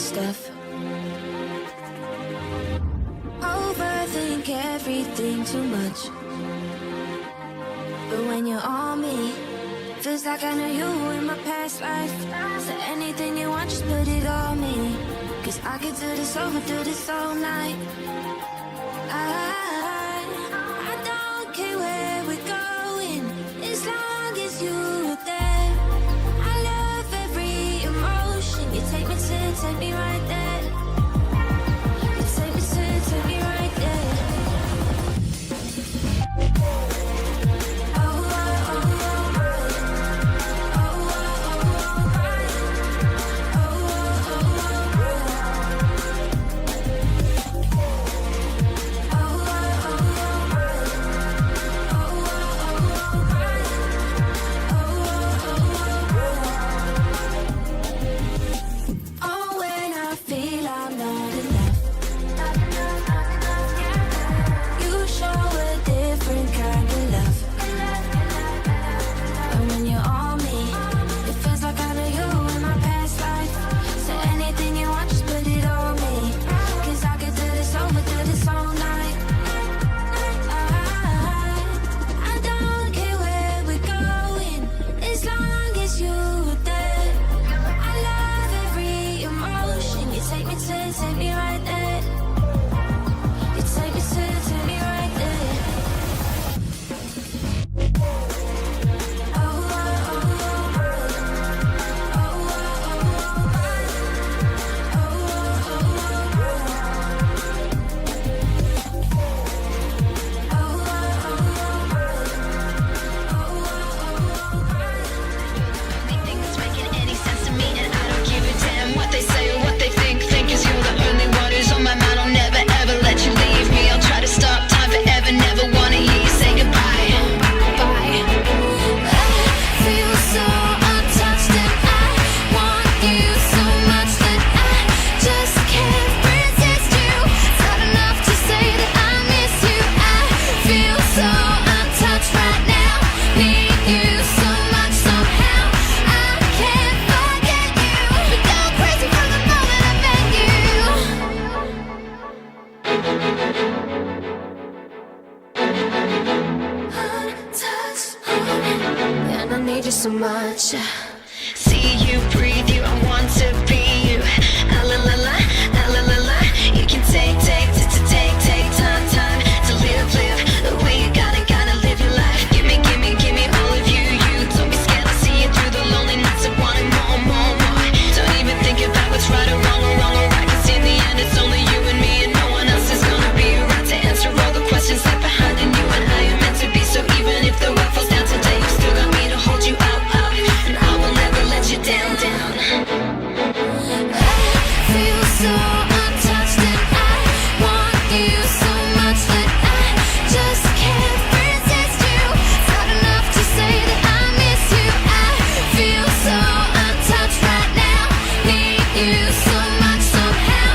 stuff. Overthink everything too much, but when you're on me, feels like I know you in my past life. So anything you want, just put it on me, 'cause I could do this over, do this all night. I don't care where we're going, as long as you're there. I love every emotion. You take me right there. You take me right there. So much. See you, breathe you, I want to be you. Ah la la la, ah la la la. You can take time to live the way you gotta live your life. Give me all of you. Don't be scared, I'll see you through the lonely nights of wanting more. Don't even think about what's right or wrong or right. 'Cause in the end, it's only you and me, and no one else is gonna be right to answer all the questions left behind. And you and I are meant to be, so even if the world falls down today, you still got me to hold you out. And I will never let you down. I feel so untouched, and I want you so much that I just can't resist you. It's not enough to say that I miss you. I feel so untouched right now. Need you so much somehow.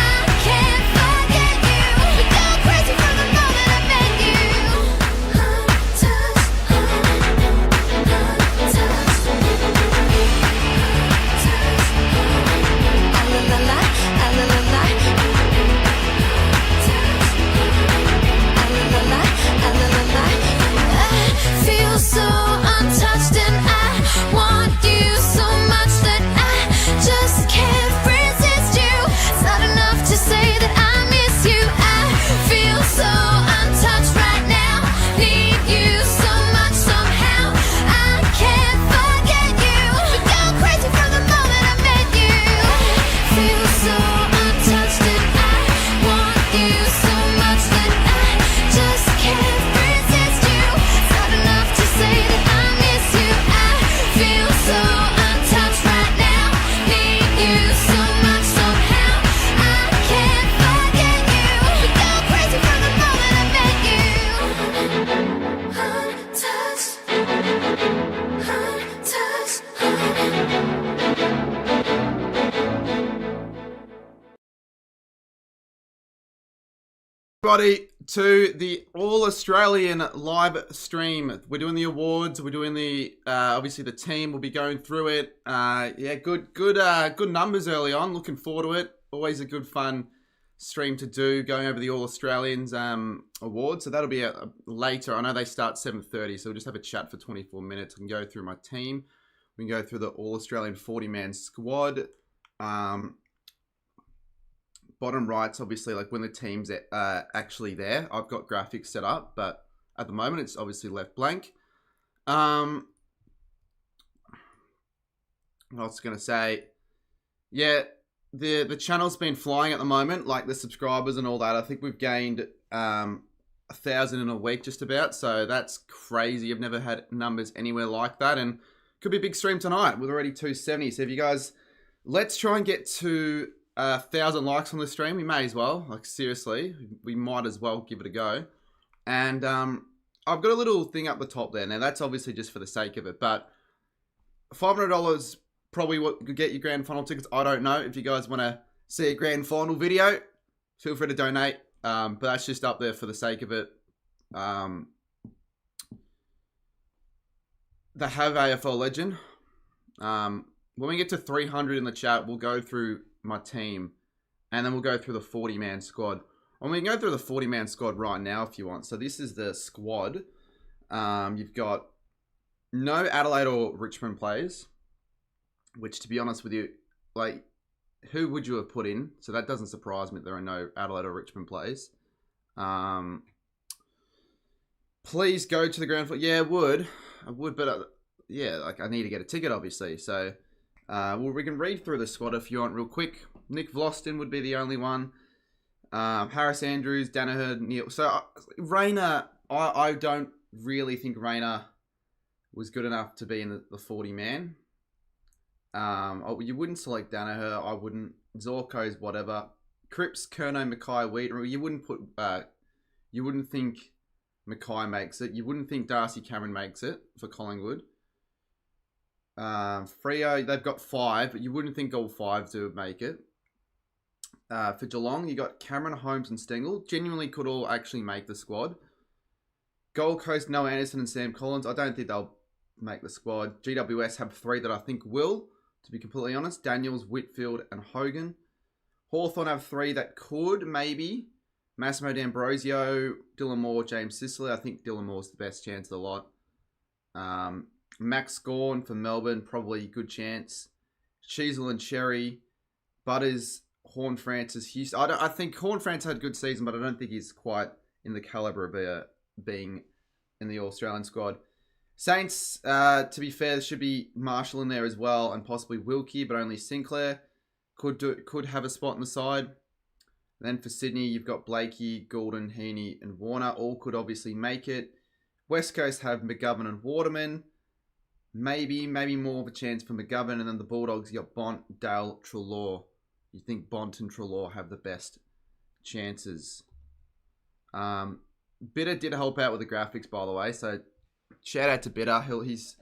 I can't forget you. We go crazy from the moment I met you. Untouched. La la la, la la Everybody to the All-Australian live stream. We're doing the awards. We're doing the obviously the team. We'll be going through it. Yeah, good numbers early on. Looking forward to it. Always a good fun stream to do. Going over the All-Australians awards. So that'll be later. I know they start 7:30, so we'll just have a chat for 24 minutes. We can go through my team. We can go through the All-Australian 40-man squad. Bottom right's obviously like when the team's actually there. I've got graphics set up, but at the moment it's obviously left blank. What I was going to say, yeah, the channel's been flying at the moment, like the subscribers and all that. I think we've gained 1,000 in a week just about, so that's crazy. I've never had numbers anywhere like that, and could be a big stream tonight with already 270. So if you guys, let's try and get to 1,000 likes on the stream. We may as well, like seriously, we might as well give it a go. And I've got a little thing up the top there. Now that's obviously just for the sake of it, but $500 probably what could get you grand final tickets. I don't know. If you guys want to see a grand final video, feel free to donate. But that's just up there for the sake of it. The Have AFL legend. When we get to 300 in the chat, we'll go through my team, and then we'll go through the 40-man squad. And we can go through the 40-man squad right now if you want. So this is the squad. You've got no Adelaide or Richmond players, which, to be honest with you, like, who would you have put in? So that doesn't surprise me that there are no Adelaide or Richmond players. Please go to the grand final. Yeah, I would, but yeah, like I need to get a ticket, obviously. So we can read through the squad if you want real quick. Nick Vlosten would be the only one. Harris Andrews, Danaher, Neil. So Rayner, I don't really think Rayner was good enough to be in the 40-man. You wouldn't select Danaher. I wouldn't. Zorko's whatever. Cripps, Kerno, Mackay, Wheaton. You wouldn't put. You wouldn't think Mackay makes it. You wouldn't think Darcy Cameron makes it for Collingwood. Freo, they've got 5, but you wouldn't think all 5 do make it. For Geelong, you got Cameron, Holmes, and Stengel. Genuinely could all actually make the squad. Gold Coast, Noah Anderson and Sam Collins. I don't think they'll make the squad. GWS have 3 that I think will, to be completely honest. Daniels, Whitfield, and Hogan. Hawthorn have 3 that could, maybe. Massimo D'Ambrosio, Dylan Moore, James Sicily. I think Dylan Moore's the best chance of the lot. Max Gawn for Melbourne, probably good chance. Cheezel and Cherry, Butters, Horn Francis, Houston. I think Horn Francis had a good season, but I don't think he's quite in the calibre of being in the All-Australian squad. Saints, to be fair, there should be Marshall in there as well, and possibly Wilkie, but only Sinclair could have a spot on the side. And then for Sydney, you've got Blakey, Goulden, Heaney, and Warner. All could obviously make it. West Coast have McGovern and Waterman. Maybe more of a chance for McGovern. And then the Bulldogs, you got Bont, Dale, Treloar. You think Bont and Treloar have the best chances. Bitter did help out with the graphics, by the way. So shout out to Bitter. He's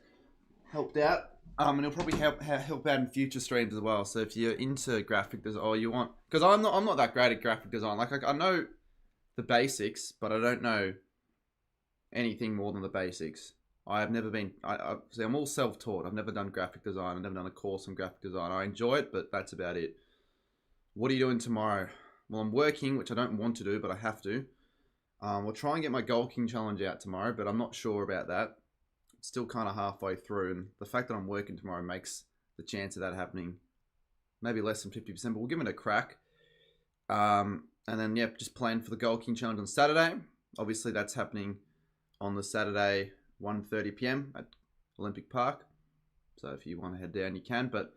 helped out. And he'll probably help out in future streams as well. So if you're into graphic design, or you want... Because I'm not that great at graphic design. Like, I know the basics, but I don't know anything more than the basics. I have never been... See, I'm all self-taught. I've never done graphic design. I've never done a course on graphic design. I enjoy it, but that's about it. What are you doing tomorrow? Well, I'm working, which I don't want to do, but I have to. We'll try and get my Goal King challenge out tomorrow, but I'm not sure about that. It's still kind of halfway through, and the fact that I'm working tomorrow makes the chance of that happening maybe less than 50%, but we'll give it a crack. And then, yeah, just plan for the Goal King challenge on Saturday. Obviously, that's happening on the Saturday, 1:30 p.m. at Olympic Park. So if you want to head down, you can. But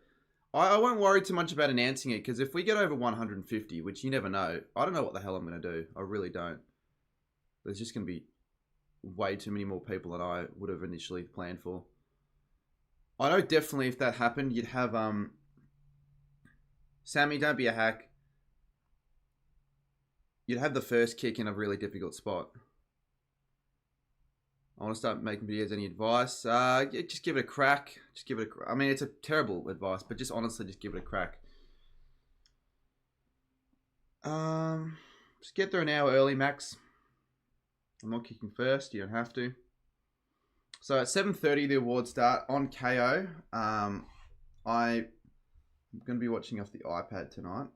I won't worry too much about announcing it, because if we get over 150, which you never know, I don't know what the hell I'm going to do. I really don't. There's just going to be way too many more people than I would have initially planned for. I know definitely if that happened, you'd have... Sammy, don't be a hack. You'd have the first kick in a really difficult spot. I want to start making videos. Any advice? Yeah, just give it a crack. Just give it a... I mean, it's a terrible advice, but just honestly, just give it a crack. Just get there an hour early, Max. I'm not kicking first. You don't have to. So at 7:30, the awards start on KO. I'm going to be watching off the iPad tonight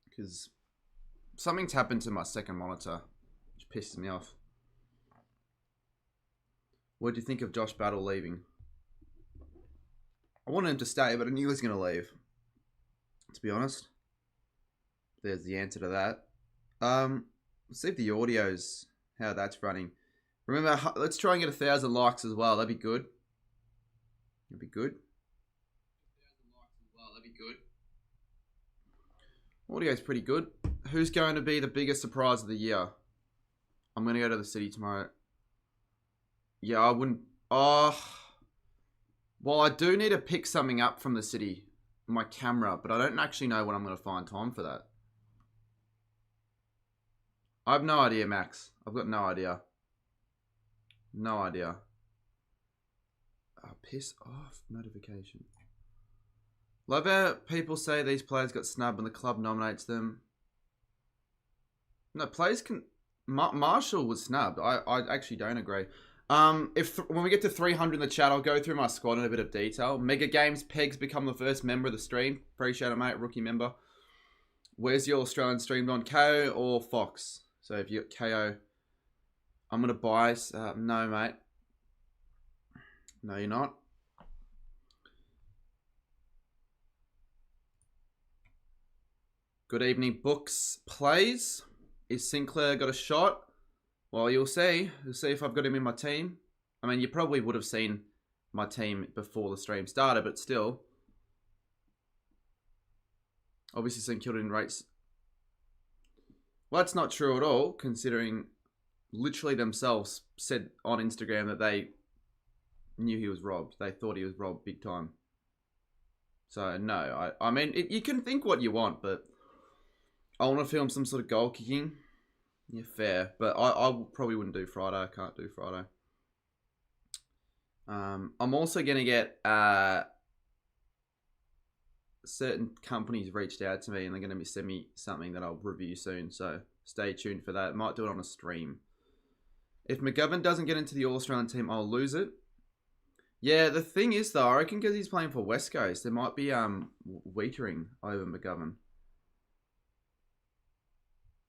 because something's happened to my second monitor, which pisses me off. What do you think of Josh Battle leaving? I wanted him to stay, but I knew he was going to leave. To be honest, there's the answer to that. Let's see if the audio's how that's running. Remember, let's try and get 1,000 likes as well. That'd be good. That'd be good. 1,000 likes as well. That'd be good. Audio's pretty good. Who's going to be the biggest surprise of the year? I'm going to go to the city tomorrow. Yeah, I wouldn't. Oh, well, I do need to pick something up from the city, my camera, but I don't actually know when I'm going to find time for that. I have no idea, Max. I've got no idea. No idea. Oh, piss off notification. Love how people say these players got snubbed and the club nominates them. No, players can... Marshall was snubbed. I actually don't agree. When we get to 300 in the chat, I'll go through my squad in a bit of detail. Mega Games, Peg's become the first member of the stream. Appreciate it, mate. Rookie member. Where's your Australian streamed on? KO or Fox? So if you got KO... I'm going to buy... no, mate. No, you're not. Good evening, Books Plays. Is Sinclair got a shot? Well, you'll see. You'll see if I've got him in my team. I mean, you probably would have seen my team before the stream started, but still. Obviously, St Kilda didn't race. Well, that's not true at all, considering... literally themselves said on Instagram that they knew he was robbed. They thought he was robbed big time. So, no. I mean, you can think what you want, but I want to film some sort of goal kicking. Yeah, fair. But I probably wouldn't do Friday. I can't do Friday. I'm also going to get... certain companies reached out to me and they're going to send me something that I'll review soon. So, stay tuned for that. Might do it on a stream. If McGovern doesn't get into the All-Australian team, I'll lose it. Yeah, the thing is, though, I reckon because he's playing for West Coast, there might be Wietering over McGovern.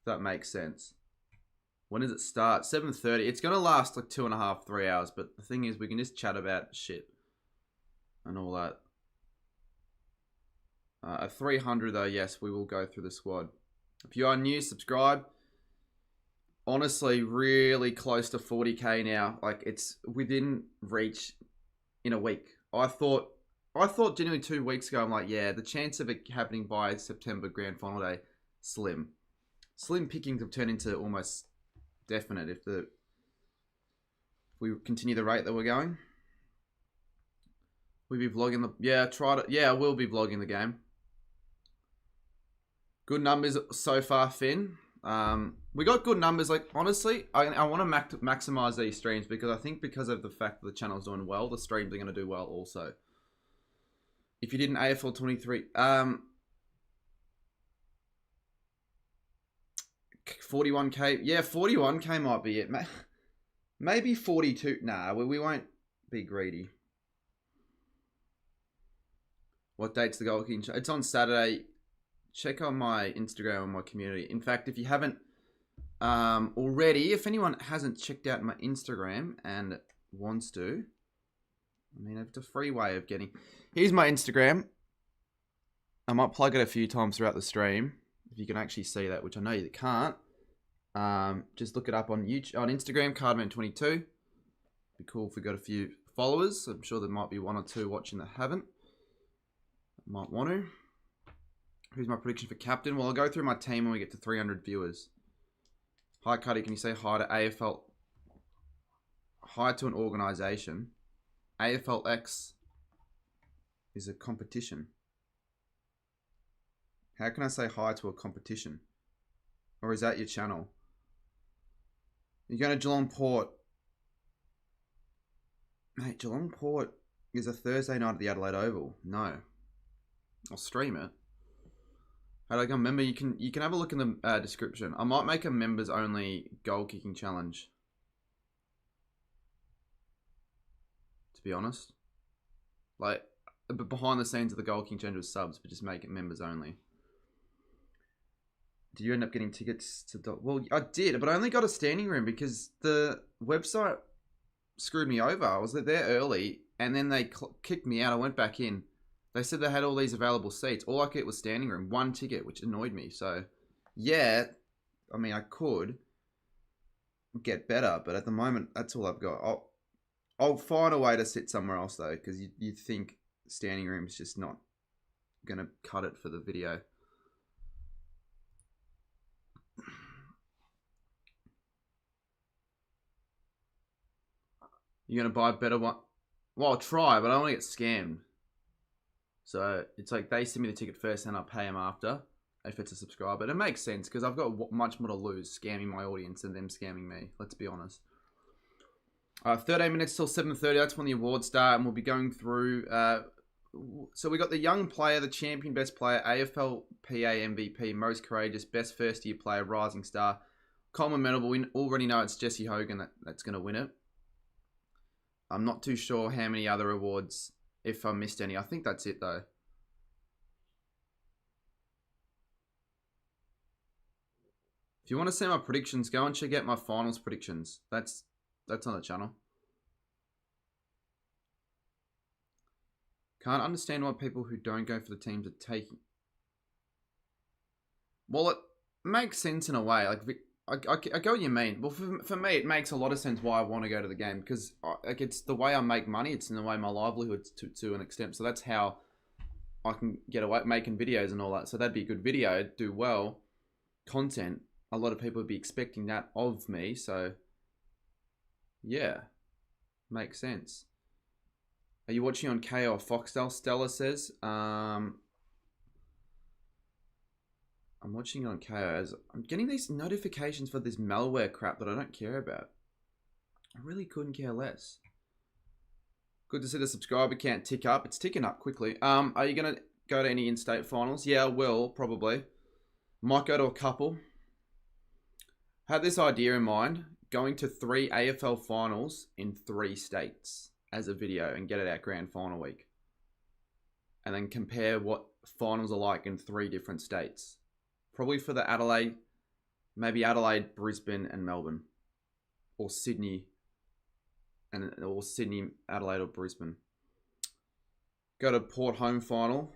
If that makes sense. When does it start? 7:30. It's going to last like 2.5, 3 hours. But the thing is, we can just chat about shit and all that. At 300, though, yes, we will go through the squad. If you are new, subscribe. Honestly, really close to 40k now. Like, it's within reach in a week. I thought genuinely 2 weeks ago, I'm like, yeah, the chance of it happening by September Grand Final Day, slim. Slim pickings have turned into almost definite if we continue the rate that we're going. We'll be vlogging the... Yeah, I will be vlogging the game. Good numbers so far, Finn. We got good numbers. Like, honestly, I want to maximize these streams because I think because of the fact that the channel's doing well, the streams are going to do well also. If you did an AFL 23, 41k. Yeah, 41k might be it. Maybe 42. Nah, we won't be greedy. What date's the goal kicking show? It's on Saturday. Check on my Instagram and my community. In fact, if you haven't already, if anyone hasn't checked out my Instagram and wants to, I mean, it's a free way of getting... Here's my Instagram. I might plug it a few times throughout the stream, if you can actually see that, which I know you can't. Just look it up on YouTube, on Instagram, Cardman22. Be cool if we got a few followers. I'm sure there might be 1 or 2 watching that haven't. Might want to. Who's my prediction for captain? Well, I'll go through my team when we get to 300 viewers. Hi, Cuddy. Can you say hi to AFL? Hi to an organisation. AFLX is a competition. How can I say hi to a competition? Or is that your channel? You're going to Geelong Port. Mate, Geelong Port is a Thursday night at the Adelaide Oval. No. I'll stream it. How do I become a member? You can have a look in the description. I might make a members only goal kicking challenge. To be honest, like, but behind the scenes of the goal kicking challenge with subs, but just make it members only. Did you end up getting tickets to? Well, I did, but I only got a standing room because the website screwed me over. I was there early, and then they kicked me out. I went back in. They said they had all these available seats. All I get was standing room, one ticket, which annoyed me. So, yeah, I mean, I could get better, but at the moment, that's all I've got. I'll find a way to sit somewhere else, though, because you think standing room is just not going to cut it for the video. You're going to buy a better one? Well, I'll try, but I don't want to get scammed. So it's like they send me the ticket first and I pay them after if it's a subscriber. It makes sense because I've got much more to lose scamming my audience than them scamming me. Let's be honest. 13 minutes till 7:30. That's when the awards start, and we'll be going through. So we got the young player, the champion, best player, AFL PA MVP, most courageous, best first year player, rising star, Coleman medal. We already know it's Jesse Hogan that's going to win it. I'm not too sure how many other awards. If I missed any, I think that's it though. If you want to see my predictions, go and check out my finals predictions. That's on the channel. Can't understand why people who don't go for the teams are taking. Well, it makes sense in a way. Like, I get what you mean. Well, for me, it makes a lot of sense why I want to go to the game because like it's the way I make money. It's in the way my livelihood to an extent. So that's how I can get away making videos and all that. So that'd be a good video, do well, content. A lot of people would be expecting that of me. So yeah, makes sense. Are you watching on KO or Foxtel? Stella says. I'm watching it on KO as I'm getting these notifications for this malware crap that I don't care about. I really couldn't care less. Good to see the subscriber count tick up. It's ticking up quickly. Are you going to go to any in-state finals? Yeah, I will, probably. Might go to a couple. Had this idea in mind. Going to 3 AFL finals in 3 states as a video and get it out grand final week. And then compare what finals are like in 3 different states. Probably for the Adelaide, maybe Adelaide, Brisbane, and Melbourne, or Sydney, or Sydney, Adelaide, or Brisbane. Go to Port home final.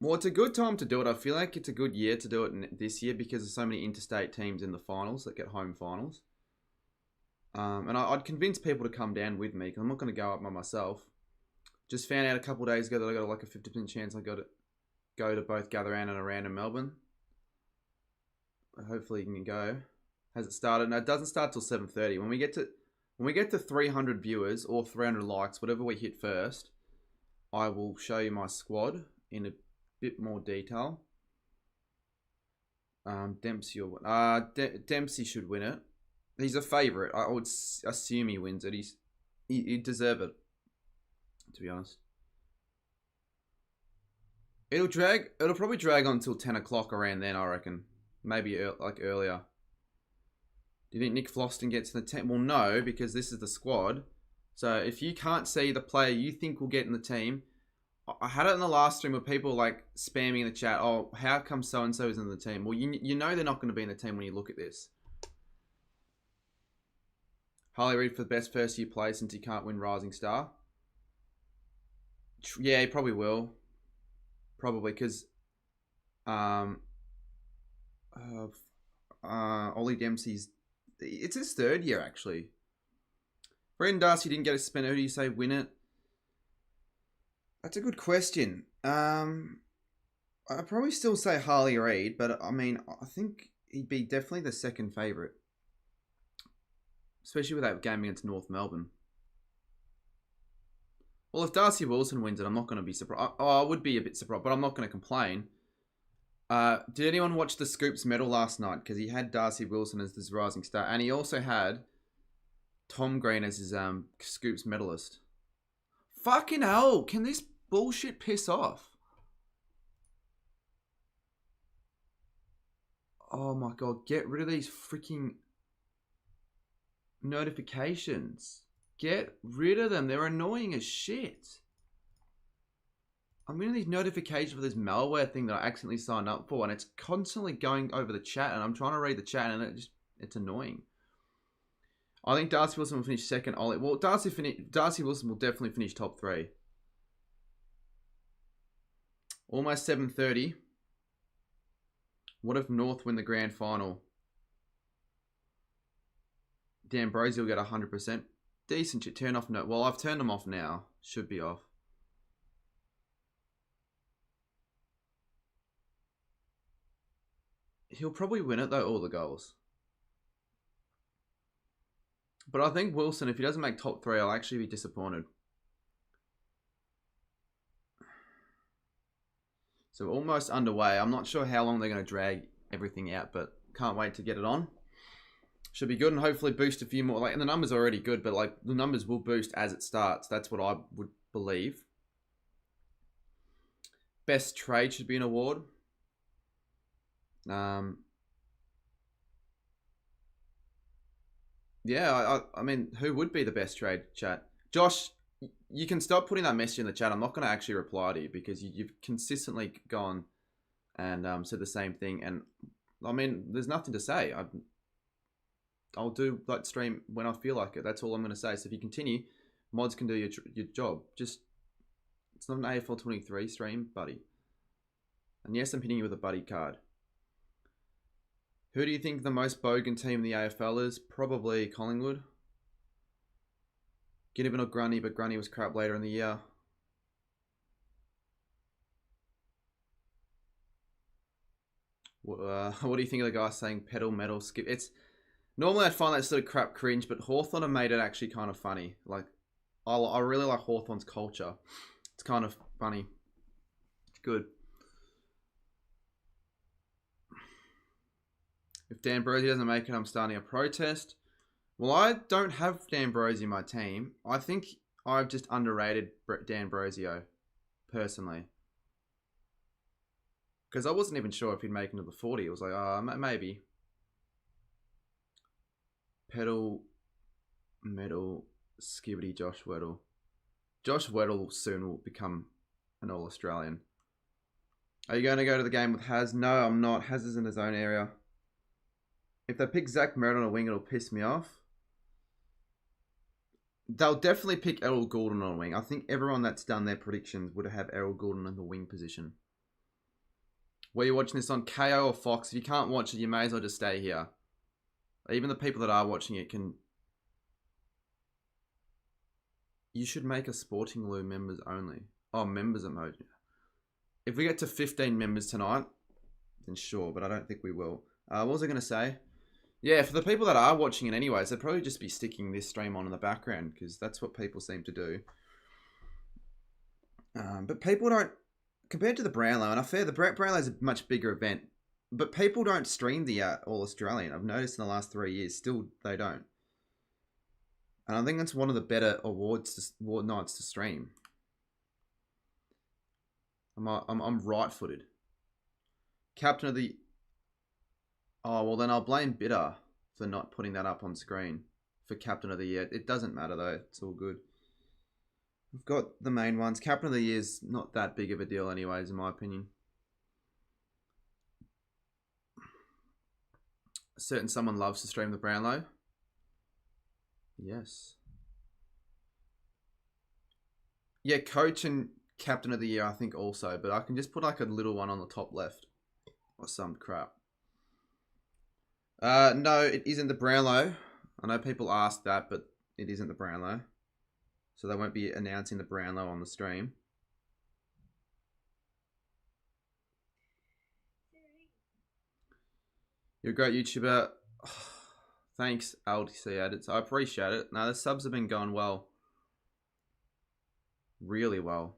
Well, it's a good time to do it. I feel like it's a good year to do it this year because there's so many interstate teams in the finals that get home finals. And I'd convince people to come down with me because I'm not going to go up by myself. Just found out a couple of days ago that I got like a 50% chance I got to go to both Gatherdown and around in Melbourne. Hopefully you can go. Has it started? No, it doesn't start till 7:30. When we get to 300 viewers or 300 likes, whatever we hit first, I will show you my squad in a bit more detail. Dempsey Dempsey should win it. He's a favourite. I would assume he wins it. He deserve it, to be honest. It'll probably drag on until 10 o'clock around then, I reckon. Maybe like earlier. Do you think Nick Floston gets in the team? Well, no, because this is the squad. So if you can't see the player you think will get in the team, I had it in the last stream where people like spamming in the chat, oh, how come so-and-so is in the team? Well, you know they're not going to be in the team when you look at this. Harley Reid for the best first year play since he can't win Rising Star. Yeah, he probably will. Probably because Ollie Dempsey's, it's his 3rd year actually. Brendan Darcy didn't get a suspended. Who do you say win it? That's a good question. I'd probably still say Harley Reid, but I mean, I think he'd be definitely the 2nd favourite. Especially with that game against North Melbourne. Well, if Darcy Wilson wins it, I'm not going to be surprised. Oh, I would be a bit surprised, but I'm not going to complain. Did anyone watch the Scoops medal last night? Because he had Darcy Wilson as his rising star. And he also had Tom Green as his Scoops medalist. Fucking hell. Can this bullshit piss off? Oh my god, get rid of these freaking notifications. Get rid of them. They're annoying as shit. I'm getting these notifications for this malware thing that I accidentally signed up for, and it's constantly going over the chat, and I'm trying to read the chat, and it's annoying. I think Darcy Wilson will finish second. Well, Darcy Wilson will definitely finish top 3. Almost 7:30. What if North win the grand final? D'Ambrosio will get 100%. Decent shit. Turn off. No. Well, I've turned them off now. Should be off. He'll probably win it though, all the goals. But I think Wilson, if he doesn't make top 3, I'll actually be disappointed. So almost underway. I'm not sure how long they're going to drag everything out, but can't wait to get it on. Should be good, and hopefully boost a few more. And the numbers are already good, but the numbers will boost as it starts. That's what I would believe. Best trade should be an award. Yeah, I mean, who would be the best trade, chat? Josh, you can stop putting that message in the chat. I'm not going to actually reply to you because you've consistently gone and said the same thing. And I mean, there's nothing to say. I'll do like stream when I feel like it. That's all I'm going to say. So if you continue, mods can do your job. Just, it's not an AFL 23 stream, buddy. And yes, I'm hitting you with a buddy card. Who do you think the most bogan team in the AFL is? Probably Collingwood. Ginnivan or Grundy, but Grundy was crap later in the year. What do you think of the guy saying pedal, metal, skip? It's normally I find that sort of crap cringe, but Hawthorn have made it actually kind of funny. Like, I really like Hawthorn's culture. It's kind of funny. It's good. If D'Ambrosio doesn't make it, I'm starting a protest. Well, I don't have D'Ambrosio in my team. I think I've just underrated D'Ambrosio, personally. Because I wasn't even sure if he'd make it to the 40. It was like, maybe. Pedal, metal, skibity, Josh Weddle. Josh Weddle soon will become an All-Australian. Are you going to go to the game with Haz? No, I'm not. Haz is in his own area. If they pick Zach Merritt on a wing, it'll piss me off. They'll definitely pick Errol Goulden on a wing. I think everyone that's done their predictions would have Errol Goulden in the wing position. Where you watching this on, KO or Fox? If you can't watch it, you may as well just stay here. Even the people that are watching it can... You should make a Sporting Loo members only. Oh, members emoji. If we get to 15 members tonight, then sure, but I don't think we will. What was I going to say? Yeah, for the people that are watching it anyways, they'd probably just be sticking this stream on in the background because that's what people seem to do. But people don't, compared to the Brownlow, and I fear the Brownlow is a much bigger event, but people don't stream the All-Australian. I've noticed in the last 3 years, still they don't. And I think that's one of the better award nights to stream. I'm right-footed. Captain of the... Oh, well then I'll blame Bitter for not putting that up on screen for Captain of the Year. It doesn't matter though. It's all good. We've got the main ones. Captain of the Year is not that big of a deal anyways, in my opinion. A certain someone loves to stream the Brownlow. Yes. Yeah, Coach and Captain of the Year I think also, but I can just put like a little one on the top left. Or some crap. No, it isn't the Brownlow. I know people ask that, but it isn't the Brownlow. So they won't be announcing the Brownlow on the stream. You're a great YouTuber. Thanks, LTC Edits. I appreciate it. No, the subs have been going well. Really well.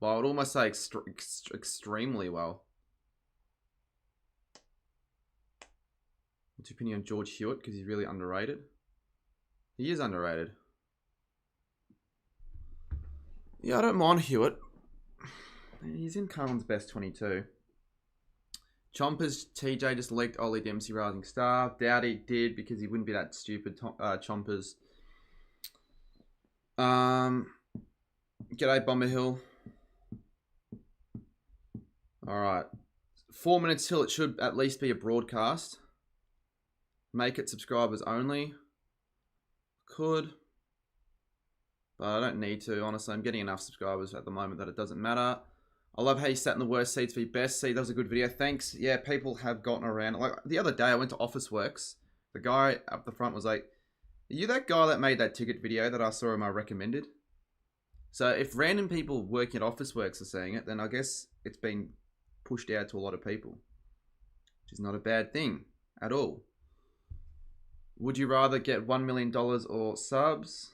Well, I would almost say extremely well. What's your opinion on George Hewitt? Because he's really underrated. He is underrated. Yeah, I don't mind Hewitt. He's in Carlton's best 22. Chompers, TJ just leaked Ollie Dempsey Rising Star. Doubt he did because he wouldn't be that stupid, Chompers. G'day, Bomber Hill. Alright. 4 minutes till it should at least be a broadcast. Make it subscribers only. Could. But I don't need to, honestly. I'm getting enough subscribers at the moment that it doesn't matter. I love how you sat in the worst seats for your best seat. That was a good video. Thanks. Yeah, people have gotten around. Like, the other day, I went to Officeworks. The guy up the front was like, "Are you that guy that made that ticket video that I saw him I recommended?" So if random people working at Officeworks are saying it, then I guess it's been pushed out to a lot of people. Which is not a bad thing at all. Would you rather get $1 million or subs?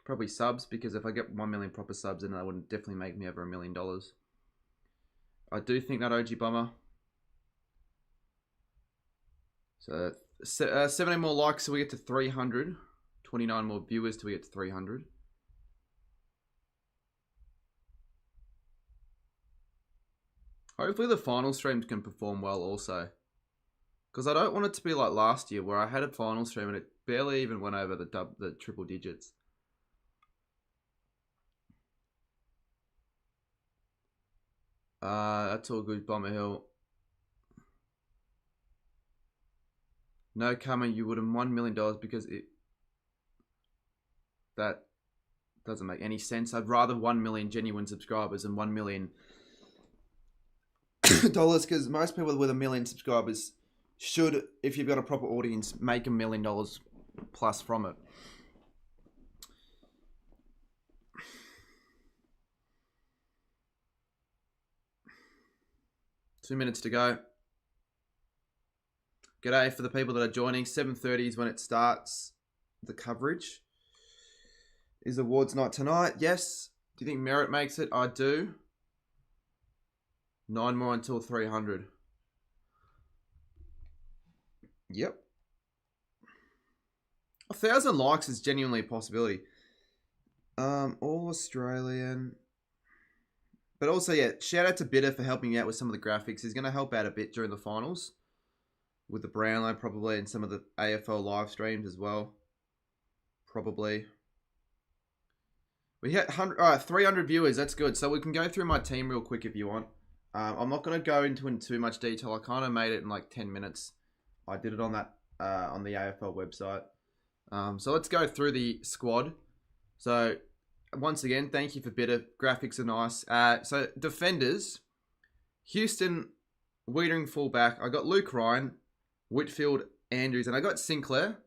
Probably subs, because if I get 1 million proper subs, then that would definitely make me over $1 million. I do think that, OG Bomber. So 70 more likes so we get to 300. 29 more viewers till we get to 300. Hopefully the final streams can perform well also. Because I don't want it to be like last year where I had a final stream and it barely even went over the triple digits. That's all good, Bomber Hill. No, Karma, you would have $1 million because that doesn't make any sense. I'd rather 1 million genuine subscribers than $1 million because most people with 1 million subscribers should, if you've got a proper audience, make $1 million plus from it. Two minutes to go. G'day for the people that are joining. 7:30 is when it starts, the coverage. Is awards night tonight? Yes. Do you think Merit makes it? I do. 9 more until 300. Yep. 1,000 likes is genuinely a possibility. All Australian. But also, yeah, shout out to Bitter for helping me out with some of the graphics. He's going to help out a bit during the finals. With the Brownlow probably, and some of the AFL live streams as well. Probably. We hit 300 viewers. That's good. So we can go through my team real quick if you want. I'm not going to go into too much detail. I kind of made it in like 10 minutes. I did it on that on the AFL website. So let's go through the squad. So once again, thank you for Bitter. Graphics are nice. So defenders, Houston, Wiedering fullback. I got Luke Ryan, Whitfield, Andrews, and I got Sinclair.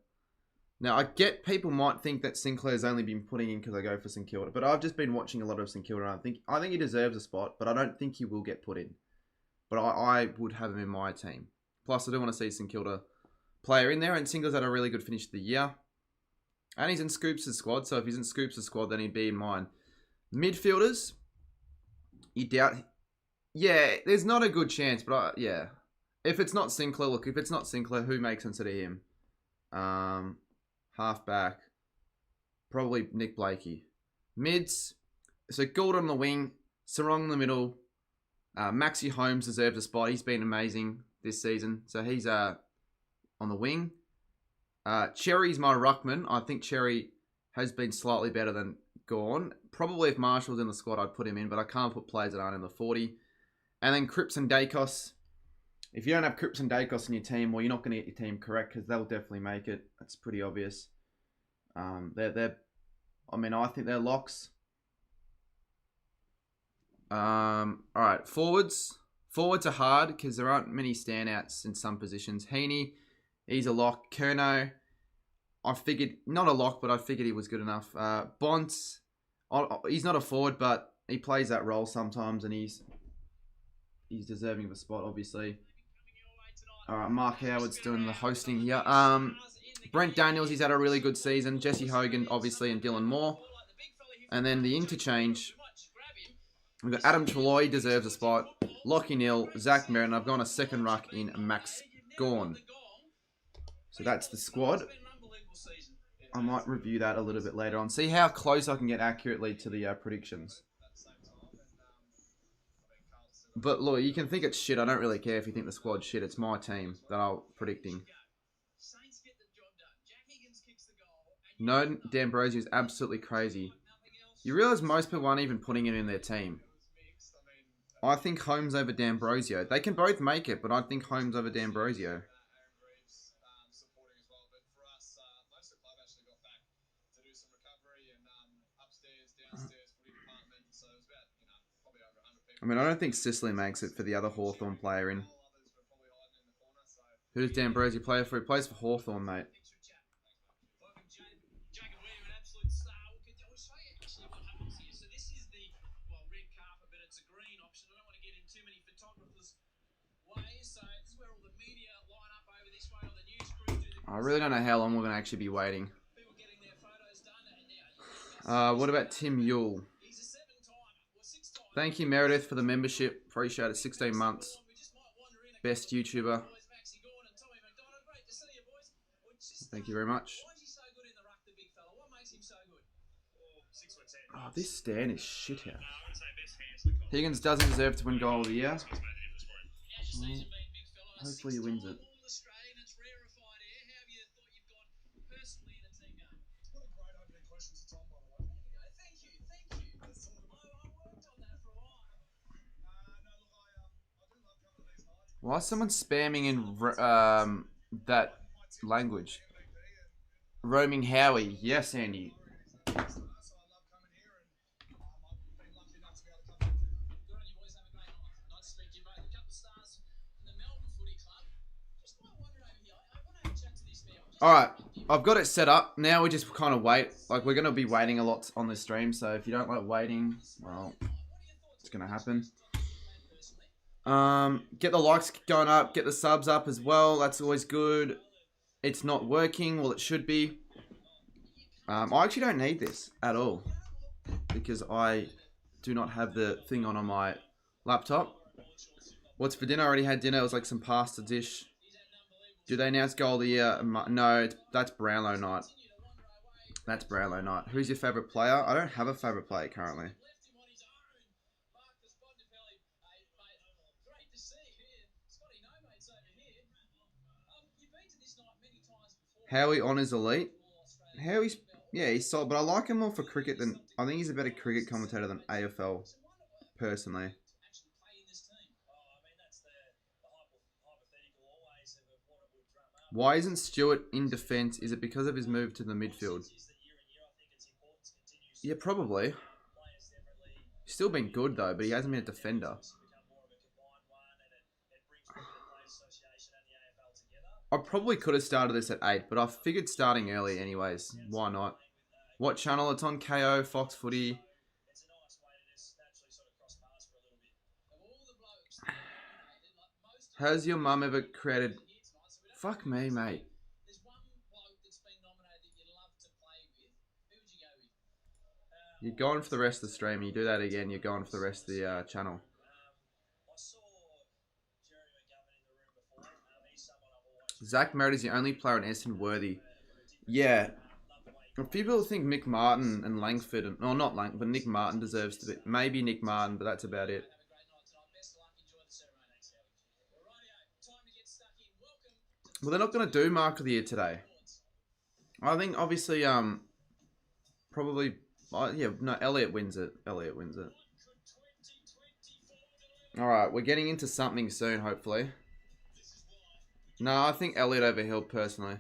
Now, I get people might think that Sinclair's only been putting in because I go for St Kilda, but I've just been watching a lot of St Kilda, and I think he deserves a spot, but I don't think he will get put in. But I would have him in my team. Plus, I do want to see St Kilda player in there, and Sinclair's had a really good finish to the year. And he's in Scoops' squad, so if he's in Scoops' squad, then he'd be in mine. Midfielders, you doubt... Yeah, there's not a good chance, but yeah. If it's not Sinclair, look, if it's not Sinclair, who makes instead of him? Halfback, probably Nick Blakey. Mids, so Gould on the wing, Sarong in the middle. Maxi Holmes deserves a spot. He's been amazing this season, so he's on the wing. Cherry's my ruckman. I think Cherry has been slightly better than Gawn. Probably if Marshall's in the squad, I'd put him in, but I can't put players that aren't in the 40. And then Cripps and Dacos. If you don't have Cripps and Dacos in your team, well, you're not going to get your team correct because they'll definitely make it. That's pretty obvious. I think they're locks. All right, forwards. Forwards are hard because there aren't many standouts in some positions. Heaney, he's a lock. Kerno, I figured, not a lock, but I figured he was good enough. Bonts, he's not a forward, but he plays that role sometimes, and he's deserving of a spot, obviously. All right, Mark Howard's doing the hosting here. Brent Daniels, he's had a really good season. Jesse Hogan, obviously, and Dylan Moore. And then the interchange, we've got Adam Treloy, deserves a spot. Lockie Neal, Zach Merritt, and I've gone a second ruck in Max Gawn. So that's the squad. I might review that a little bit later on. See how close I can get accurately to the predictions. But look, you can think it's shit. I don't really care if you think the squad's shit. It's my team that I'm predicting. No, D'Ambrosio is absolutely crazy. You realise most people aren't even putting him in their team. I think Holmes over D'Ambrosio. They can both make it, but I think Holmes over D'Ambrosio. I mean, I don't think Sicily makes it for the other Hawthorn player in. Who does D'Ambrosio play for? He plays for Hawthorn, mate. I really don't know how long we're going to actually be waiting. What about Tim Yule? Thank you, Meredith, for the membership. Appreciate it. 16 months. Best YouTuber. Thank you very much. Oh, this stand is shit here. Higgins doesn't deserve to win goal of the year. Hopefully he wins it. Why is someone spamming in that language? Roaming Howie. Yes, Andy. Alright, I've got it set up. Now we just kind of wait. Like, we're going to be waiting a lot on this stream, so if you don't like waiting, well, it's going to happen. Get the likes going up, get the subs up as well. That's always good. It's not working. Well, it should be. I actually don't need this at all because I do not have the thing on my laptop. What's for dinner? I already had dinner. It was like some pasta dish. Do they announce goal of the year? No, that's Brownlow night. That's Brownlow night. Who's your favourite player? I don't have a favourite player currently. Howie on his elite. Howie's, yeah, he's solid, but I like him more for cricket than, I think he's a better cricket commentator than AFL, personally. Why isn't Stewart in defence? Is it because of his move to the midfield? Yeah, probably. He's still been good though, but he hasn't been a defender. I probably could have started this at 8, but I figured starting early anyways. Why not? What channel? It's on KO, Fox Footy. Has your mum ever created... Fuck me, mate. You're gone for the rest of the stream. You do that again, you're gone for the rest of the channel. Zach Merritt is the only player in Essendon worthy. Yeah. People think Mick Martin and Langford... No, not Langford, but Nick Martin deserves to be... Maybe Nick Martin, but that's about it. Well, they're not going to do Mark of the Year today. I think, obviously, probably... yeah, no, Elliot wins it. Elliot wins it. Alright, we're getting into something soon, hopefully. No, I think Elliot over Hill, personally.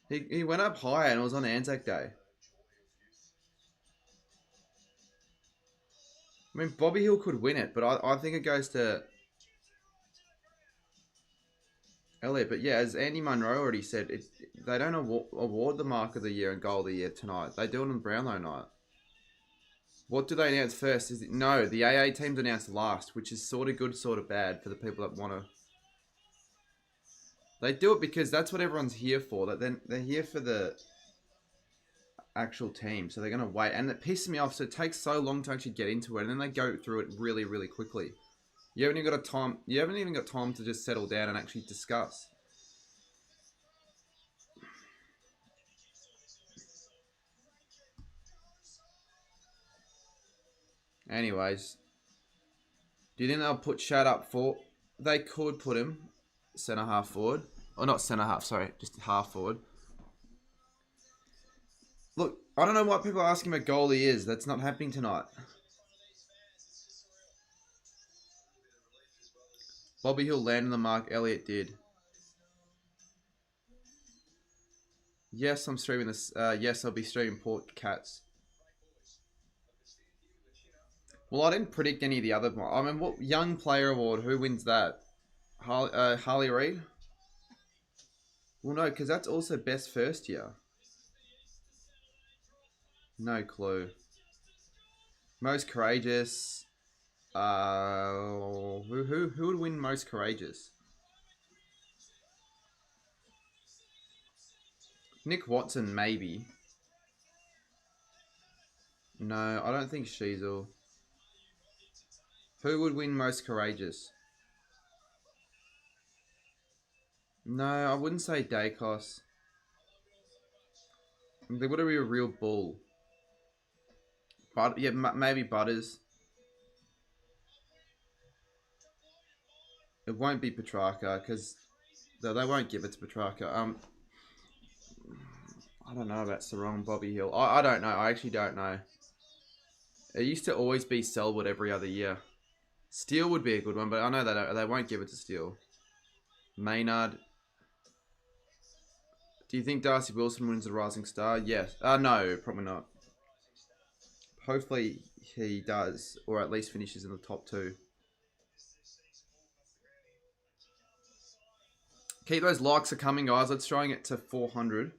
He went up higher and it was on Anzac Day. I mean, Bobby Hill could win it, but I think it goes to Elliot. But yeah, as Andy Munro already said, they don't award the Mark of the Year and Goal of the Year tonight. They do it on Brownlow night. What do they announce first? No, the AA teams announced last, which is sort of good, sort of bad for the people that want to. They do it because that's what everyone's here for. That then they're here for the actual team, so they're gonna wait, and it pisses me off. So it takes so long to actually get into it, and then they go through it really, really quickly. You haven't even got time. You haven't even got time to just settle down and actually discuss. Anyways, Do you think they'll put Shad up for? They could put him centre half forward, or not centre half. Sorry, just half forward. Look, I don't know what people are asking what goalie is. That's not happening tonight. Bobby Hill landed the mark. Elliot did. Yes, I'm streaming this. Yes, I'll be streaming Port Cats. Well, I didn't predict any of the other. I mean, what young player award? Who wins that? Harley Reid. Well, no, because that's also best first year. No clue. Most courageous. Who would win most courageous? Nick Watson, maybe. No, I don't think Sheasel. Who would win most courageous? No, I wouldn't say Dacos. They would be a real bull. But yeah, maybe Butters. It won't be Petrarca because they won't give it to Petrarca. I don't know about Sarong, Bobby Hill. I don't know. I actually don't know. It used to always be Selwood every other year. Steele would be a good one, but I know that they won't give it to Steele. Maynard. Do you think Darcy Wilson wins the Rising Star? Yes. No, probably not. Hopefully he does, or at least finishes in the top 2. Keep those likes are coming, guys. Let's try and get to 400.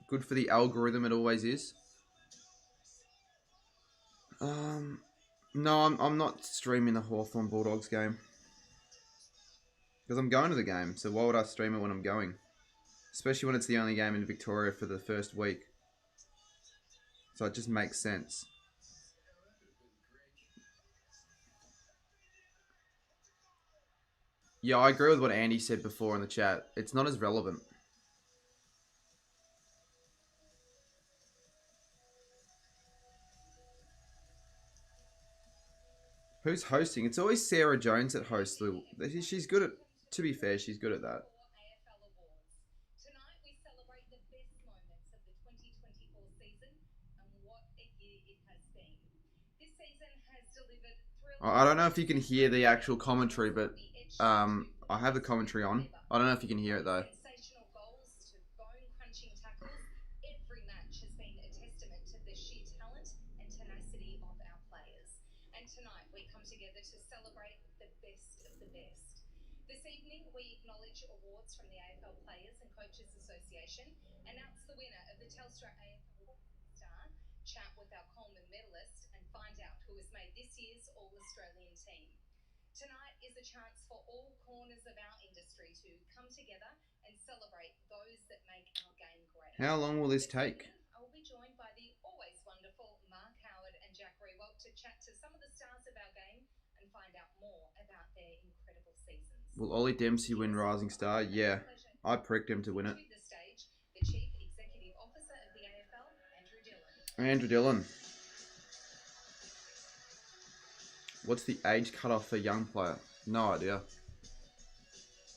Good for the algorithm, it always is. No, I'm not streaming the Hawthorn Bulldogs game. Because I'm going to the game, so why would I stream it when I'm going? Especially when it's the only game in Victoria for the first week. So it just makes sense. Yeah, I agree with what Andy said before in the chat. It's not as relevant. Who's hosting? It's always Sarah Jones that hosts. She's good at, to be fair, she's good at that. Tonight we celebrate the best moments of the 2024 season and what a year it has been. This season has delivered I don't know if you can hear the actual commentary, but I have the commentary on. I don't know if you can hear it though. Sensational goals to bone-crunching tackles. Every match has been a testament to the sheer talent and tenacity of our players. And tonight we come together to celebrate the best of the best. This evening we acknowledge awards from the AFL Players and Coaches Association, announce the winner of the Telstra AFL Star, chat with our Coleman medalist, and find out who has made this year's All-Australian team. Tonight is a chance for all corners of our industry to come together and celebrate those that make our game great. How long will this take? I will be joined by the always wonderful Mark Howard and Jack Rewalt to chat to some of the stars of our game and find out more about their incredible seasons. Will Ollie Dempsey win Rising Star? Yeah, I pricked him to win it. To the stage, the Chief Executive Officer of the AFL, Andrew Dillon. Andrew Dillon. What's the age cutoff for young player? No idea.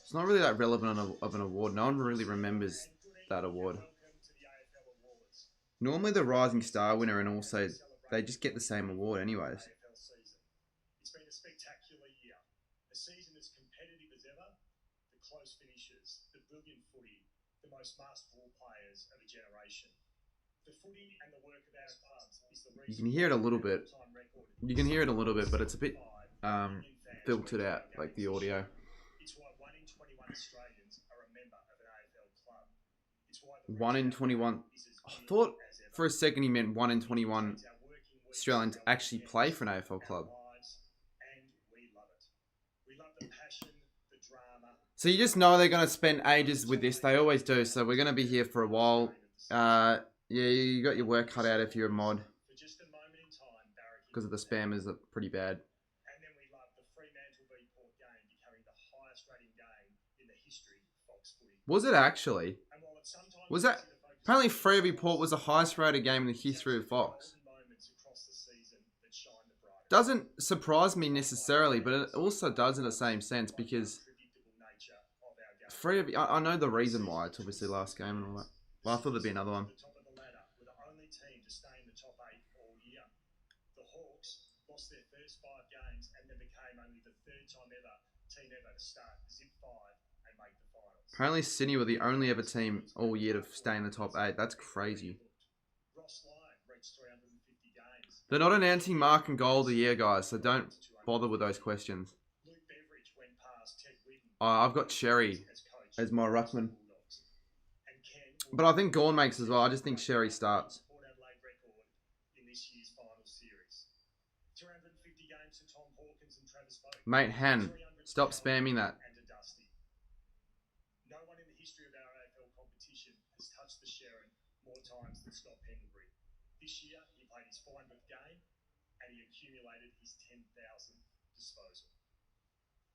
It's not really that relevant of an award. No one really remembers that award. Normally the Rising Star winner and also they just get the same award anyways. It's been a spectacular year. A season as competitive as ever, the close finishes, the brilliant footy, the most masterful players of a generation. The footy and the work of our clubs is the reason. You can hear it a little bit. You can hear it a little bit, but it's a bit filtered out, like the audio. It's why 1 in 21 Australians are a member of an AFL club. It's why 1 in 21. I thought for a second he meant 1 in 21 Australians actually play for an AFL club. And we love it. We love the passion, the drama. So you just know they're going to spend ages with this. They always do. So we're going to be here for a while. Yeah, you got your work cut out if you're a mod. Because of the spammers are pretty bad. And then we love the Fremantle v Port game becoming the highest rating game in the history of Fox footy. Was it actually? And while it sometimes Was that? Apparently Free v Port was the highest rated game in the history of Fox. moments across the season that shine shine the brightest. Doesn't surprise me necessarily, but it also does in the same sense because Unpredictable nature of our game. I know the reason why. It's obviously last game and all that. Well, I thought there'd be another one. The top of the ladder were the only team to stay in the top 8 all year. The Hawks lost their first 5 games and then became only the third team ever to start zip 5 and make the finals. Apparently, Sydney were the only ever team all year to stay in the top 8. That's crazy. Ross Lyon reached 350 games. They're not announcing Mark and Goal of the year, guys, so don't bother with those questions. Luke Beveridge went past Ted Whitten I've got Sherry as coach as my ruckman. Bulldogs. And Ken But I think Gawn makes as well. I just think Sherry starts. Port Adelaide record in this year's final series. 350 games to Tom Hawkins and Travis Boak. Mate, Han, stop spamming that. And to Dusty. No one in the history of our AFL competition has touched the Sherrin more times than Scott Pendlebury. This year, he played his 400th game and he accumulated his 10,000 disposal.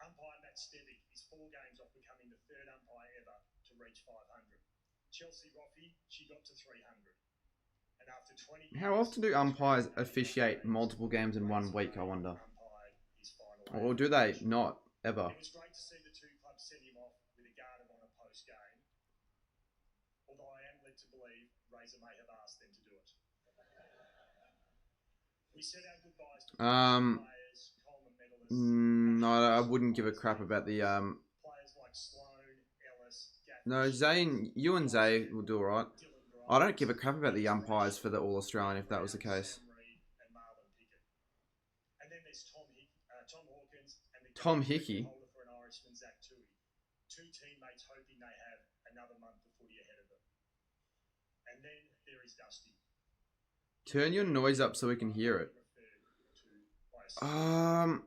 Umpire Matt Stevick is 4 games off becoming the 3rd umpire ever to reach 500. Chelsea Roffey, she got to 300. And after 20 years, How often do umpires officiate multiple games in 1 week, I wonder? umpired his final Or do they not, ever? It was great to see the 2 clubs send him off with a guard of honour post-game, although I am led to believe Razor may have asked them to do it. We said our goodbyes to players, Coleman medalists, No, I wouldn't give a crap about the players like Sloane, Ellis, Gaffney, No, Zane, you and Zay will do alright. Dylan Grimes, I don't give a crap about the umpires for the All Australian if that was the case. Sam Reid and Marlon Pickett. And then there's Tom Hawkins and the Tom Hickey? holder for an Irishman, Zach Toohey. 2 teammates hoping they have another month of footy ahead of them. And then there is Dusty. Turn your noise up so we can hear it. A 3-time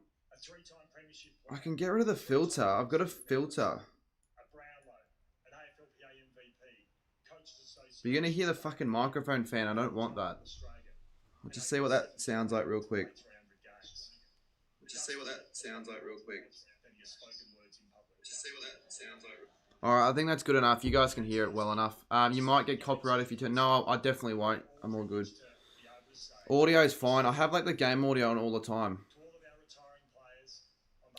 premiership I player, can get rid of the filter. I've got a filter. a Brownlow, an AFLPA MVP, Coaches Association. But you're gonna hear the fucking microphone fan. I don't want that. Australia. I'll just see what that sounds like real quick. 300 games. Just see what that sounds like real quick. Than your spoken words in public. See what that sounds like. Alright, I think that's good enough. You guys can hear it well enough. You might get copyright if you turn. No, I definitely won't. I'm all good. Audio is fine. I have like the game audio on all the time. To all of our retiring players,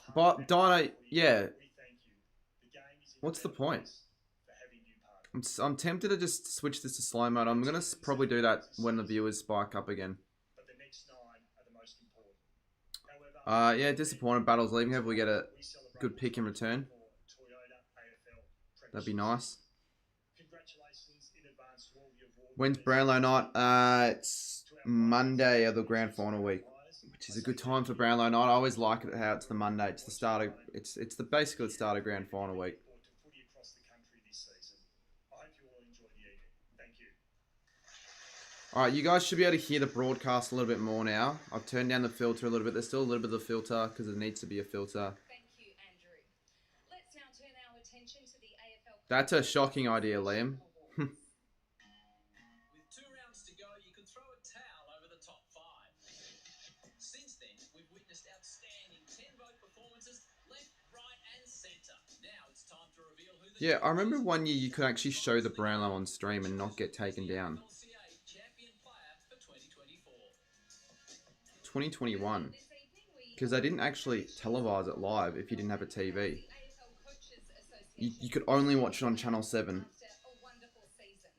on behalf But Dino, yeah. we thank you. The game is in What's the better point? place for having you part of it. I'm tempted to just switch this to slow mode. I'm gonna probably do that when the viewers spike up again. But the next 9 are the most important. However, Yeah, disappointed Battle's leaving. Hopefully we get a we celebrate good pick in return. for Toyota AFL That'd be nice. Congratulations in advance to all the award When's winners. Brownlow night? It's Monday of the grand final week, which is a good time for Brownlow night. I always like it how it's the Monday. It's the start of it's the basically the start of grand final week. Forward to footy across the country this season. I hope you all enjoy the evening. Thank you. All right, you guys should be able to hear the broadcast a little bit more now. I've turned down the filter a little bit. There's still a little bit of the filter because there needs to be a filter. Thank you, Andrew. Let's now turn our attention to the AFL. That's a shocking idea, Liam. Awards. With 2 rounds to go, you could throw a towel over the top 5. Since then, we've witnessed outstanding 10-vote performances left, right, and centre. Now it's time to reveal who the Yeah, I remember one year you could actually show the Brownlow on stream and not get taken down. LCA champion player for 2024. 2021. This evening we Because they didn't actually televise it live if you didn't have a TV. the AFL Coaches Association. You could only watch it on Channel 7. After a wonderful season.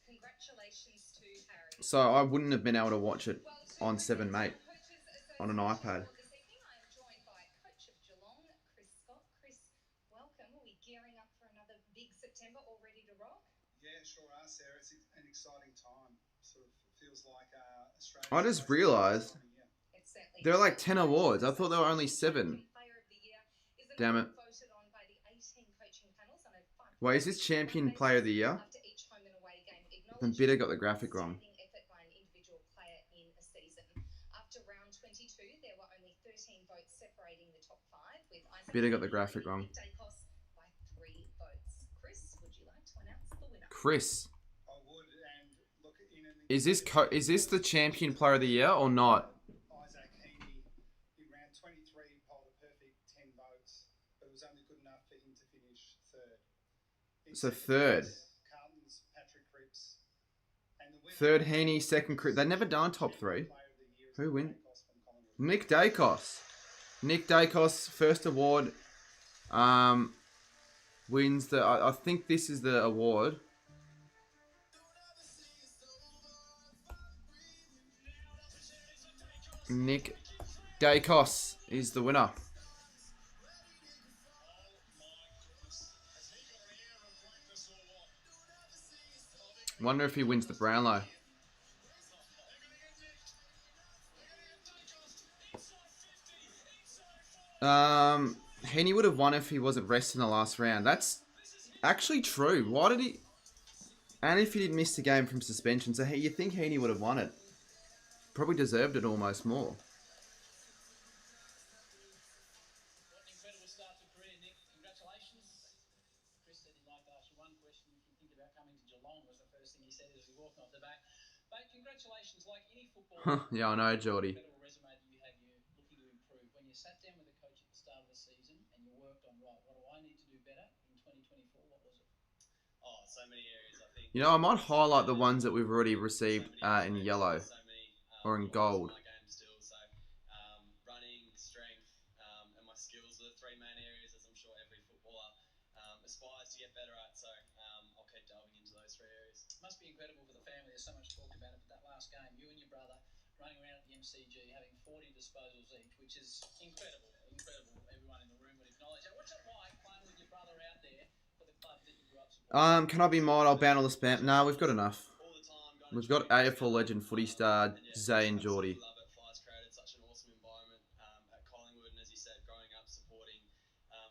Congratulations to Harry. So I wouldn't have been able to watch it Well, to on 7 Mate. Coaches on an iPad. This evening I am joined by Coach of Geelong, Chris Scott. Chris, welcome. Are we gearing up for another big September, all ready to rock? Yeah, sure are, Sarah. It's an exciting time. Sort of feels like Australia. I just realised It certainly there are like is. 10 awards. I thought there were only 7. Player of the Year is an Damn it. award voted on by the 18 coaching panels. I know 5 Wait, is this Champion Player of the Year? After each home and away game, Then acknowledging Bitter got the graphic wrong. outstanding effort by an individual player in a season. After round 22, there were only 13 votes separating the top 5, with Isaac Bitter got the Heaney graphic leading wrong. Dacos by 3 votes. Chris, would you like to announce the winner? Chris, I would, and look in an is this the Champion Player of the Year or not? Isaac Heaney in round 23 polled a perfect 10 votes, but it was only good enough for him to finish 3rd. In So second 3rd. place, Carlton's Patrick Cripps, and the winner 3rd Heaney, 2nd Chris. They've never done top 3. Player of the Year is Who win? Dacos from Collingwood. Nick Dacos. Nick Dacos, first award. Wins the. I think this is the award. Nick Dacos is the winner. Wonder if he wins the Brownlow. Henny would have won if he wasn't rested in the last round. That's actually true. Why did he? And if he didn't miss the game from suspension, so you think Heaney would have won it? Probably deserved it almost more. What an incredible start to career, Nick. Congratulations. Chris said he'd like to ask you one question. If you think about coming to Geelong, was the first thing he said as he walked off the back. Mate, congratulations. Like any footballer, Yeah, I know, Geordie. incredible resume that you have, you looking to improve. When you sat down with the coach at the start of the season and you worked on, right, what do I need to do better in 2024? What was it? Oh, so many areas, I think. You know, I might highlight the ones that we've already received in yellow or in gold. My game still, so running, strength, and my skills are the three main areas, as I'm sure every footballer aspires to get better at. So I'll keep delving into those three areas. Must be incredible for the family. There's so much talked about it, but that last game, you and your brother running around at the MCG, having 40 disposals each, which is incredible. Incredible. Everyone in the room would acknowledge that. What's it like playing with your brother out there for the club that you grew up supporting? Can I be mod? I'll ban all the spam. No, we've got enough. We've got AFL legend footy star Zay and Geordie. Love it. Fly's created such an awesome environment at Collingwood, and as you said, growing up supporting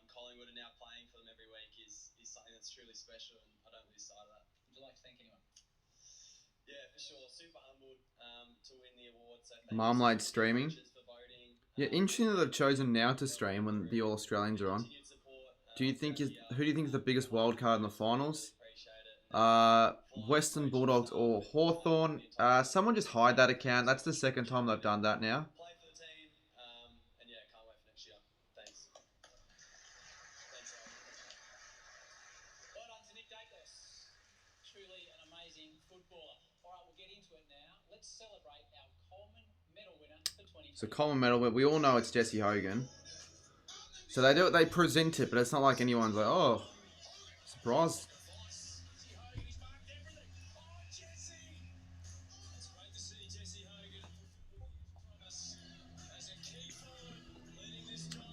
Collingwood and now playing for them every week is something that's truly special, and I don't lose sight of that. Would you like to thank anyone? Yeah, for sure. Super humbled to win the award. So thank Marmalade you so much streaming. for voting. Yeah, interesting that they've chosen now to stream when the All Australians are on. Continued support, Do you think throughout is the who do you think is the biggest wild card in the finals? appreciate it. Western Bulldogs or Hawthorn. Someone just hide that account. That's the second time they've done that now. Play for the team, and yeah, can't wait for next year. Thanks. Thanks, Well done to Nick Dacos. Truly an amazing footballer. All right, we'll get into it now. Let's celebrate our Coleman medal winner for 2020. So Coleman medal, we all know it's Jesse Hogan. So they do it. They present it, but it's not like anyone's like, oh, surprise.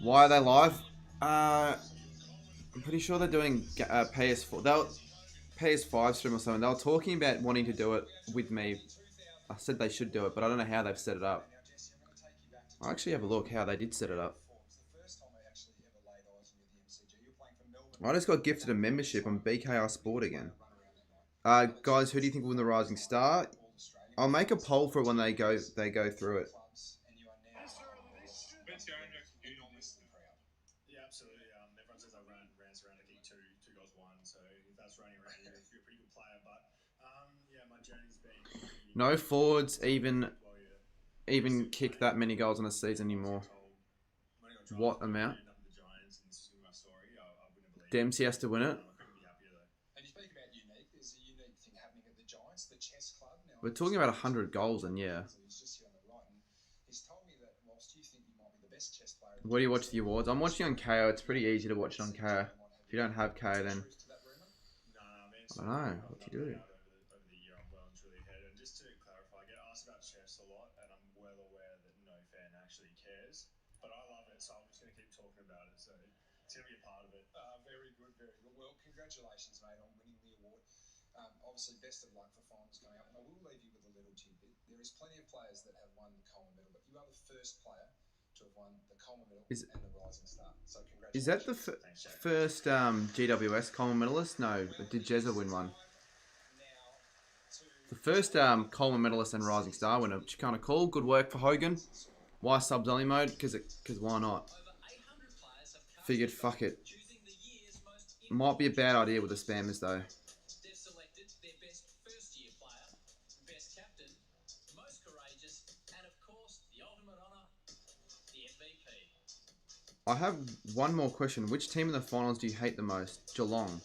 Why are they live? I'm pretty sure they're doing PS4. They'll PS5 stream or something. They were talking about wanting to do it with me. I said they should do it, but I don't know how they've set it up. I'll actually have a look how they did set it up. I just got gifted a membership on BKR Sport again. Guys, who do you think will win the Rising Star? I'll make a poll for it when they go through it. Yeah, absolutely. Everyone says I ran around, I kicked two goals one. So if that's running around, you're a pretty good player. But yeah, my journey's been pretty. No forwards even Well, yeah. kick that many goals in a season anymore. What amount? Dempsey has to win it. And you speak about unique, there's a unique thing happening at the Giants, the chess club. Now, We're talking about 100 goals, and yeah. He's just here on the right, and he's told me that whilst you think you might be the best chess player. Where do you watch the awards? I'm watching on KO. It's pretty easy to watch it on KO. If you don't have KO, then I don't know. What do you do? Over the year, I'm well and truly ahead. And just to clarify, I get asked about chess a lot, and I'm well aware that no fan actually cares. But I love it, so I'm just going to keep talking about it. So it's going to be a part of it. Very good, very good. Well, congratulations, mate, on winning the award. Obviously, best of luck for finals coming up. And I will leave you with a little tidbit. There is plenty of players that have won the Coleman medal, but you are the first player to have won the Coleman medal and the Rising Star. So congratulations. Is that the first GWS Coleman medalist? No, did Jezza win one? The first Coleman medalist and Rising Star winner, which is kind of cool. Good work for Hogan. Why subs only mode? Because why not? Figured, fuck it. Might be a bad idea with the spammers though. They've selected their best first-year player, best captain, most courageous, and of course, the ultimate honour, the MVP. I have one more question. Which team in the finals do you hate the most? Geelong.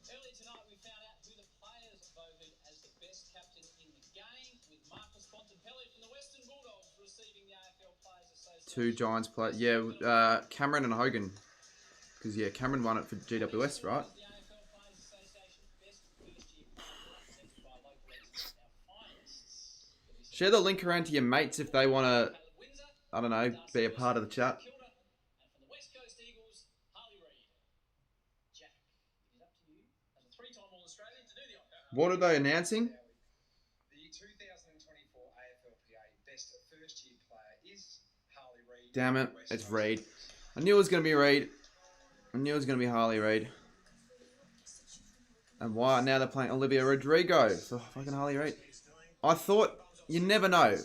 Earlier tonight, we found out who the players voted as the best captain in the game, with Marcus Bontempelli from the Western Bulldogs receiving the AFL Players 2 Giants play. Yeah, Cameron and Hogan. Because, yeah, Cameron won it for GWS, right? The AFL Players Association Best First Year Player presented by local experts, our finalists for this Share the link around to your mates if they want to, Caleb Windsor, I don't know, Darcy be a Wilson part of the from chat. St Kilda, and from the West Coast Eagles, Harley Reid. Jack, it is up to you as a three-time All-Australian to do the honours. What are they announcing? The 2024 AFLPA Best First Year Player is Harley Reid. Damn it, it's Reid. I knew it was going to be Reid. I knew it was going to be Harley Reid. And why now they're playing Olivia Rodrigo for fucking Harley Reid. I thought, you never know.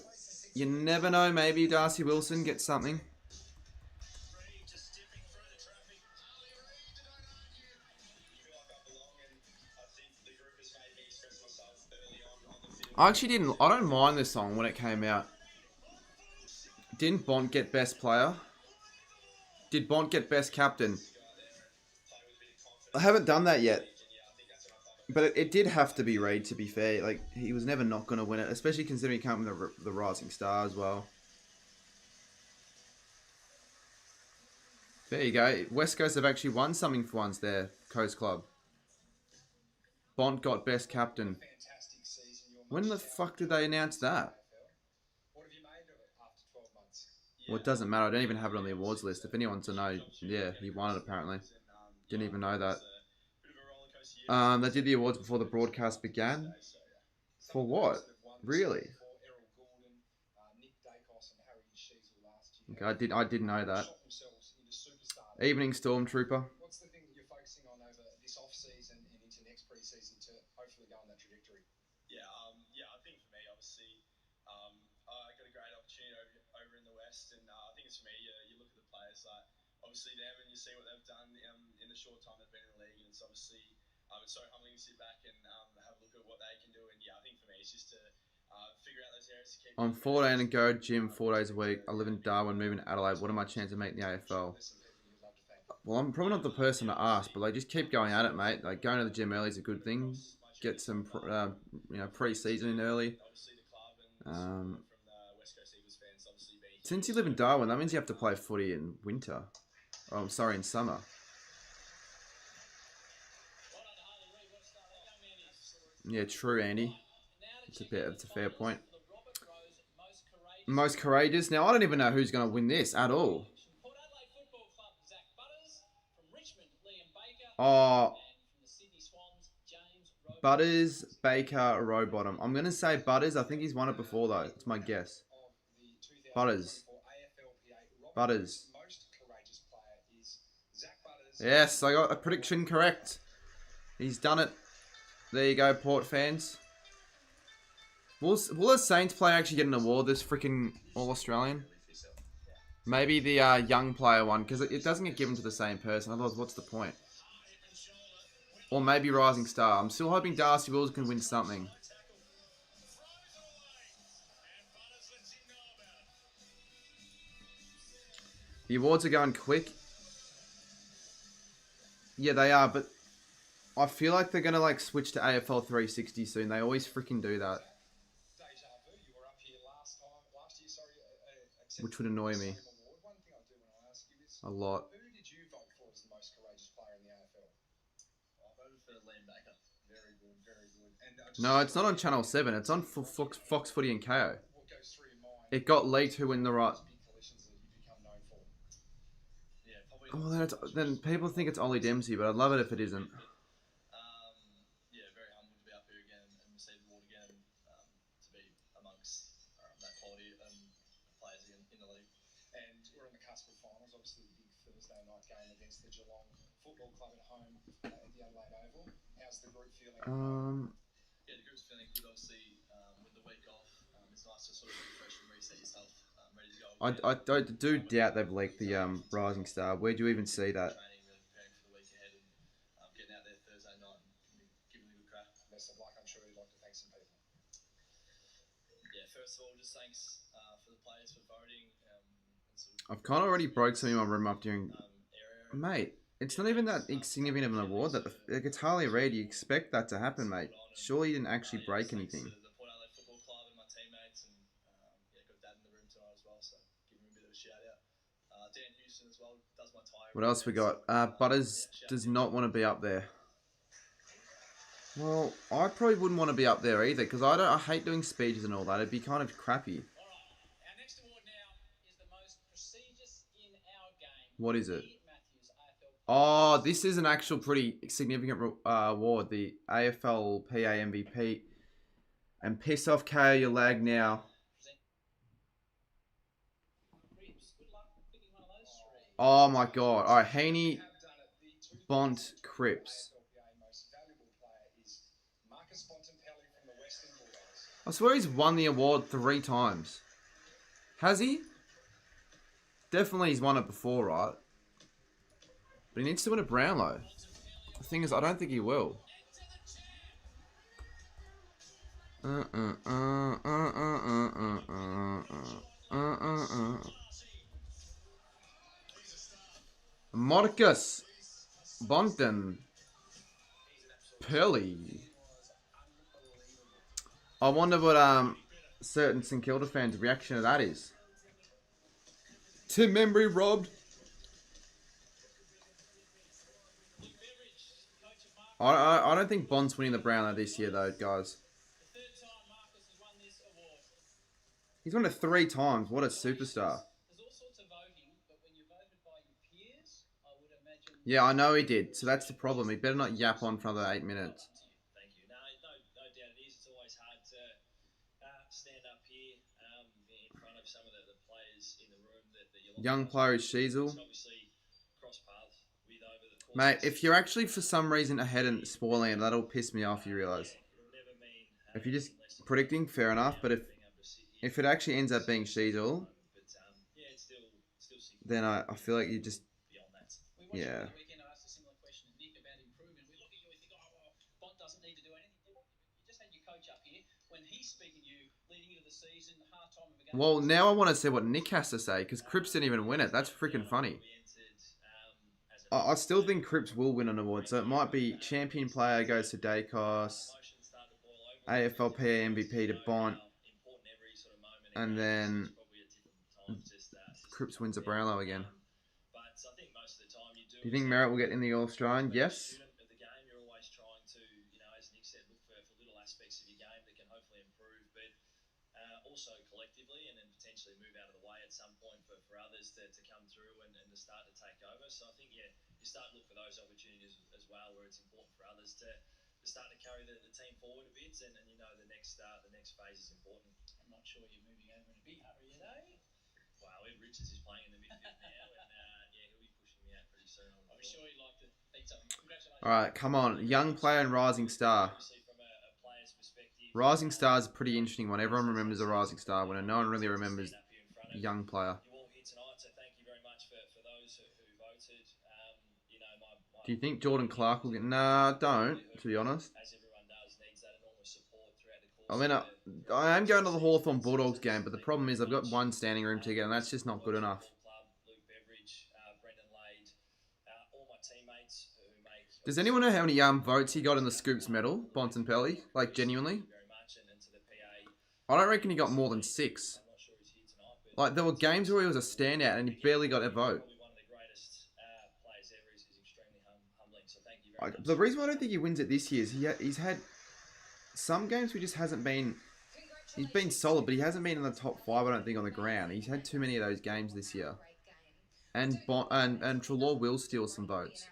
You never know, maybe Darcy Wilson gets something. Reid just dipping through the traffic. Harley Reid, I don't argue. I feel like I belong, and I think the group has made me express myself early on the field. I actually didn't, I don't mind this song when it came out. Didn't Bont get best player? Did Bont get best captain? I haven't done that yet. But it did have to be Reid, to be fair. Like, he was never not going to win it, especially considering he came with the Rising Star as well. There you go. West Coast have actually won something for once there, Coast Club. Bont got best captain. Fantastic season. You're When the much fuck did they announce that? What have you made of it after 12 months? Well, it doesn't matter. I don't even have it on the awards list. If anyone to know, yeah, he won it apparently. Didn't even know that. They did the awards before the broadcast began. For what? Really? Okay, I didn't know that. Evening Stormtrooper. What's the thing that you're focusing on over this off-season and into next pre-season to hopefully go on that trajectory? Yeah, I think for me, obviously, I got a great opportunity over in the West, and I think it's for me. You look at the players, like obviously them, and you see what they've done in the short time they've been in the league, and it's obviously it's so humbling to sit back and have a look at what they can do. And yeah, I think for me, it's just to figure out those areas to keep. I'm 14 and go gym 4 days a week. I live in Darwin, moving to Adelaide. What are my chances of making the AFL? Well, I'm probably not the person to ask, but like, just keep going at it, mate. Like, going to the gym early is a good thing. Get some, pre-season in early. Obviously, the club and from the West Coast Eagles fans, obviously being. Since you live in Darwin, that means you have to play footy in winter. Oh, I'm sorry, in summer. Yeah, true, Andy. It's a fair point. Most courageous. Now, I don't even know who's going to win this at all. Oh, Butters, Baker, Rowbottom. I'm going to say Butters. I think he's won it before, though. It's my guess. Butters. Butters. Yes, I got a prediction correct. He's done it. There you go, Port fans. Will the Saints player actually get an award, this freaking All-Australian? Maybe the young player one, because it doesn't get given to the same person. Otherwise, what's the point? Or maybe Rising Star. I'm still hoping Darcy Wills can win something. The awards are going quick. Yeah, they are, but I feel like they're going to like switch to AFL 360 soon. They always freaking do that. Which would annoy me. A lot. Who did you vote for as the most courageous player in the AFL? I voted for Liam Baker. Very good, very good. And No, it's not on Channel 7. It's on Fox Footy and KO. what goes through your mind? It got leaked who win the right. Big collisions that you become known for. Yeah, probably. Oh, then people think it's Ollie Dempsey, but I'd love it if it isn't. Yeah, very humbled to be up here again and receive the award again, to be amongst that quality players in the league. And we're on the cusp of finals, obviously the big Thursday night game against the Geelong Football Club at home at the Adelaide Oval. How's the group feeling? Yeah, the group's feeling good, obviously, with the week off. It's nice to sort of refresh and reset yourself, ready to go. I do doubt they've leaked the Rising Star. Where'd you even see that? Training, really preparing for the week ahead, and getting out there Thursday night and giving it a good crack. Best of luck. I'm sure you'd like to thank some people. Yeah, first of all, just thanks for the players for voting. And sort of, I've kind of already broke some in my room up during... area. Mate, it's not even that insignificant of an award. Like, it's Harley Reid. You expect that to happen, mate. Surely you didn't actually break anything. The Port Adelaide Football Club and my teammates, and got Dad in the room tonight as well, so give him a bit of a shout out. Dan Houston as well does my tyre. What else we got? Butters does not want to be up there. Well, I probably wouldn't want to be up there either because I hate doing speeches and all that. It'd be kind of crappy. All right, our next award now is the most prestigious in our game. What is it? Lee Matthews, AFL. Oh, this is an actual pretty significant award. The AFL PA MVP. And piss off KO your lag now. Cribs, good luck picking one of those three. Oh my god. Alright, Haney, Bont, Cripps. I swear he's won the award 3 times. Has he? Definitely he's won it before, right? But he needs to win a Brownlow. The thing is, I don't think he will. Marcus Bonton Pelly. I wonder what certain St Kilda fans' reaction to that is. Tim Membry robbed. I don't think Bond's winning the Brownlow this year though, guys. The third time Marcus has won this award. He's won it 3 times. What a superstar. There's all sorts of voting, but when you're voted by your peers, I would imagine. Yeah, I know he did. So that's the problem. He better not yap on for another 8 minutes. Thank you. No doubt it is. It's always hard to stand up here in front of some of the players in the room that you Young player is Sheasel. obviously cross paths with over the course. Mate, if you're actually for some reason ahead and spoiling it, that'll piss me off, you realise. It'll never mean If you're just predicting, fair enough. But if it actually ends up being Sheasel, but yeah, it's still significant then I feel like you just... beyond that. We watched Yeah. the weekend. I asked a similar question to Nick about improvement. We look at you and think, oh, well, Bont doesn't need to do anything. You just had your coach up here. When he's speaking to you leading into the season, half time of a game. Well, now I want to see what Nick has to say, because Cripps didn't even win it. That's freaking funny. We entered as a I still think Cripps will win an award, so it might be champion player goes to Dacos, emotions starting to boil over. AFL PA MVP to Bont, Important every sort of moment. and then Probably at different times. Just Cripps wins a Brownlow again. But I think most of the time you do. Do you think Merritt will get in the All-Australian? Yes. Student of the game, you're always trying to, as Nick said, look for little aspects of your game that can hopefully improve, but also collectively and then potentially move out of the way at some point for others to come through and to start to take over. So I think, you start to look for those opportunities as well where it's important for others to start to carry the team forward a bit and the next phase is important. I'm not sure you're moving over in a big hurry yet, eh? Wow, Ed Richards is playing in the midfield now and he'll be pushing me out pretty soon. I'm sure you'd like to think something. Congratulations. Alright, come on. Young player and Rising Star. Obviously from a player's perspective, Rising Star is a pretty interesting one. Everyone remembers a Rising Star winner. No one really remembers up here in front of young player. you all here tonight, so thank you very much for those who voted. My Do you think Jordan Clark will get... Nah, don't, to be honest. as everyone does, needs that enormous support throughout the course. I mean, I am going to the Hawthorn Bulldogs game, but the problem is I've got one standing room ticket, and that's just not good enough. Club, Luke Beveridge, Brendan Lade, all my teammates who make. Does anyone know how many votes he got in the Scoops medal, Bonton-Pelly? Like, genuinely? Very much, and to the PA. I don't reckon he got more than 6. I'm not sure he's here tonight, but Like, there were games where he was a standout, and he barely got a vote. probably one of the greatest players ever. Is extremely humbling. So thank you very much. The reason why I don't think he wins it this year is he's had some games where he just hasn't been... He's been solid, but he hasn't been in the top 5, I don't think, on the ground. He's had too many of those games this year. And Treloar will steal some votes.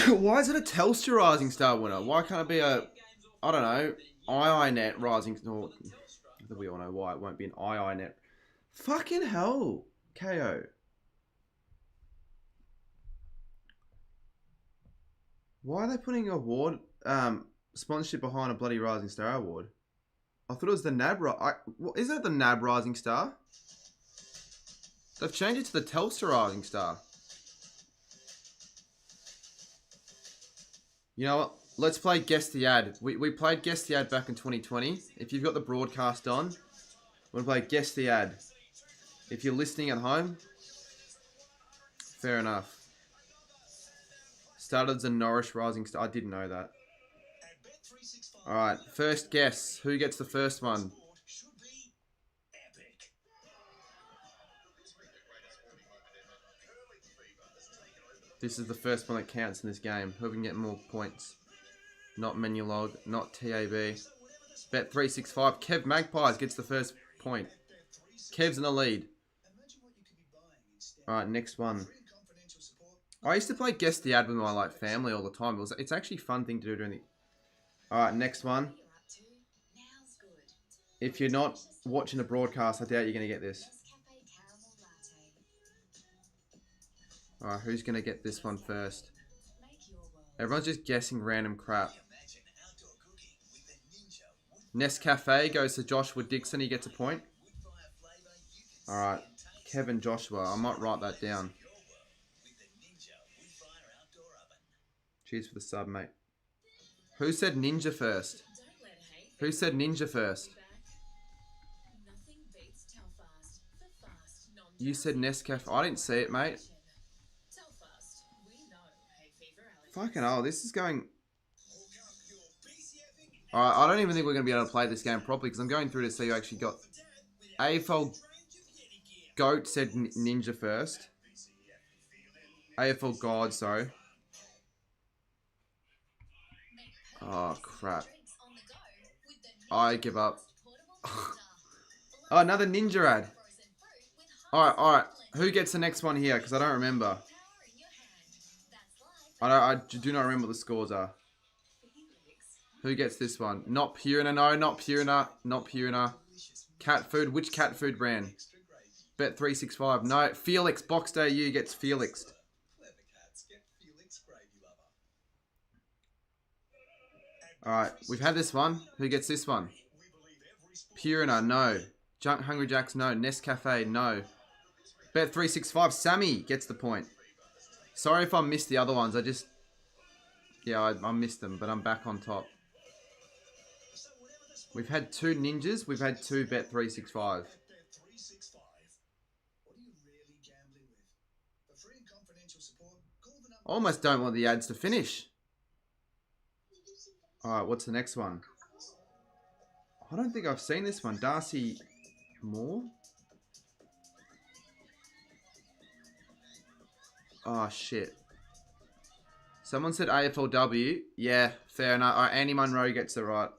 Why is it a Telstra Rising Star winner? Why can't it be a, I don't know, IINet Rising Star? We all know why it won't be an IINet. Fucking hell, KO. Why are they putting an award sponsorship behind a bloody Rising Star award? I thought it was the NAB. Isn't it the NAB Rising Star? They've changed it to the Telstra Rising Star. You know what? Let's play Guess the Ad. We played Guess the Ad back in 2020. If you've got the broadcast on, we'll play Guess the Ad. If you're listening at home, fair enough. Started as a Norwich Rising Star. I didn't know that. Alright, first guess. Who gets the first one? This is the first one that counts in this game. Whoever can get more points. Not menu log, not TAB. Bet 365. Kev Magpies gets the first point. Kev's in the lead. Alright, next one. I used to play Guess the Ad with my family all the time. It's actually a fun thing to do during the... Alright, next one. If you're not watching the broadcast, I doubt you're going to get this. Alright, who's going to get this one first? Everyone's just guessing random crap. Nescafe goes to Joshua Dixon. He gets a point. Alright, Kevin Joshua. I might write that down. Cheers for the sub, mate. Who said Ninja first? Who said Ninja first? You said Nescafe. I didn't see it, mate. Fucking hell, this is going... Alright, I don't even think we're going to be able to play this game properly because I'm going through to see who actually got... AFL Goat said Ninja first. AFL God, sorry. Oh, crap. I give up. Oh, another Ninja ad. Alright. Who gets the next one here? Because I don't remember. I do not remember what the scores are. Who gets this one? Not Purina. No, not Purina. Not Purina. Cat food. Which cat food brand? Bet 365. No. Felix. Box Day U gets Felix. Alright. We've had this one. Who gets this one? Purina. No. Hungry Jacks. No. Nescafe. No. Bet 365. Sammy gets the point. Sorry if I missed the other ones. Yeah, I missed them, but I'm back on top. We've had 2 ninjas. We've had 2 Bet 365. I almost don't want the ads to finish. Alright, what's the next one? I don't think I've seen this one. Darcy Moore? Oh, shit. Someone said AFLW. Yeah, fair enough. Alright, Andy Munro gets it right.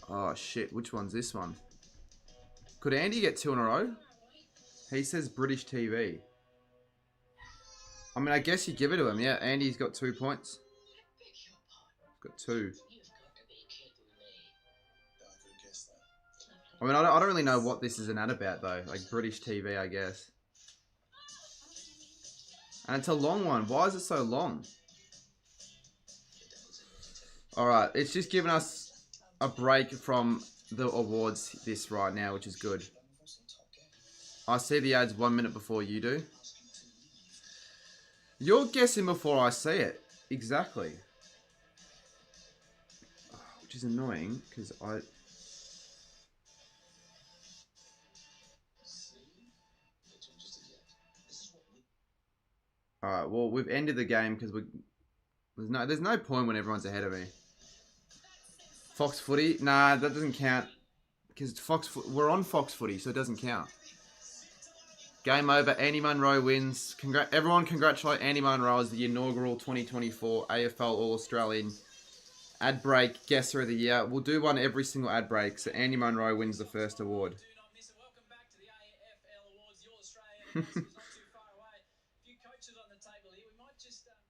Oh, shit. Which one's this one? Could Andy get 2 in a row? He says British TV. I mean, I guess you give it to him. Yeah, Andy's got 2 points. Got 2. I mean, I don't really know what this is an ad about, though. Like, British TV, I guess. And it's a long one. Why is it so long? Alright, it's just giving us a break from the awards this right now, which is good. I see the ads 1 minute before you do. You're guessing before I see it. Exactly. Which is annoying, because I... Alright, well, we've ended the game because there's no point when everyone's ahead of me. Fox Footy? Nah, that doesn't count. Because we're on Fox Footy, so it doesn't count. Game over. Andy Munro wins. Everyone congratulate Andy Munro as the inaugural 2024 AFL All-Australian ad break guesser of the year. We'll do one every single ad break, so Andy Munro wins the first award.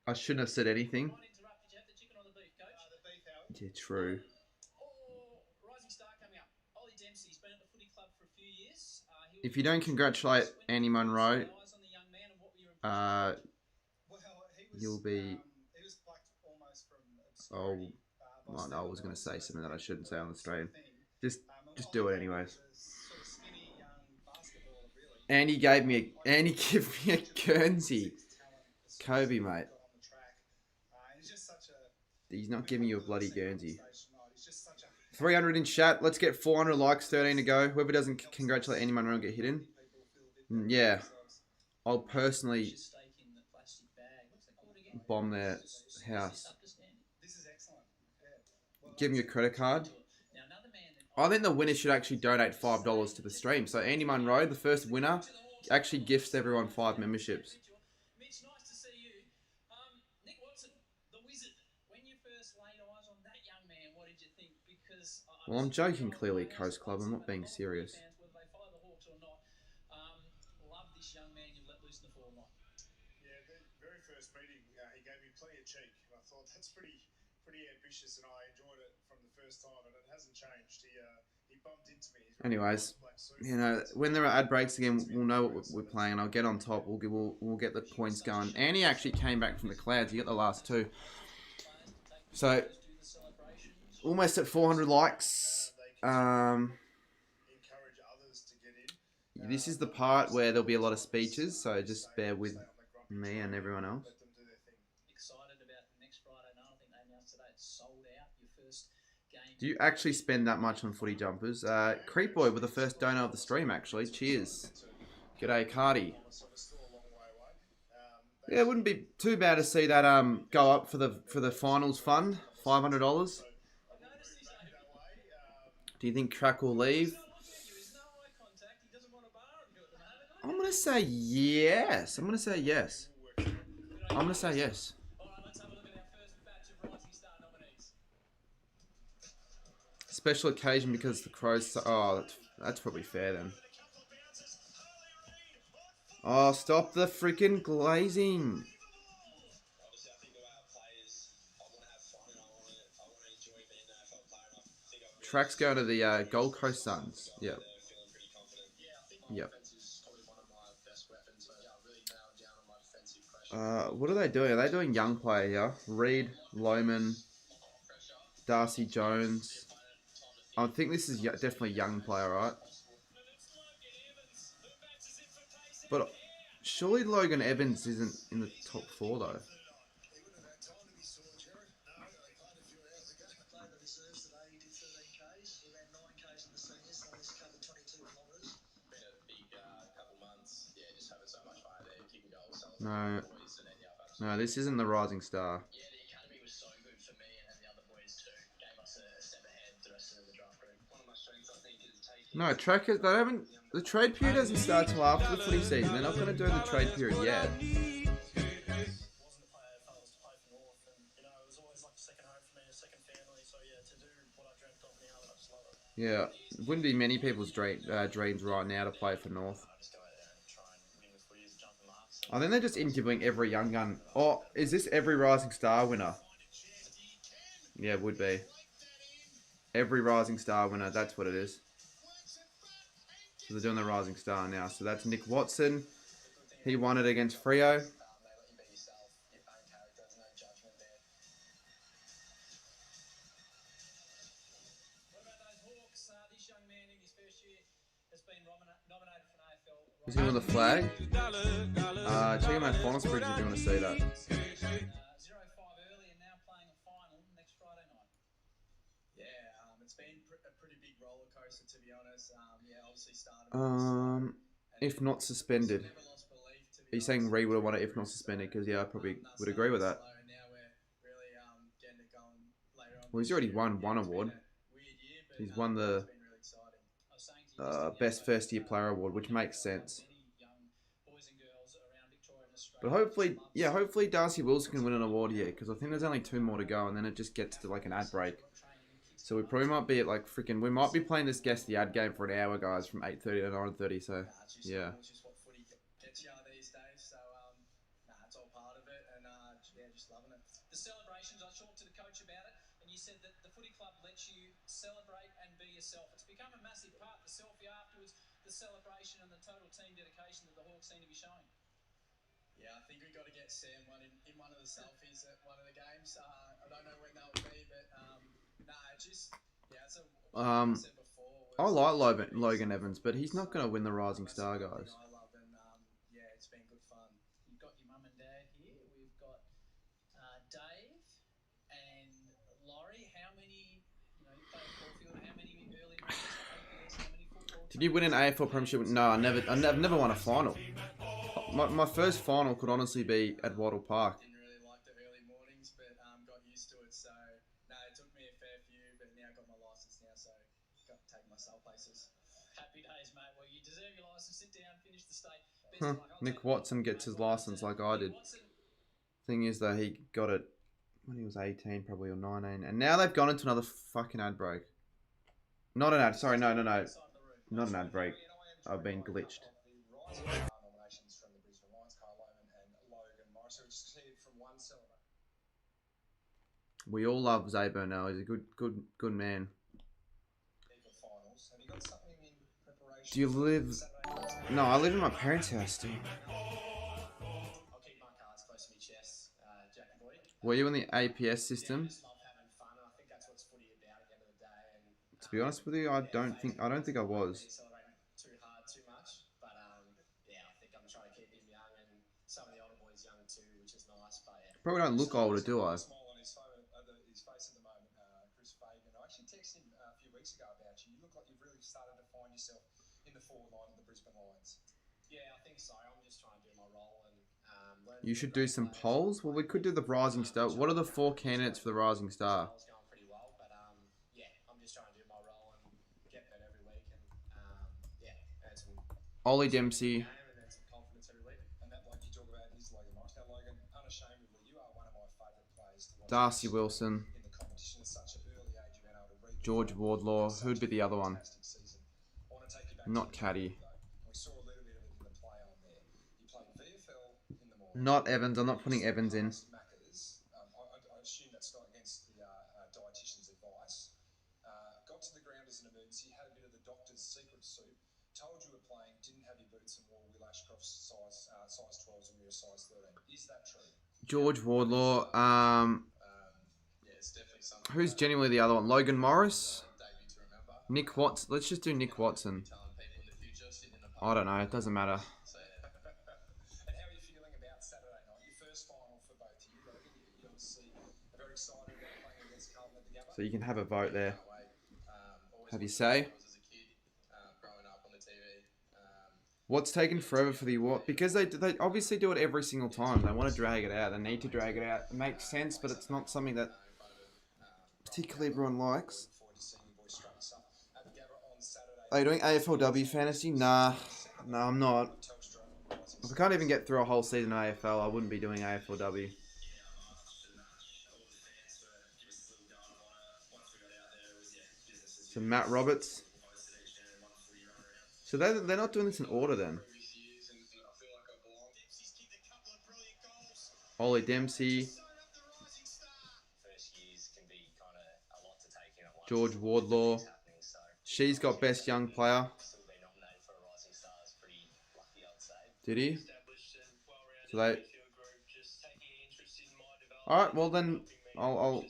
I shouldn't have said anything. Yeah, true. If you don't congratulate Andy Munro, you'll be... Oh, well, no, I was going to say something that I shouldn't say on the stream. Just do it anyways. Andy gave me a Guernsey. Kobe, mate. He's not giving you a bloody Guernsey. 300 in chat. Let's get 400 likes, 13 to go. Whoever doesn't congratulate Andy Munro will get hidden. Yeah. I'll personally bomb their house. Give me a credit card. I think the winner should actually donate $5 to the stream. So Andy Munro, the first winner, actually gifts everyone 5 memberships. Mitch, nice to see you. Nick Watson, the wizard. When you first laid eyes on that young man, what did you think? Because Well, I'm joking clearly, Coast Club. I'm not being serious. Fans, whether they follow the Hawks or not, love this young man you've let loose in the forward line. Yeah, the very first meeting, he gave me plenty of cheek, and I thought that's pretty ambitious, and I enjoyed it from the first time, and it hasn't changed. He bumped into me. Anyways, you know, when there are ad breaks again, we'll know what we're playing, and I'll get on top. We'll get the points going. And he actually came back from the clouds. He got the last 2. So almost at 400 likes. This is the part where there'll be a lot of speeches, so just bear with me and everyone else. Excited about the next Friday night. I think they announced today it's sold out. Your first game. Do you actually spend that much on footy jumpers? Creep Boy with the first donor of the stream, actually. Cheers. G'day, Cardi. Yeah, it wouldn't be too bad to see that go up for the finals fund, $500. Do you think Track will leave? I'm gonna say yes. I'm gonna say yes. I'm gonna say yes. All right, let's have a look at our first batch of Rising Star nominees. Special occasion because the Crows. Oh, that's probably fair then. Oh, stop the freaking glazing. Obviously, I think the way I play is I want to have fun and I want to enjoy being an AFL player. And I think I've Track's going to the Gold Coast Suns. Yep. feeling pretty confident. Yeah, I think my Yep. offense is probably one of my best weapons. So yeah, I really nailed down on my defensive pressure. What are they doing? Are they doing young player here? Reed, Loman, Darcy Jones. I think this is definitely young player, right? But surely Logan Evans isn't in the top 4 though. He wouldn't have had time to be sore, Jared. No, he played a few hours ago. Played the reserves today. He did 13Ks. He ran 9Ks in the seniors, so he's covered 22 kilometres. Been a big couple months. Yeah, just having so much fun there, kicking goals, No, celebrating boys, and then yeah, I've no, this isn't the Rising Star. Yeah, the academy was so good for me and the other boys too. Gave us a step ahead the rest of the draft group. One of my strengths, I think, is taking. No, trackers. They haven't. The trade period doesn't start till after the footy season. They're not going to do the trade period yet. Wasn't to play AFL, was to play for North, and it was always like a second home for me, a second family. So yeah, to do what I dreamt of now, I just love it. Yeah, it wouldn't be many people's dreams right now to play for North. Just go out there and try and win with footy as a jumping marks. I think they're just interviewing every young gun. Oh, is this every Rising Star winner? Yeah, it would be. Every Rising Star winner, that's what it is. So they're doing the Rising Star now. So that's Nick Watson. He won it against Freo. They let you be yourself, your own character, there's no judgment there. What about those Hawks? This young man in his first year has been nominated for an AFL. Is he on the flag? Check out my final spreads if you want to see that. 0-5 early and now playing a final next Friday night. Yeah, it's been a pretty big roller coaster, to be honest. Yeah, obviously started. If not suspended. Never lost belief, to be Are you saying Ree would have won it if not suspended? Because yeah, I probably would agree with that. And now we're really getting it going later on. Well, he's already won one award. Weird year, but He's won the it's been really exciting. I was saying to you just best first year player award, which makes sense. many young boys and girls around Victoria and Australia. But hopefully, yeah, hopefully Darcy Wilson can win an award here because I think there's only 2 more to go, and then it just gets to like an ad break. So we probably might be at like freaking. We might be playing this guess the ad game for an hour, guys, from 8:30 to 9:30. So yeah. It's just what footy gets you these days. So it's all part of it, and yeah, just loving it. The celebrations, I talked to the coach about it, and you said that the footy club lets you celebrate and be yourself. It's become a massive part, the selfie afterwards, the celebration and the total team dedication that the Hawks seem to be showing. Yeah, I think we've got to get Sam in one of the selfies at one of the games. I don't know when that will be, but just yeah, it's what I said before. I like Logan Evans, but he's not going to win the Rising Star, guys. I love, and yeah, it's been good fun. You've got your mum and dad here. We've got Dave and Laurie. How many, you play at Caulfield, how many early rounds, APS, how many football? Did you win an AFL Premiership? No, I've never won a final. My first final could honestly be at Wattle Park. Didn't really like the early mornings, but got used to it. So no, it took me a fair few, but now I got my license now, so got to take myself places. Happy days, mate. Well, you deserve your license. Sit down, finish the state. Best Huh. of luck. I'll Nick take Watson it. gets his license like I did. Watson. Thing is, though, he got it when he was 18, probably, or 19. And now they've gone into another fucking ad break. Not an ad. Sorry, no. Not an ad break. I've been glitched. Nominations from the Brisbane Lions, Kyle Lohmann and Logan Morris. So we just see it from one celebration. We all love Zay Burnell. He's a good man. Finals. Have you got something in preparation? Do you live? No, I live in my parents' house still. I'll keep my cards close to my chest, Jackie boy. Were you in the APS system? I just love having fun, and I think that's what's footy about at the end of the day. And To be honest with you, I don't think I was. celebrating too hard, too much. But yeah, I think I'm trying to keep him young, and some of the older boys young too, which is nice. But yeah. Probably don't look older, do I? Smile on his face at the moment, Chris Fagan. I actually texted him a few weeks ago about you. You look like you've really started to find yourself in the forward line of the Brisbane Lions. Yeah, I think so. I'm just trying to do my role and learn. You should do some polls. Well, we could do the Rising Star. What are the 4 candidates for the Rising Star? It's going pretty well, but yeah, I'm just trying to do my role and get better every week, and yeah, and some Ollie Dempsey, game and then some confidence every week. And that bloke you talk about is Logan Morris. Now, Logan, unashamedly, you are one of my favourite players to watch Darcy Wilson, in the competition at such an early age. You've been able to read George Wardlaw. Who'd be the other one? fantastic season. I want to take you back Not to the Caddy. though. We saw a little bit of it in the play on there. You played VFL in the morning. Not Evans. I'm not putting Evans in. Macca's. I assume that's not against the dietitian's advice. Got to the ground as an emergency, had a bit of the doctor's secret soup, told you were playing, didn't have your boots and wore Will Ashcroft's size 12s and you're a size 13. Is that true? George Wardlaw. Yeah, it's definitely something. Who's genuinely the other one? Logan Morris. Debut to remember. Nick Watson. Let's just do Nick Watson. People in the future sitting in the I don't know. It doesn't matter. And how are you feeling about Saturday night? Your first final for both of you, Logan. You obviously are very excited about playing against Carlton at the Gabba. So you can have a vote there. Always Have your watched say. the Gabba as a kid, growing up on the TV. What's taken forever for the award? Because they obviously do it every single time. They want to drag it out. They need to drag it out. It makes sense, but it's not something that particularly everyone likes. Forward to seeing you boys straight up at the Gabba on Saturday. Are you doing AFLW fantasy? Nah, no, I'm not. Telstra, If I can't even get through a whole season of AFL, I wouldn't be doing AFLW. So Matt Roberts. So they're not doing this in order then. Ollie Dempsey, First years can be kind of a lot to take in at once. George Wardlaw. Happening, so She's got best young player. still being nominated for a Rising Star is pretty lucky, I'd say. Did he? Established and well-rounded So they. midfield group, just taking an interest in my development. All right. Well then, I'll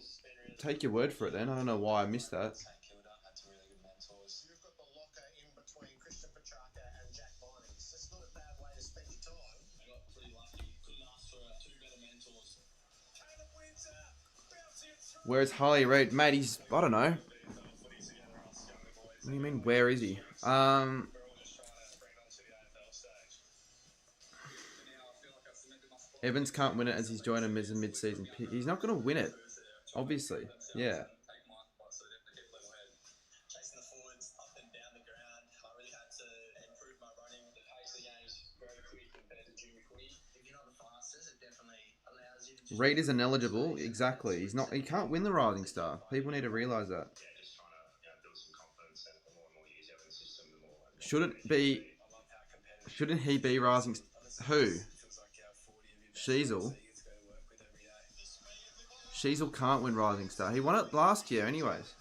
take your word for it then. I don't know why I missed that. St Kilda had some really good mentors. You've got the locker in between Christian Petrarca and Jack Vinings. That's not a bad way to spend your time. I got pretty lucky. Couldn't ask for two better mentors. Caleb Windsor bouncing it through. Where's Harley Reid? Mate, he's I don't know. What do you mean? Where is he? We're all just trying to bring it onto the AFL stage. Evans can't win it as he's joining him as a mid-season pick. He's not going to win it, obviously. Yeah. Chasing the forwards up and down the ground. I really had to improve my running. The pace of the game is very quick compared to junior footy. If you're not the fastest, it definitely allows you to just Reid is ineligible. Exactly. He's not. He can't win the Rising Star. People need to realise that. Yeah, just trying to build some confidence, and the more and more years you have in the system, the more. Shouldn't be. Shouldn't he be Rising? Who? Sheasel. Sheasel can't win Rising Star. He won it last year, anyways.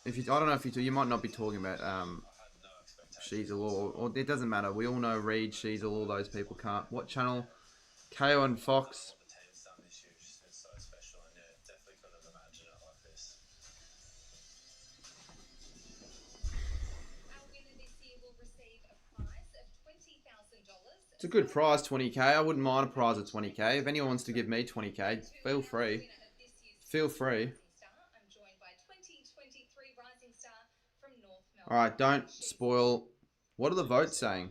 If you, I don't know if you do, you might not be talking about Sheasel or it doesn't matter. We all know Reid, Sheasel, all those people can't. What channel? KO and Fox. the team's done this year. It's just been so special, and yeah, definitely couldn't have imagined it like this. Our winner this year will receive a prize of $20,000. It's a good prize, 20k. I wouldn't mind a prize of 20k. If anyone wants to give me 20k, feel free. Feel free. I'm joined by 2023 Rising Star from North Melbourne. All right, don't spoil. What are the votes saying?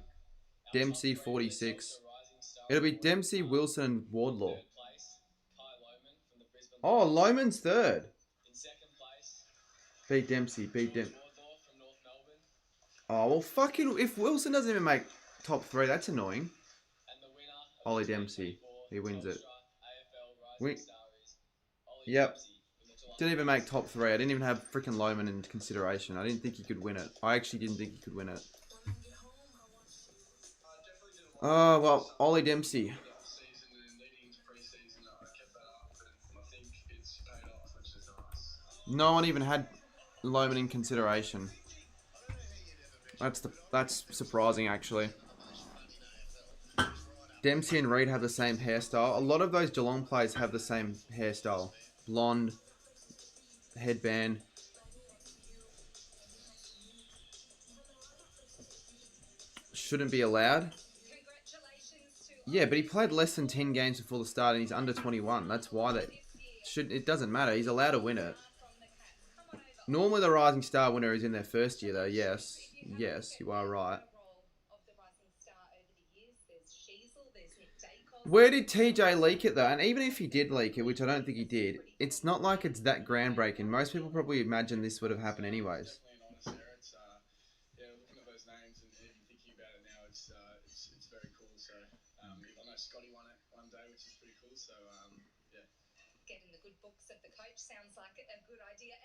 Dempsey 46. It'll be Dempsey, Wilson, and Wardlaw. Third place, Kai Lohmann from the Brisbane Oh, Lions. Loman's third. In second place, Beat Dempsey. Beat Dempsey. Wardlaw from North Melbourne. Oh, well, fucking, if Wilson doesn't even make top 3, that's annoying. And the winner of Ollie the Dempsey. 2024 He wins it. Telstra AFL Rising We, Star is Ollie yep. Dempsey from the Geelong Didn't even Knights. make top 3. I didn't even have freaking Loman in consideration. I didn't think he could win it. I actually didn't think he could win it. Oh, well, Ollie Dempsey. Season and leading into pre-season, I kept that up, and I think it's paid off, which is nice. No one even had Loman in consideration. That's surprising, actually. Dempsey and Reid have the same hairstyle. A lot of those Geelong players have the same hairstyle. Blonde, headband. Shouldn't be allowed. Congratulations to Yeah, but he played less than 10 games before the start and he's under 21. That's why it doesn't matter. He's allowed to win it. from the Cats. Come on over. Normally the Rising Star winner is in their first year though. Yes. Yes, you are right. Of the Rising Star over the years, there's Sheasel, there's Nick Dacos. Where did TJ leak it though? And even if he did leak it, which I don't think he did, it's not like it's that groundbreaking. Most people probably imagine this would have happened anyways. Definitely an honour, Sarah. It's yeah, looking at those names and even thinking about it now, it's very cool. So I know Scotty won it one day, which is pretty cool. So yeah. Get in the good books of the coach sounds like a good idea.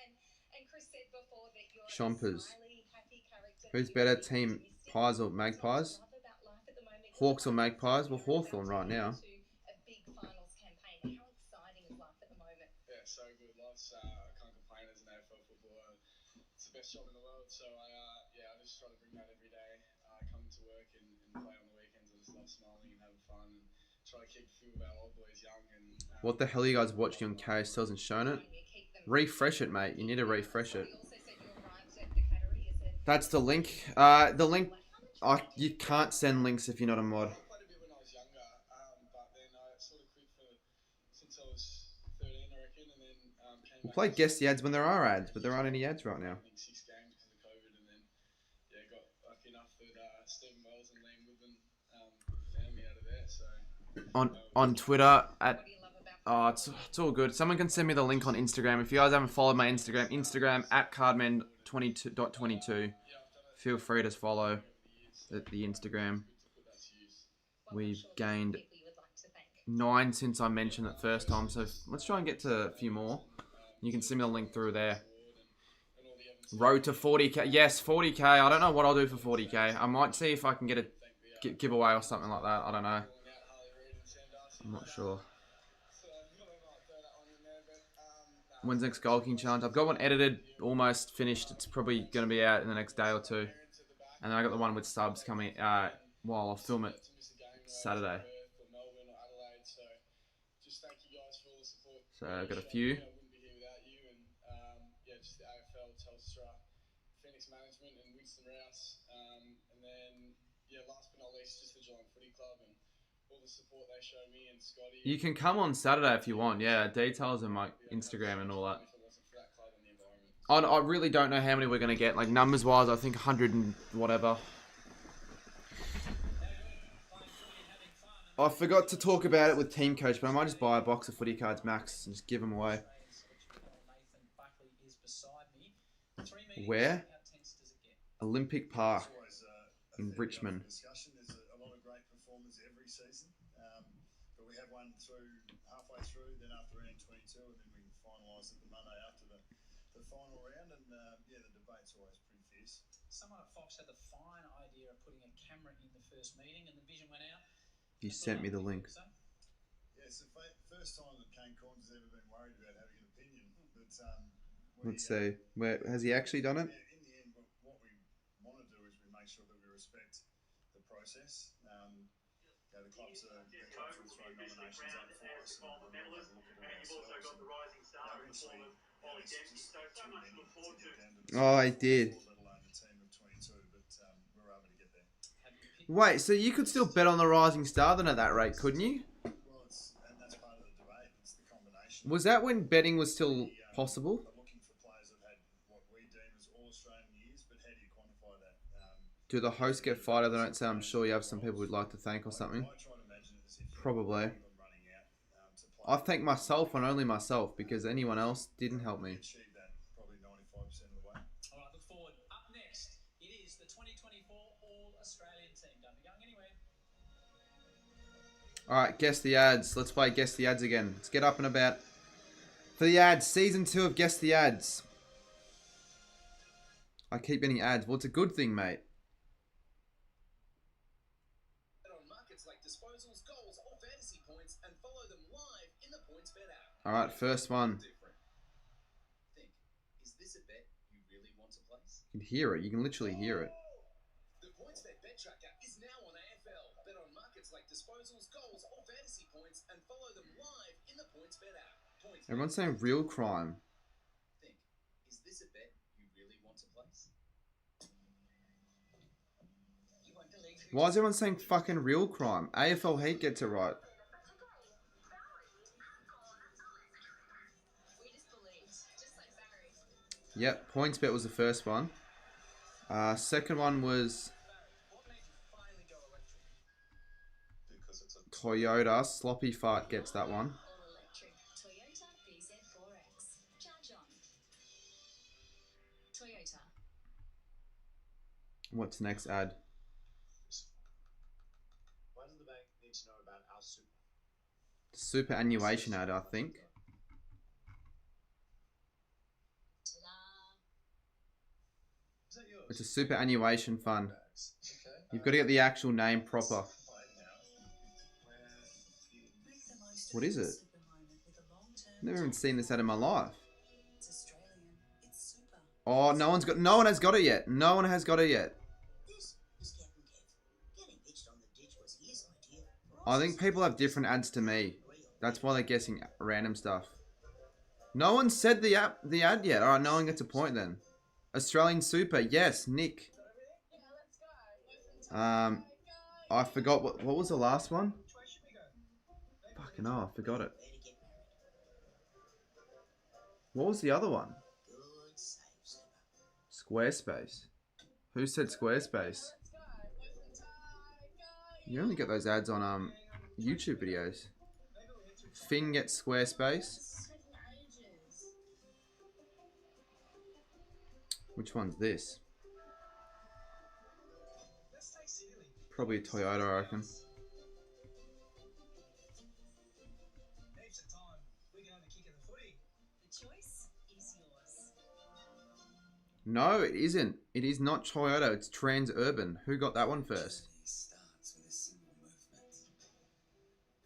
And Chris said before that you're Chompers. a smiley, happy character. Who's You better, really Team optimistic. Pies or What's Magpies? love about life at the moment? Hawks or You're Magpies? Well, about Hawthorn to right head now. into a big finals campaign. How exciting is life at the moment? Yeah, so good. Lots. I can't complain as an AFL footballer. It's the best job in the world. So I just try to bring that every day. Come into work and play on the weekends. I just love smiling and having fun and try to keep a few of our old boys young. And What the hell are you guys watching on KSL hasn't shown it? Refresh it, mate. You need to refresh it. You also said you arrived at the Cattery as a That's the link. The link. You can't send links if you're not a mod. I played a bit when I was younger, but then I sort of quit since I was 13, I reckon, and then came We'll back. play guess the ads when there are ads, but there aren't any ads right now. I think 6 games because of COVID, and then got lucky enough that Stephen Wells and Liam Woodland found me out of there. So On Twitter at it's all good. Someone can send me the link on Instagram. If you guys haven't followed my Instagram at cardman22.22. Feel free to follow the Instagram. We've gained 9 since I mentioned it first time, so let's try and get to a few more. You can send me the link through there. Road to 40k. Yes, 40k. I don't know what I'll do for 40k. I might see if I can get a giveaway or something like that. I don't know. I'm not sure. When's next Gold King challenge? I've got one edited, almost finished. It's probably going to be out in the next day or two. And then I got the one with subs coming while I'll film it Saturday. So I've got a few. Just the AFL, Telstra, Phoenix Management, and Winston Rouse. And then, last but not least, just the Geelong Footy Club and all the support they show me and Scotty. You can come on Saturday if you want. Yeah, details on my Instagram and all that. If it wasn't for that club and the environment. I really don't know how many we're going to get. Like, numbers-wise, I think 100 and whatever. I forgot to talk about it with Team Coach, but I might just buy a box of footy cards max and just give them away. Where? Olympic Park in Richmond. Discussion. There's a lot of great performers every season, but we have one halfway through, then after round 22, and then we finalise it the Monday after the final round. And the debate's always pretty fierce. Someone at Fox had the fine idea of putting a camera in the first meeting, and the vision went out. You sent me the link. Yeah, it's the first time that Kane Corns has ever been worried about having an opinion. But Let's see. Where has he actually done it? In the end, what we want to do is we make sure that we respect the process. The clubs will throw nominations up for us, and we'll have a look at it ourselves. Eventually, there's just too many to get down to the Oh, I did. let alone a team of 22. But we're able to get there. Wait, so you could still bet on the Rising Star then at that rate, couldn't you? Well, and that's part of the debate. It's the combination. Was that when betting was still possible? We're looking for players that had what we deem as all-Australian years, but how do you quantify that? Do the hosts get fired if they don't say, I'm sure you have some people we'd like to thank or something? I try to imagine it as if Probably. them running out to play. I thank myself and only myself because anyone else didn't help me. Achieve that probably 95% of the way. All right, look forward. Up next, it is is the 2024 All-Australian team. Don't be going anywhere. Alright, guess the ads. Let's play Guess the Ads again. Let's get up and about. For the ads, Season 2 of Guess the Ads. I keep getting ads. Well, it's a good thing, mate. On markets like disposals, goals, or fantasy points, and follow them live in the PointsBet app. Alright, first one. Think, is this a bet you really want to place? You can hear it. You can literally hear it. The PointsBet bet tracker is now on AFL. Bet on markets like disposals, goals, or fantasy points, and follow them live in the PointsBet app. PointsBet. Everyone's saying real crime. Think, is this a bet you really want to place? You won't believe who Why is everyone saying fucking real crime? AFL Heat gets it right. We just believed, just like Barry. Yep, PointsBet was the first one. Second one was what made you finally go electric? Because it's a Toyota. Sloppy Fart gets that one. All electric Toyota BZ4X. Charge on. Toyota. What's next ad? Why does the bank need to know about our super? Superannuation ad, I think. Ta-da. Is that yours? It's a superannuation fund. Okay. You've got to get the actual name proper. Right now. Where What is it? Never even seen this ad in my life. It's Australian. It's super. Oh, no one has got it yet. No one has got it yet. This is Captain Kev. Getting pitched on the ditch was his idea. I think people have different ads to me. That's why they're guessing random stuff. No one said the ad yet. Alright, no one gets a point then. Australian Super, yes, Nick. I forgot what was the last one? Fucking hell, I forgot it. Way to get married. What was the other one? Good save, Slipper. Squarespace. Who said Squarespace? You only get those ads on YouTube videos. Finn gets Squarespace. Which one's this? Probably a Toyota, I reckon. Heaps of time. We can have a kick at the footy. The choice is yours. No, it isn't. It is not Toyota. It's Transurban. Who got that one first? Starts with a simple movement.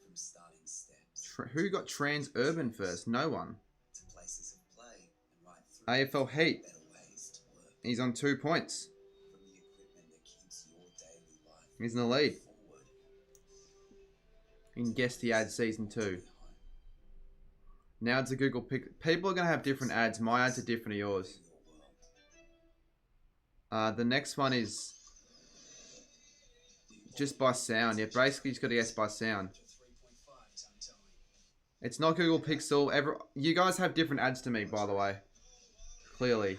From starting steps Who got Transurban first? No one. to places of play and right through AFL Heat. better ways to work. He's on 2 points. From the equipment that keeps your daily life He's in the lead. forward. In Guess the Ad Season 2. Now it's a Google pick. People are going to have different ads. My ads are different to yours. The next one is just by sound. Yeah, basically just got to guess by sound. 3.5 ton Tony. It's not Google Pixel. You guys have different ads to me, by the way. Clearly.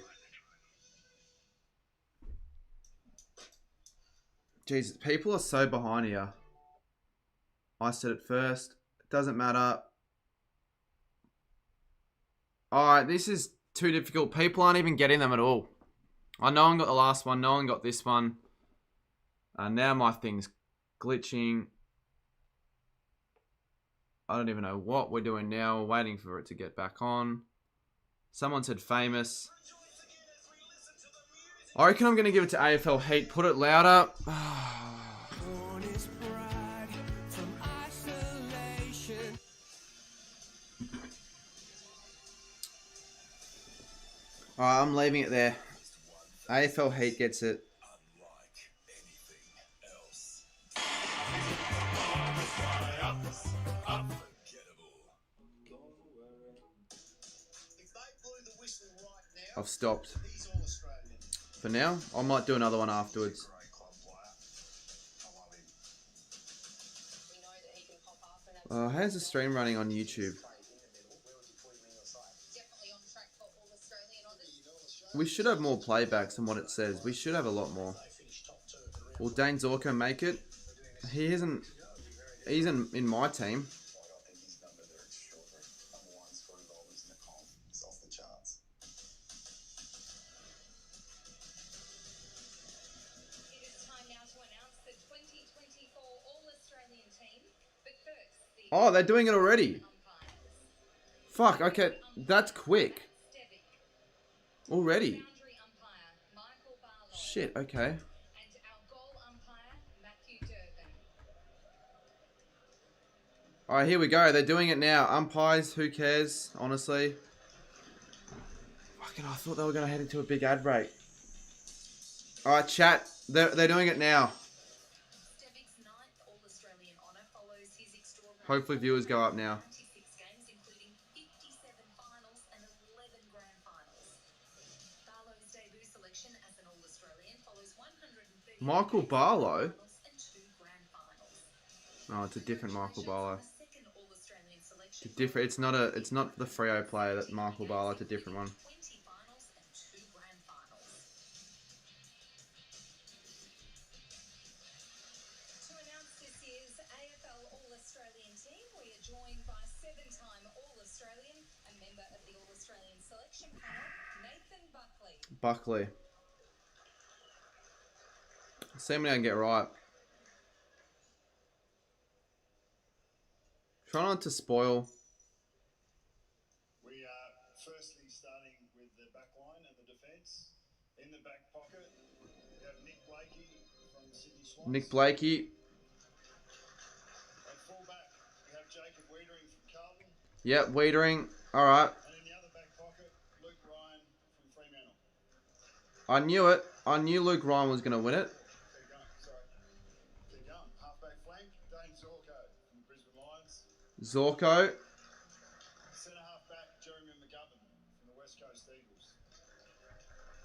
Jesus, people are so behind here. I said it first. It doesn't matter. Alright, this is too difficult. People aren't even getting them at all. No one got the last one. No one got this one. Now my thing's glitching. I don't even know what we're doing now. We're waiting for it to get back on. Someone said famous. I reckon I'm going to give it to AFL Heat. Put it louder. Alright, I'm leaving it there. AFL Heat gets it. If they blew the whistle right now, I've stopped. he's all Australian. For now, I might do another one afterwards. great club player. I love him. We know that he can pop up and How's the stream running on YouTube? definitely on track for all Australian honours. We should have more playbacks than what it says. We should have a lot more. Will Dane Zorko make it? He isn't. He's in my team. I don't think his number there is shorter. Number one scoring goals in the comp is off the charts. Oh, they're doing it already. Fuck, okay. That's quick. Already. Shit, okay. And our goal umpire, Matthew Durbin. Alright, here we go. They're doing it now. Umpires, who cares, honestly? Fucking, I thought they were going to head into a big ad break. Alright, chat. They're doing it now. Stevig's ninth All-Australian honour follows his extraordinary Hopefully viewers go up now. 96 games, including 57 finals and 11 grand finals. Barlow's debut selection as an All-Australian follows 130 Michael games, Barlow? finals and 2 grand finals. Oh, it's a different Michael Barlow. Congratulations on the second All-Australian selection. It's different. It's not the Freo player that Michael Barlow. It's a different one. 20 finals and 2 grand finals. To announce this year's AFL All-Australian team, we are joined by 7-time All-Australian and member of the All-Australian selection panel, Nathan Buckley. Buckley. See how many I can get right. Try not to spoil. We are firstly starting with the back line and the defence. In the back pocket, we have Nick Blakey from Sydney Swans. Nick Blakey. At full back, we have Jacob Wiedering from Carlton. Yep, Wiedering. Alright. And in the other back pocket, Luke Ryan from Fremantle. I knew it. I knew Luke Ryan was going to win it. Keep going, sorry. Keep going. Half-back flank, Dane Zorko from the Brisbane Lions. Zorko. Centre half-back, Jeremy McGovern from the West Coast Eagles.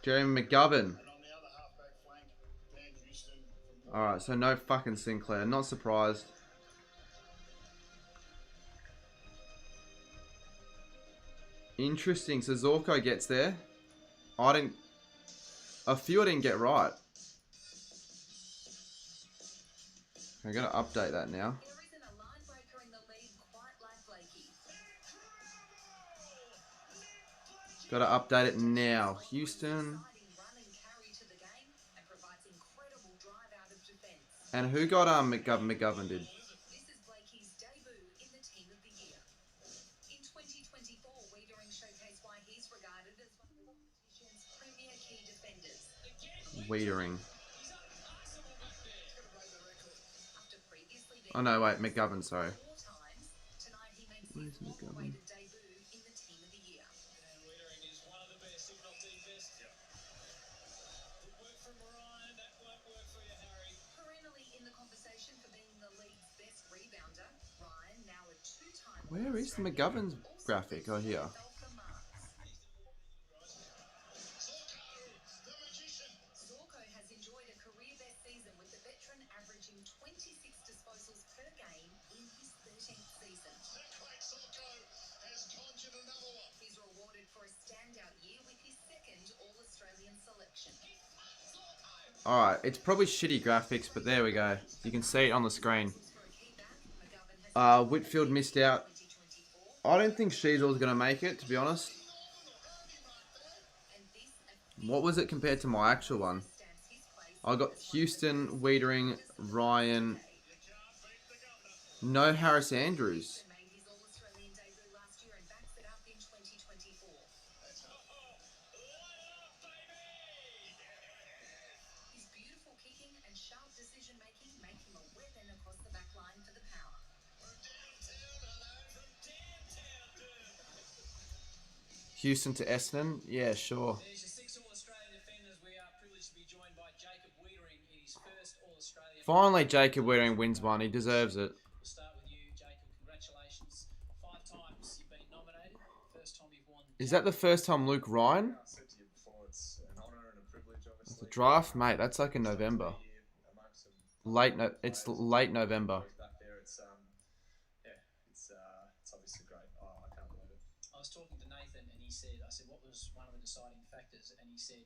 Jeremy McGovern. And on the other half-back flank, Dan Houston from Alright, so no fucking Sinclair. Not surprised. Interesting. So Zorko gets there. I didn't... A few I didn't get right. I'm going to update that now. There isn't a line breaker in the league quite like Blakey. Got to update it now. Houston. Exciting run and carry to the game and provides incredible drive out of defence. And who got McGovern? McGovern did. This is Blakey's debut in the Team of the Year. In 2024, Wiedering showcased why he's regarded as one of the competition's premier key defenders. Wiedering. After previously being Oh no, wait, McGovern, sorry. 4 times, tonight he makes Where's his McGovern? long-awaited debut in the Team of the Year. And Wiedering is one of the best, if not the best. Good work from Ryan. That won't work for you, Harry. Perennially in the conversation for being the league's best rebounder, Ryan, now a 2-time Where is the McGovern's graphic? Oh, here. Zorko has enjoyed a career best season with the veteran averaging 26 disposals per game in his 13th season. He's rewarded for a standout year with his second All-Australian selection. Alright, it's probably shitty graphics, but there we go. You can see it on the screen. For a key back, McGovern has Whitfield missed out. 2024, I don't think Sheasel was going to make it, to be honest. and this What was it compared to my actual one? stamps his place. I got Houston, Wiedering, Ryan. No Harris Andrews. Made his All-Australian debut last year and backs it up in 2024. His beautiful kicking and sharp decision making make him a weapon across the back line for the power. Houston to Essendon? Yeah, sure. There's your 6 All-Australian defenders. We are privileged to be joined by Jacob Wiedering in his first All-Australian. Finally, Jacob Wiedering wins one. He deserves it. We'll start with you, Jacob. Congratulations. 5 times you've been nominated. First time you've won. Is that the first time Luke Ryan? I said to you before, it's an honour and a privilege, obviously. The draft, mate. That's like in November. It's late November. Back there, it's obviously great. I can't believe it. I was talking to Nathan and I said, what was one of the deciding factors? And he said,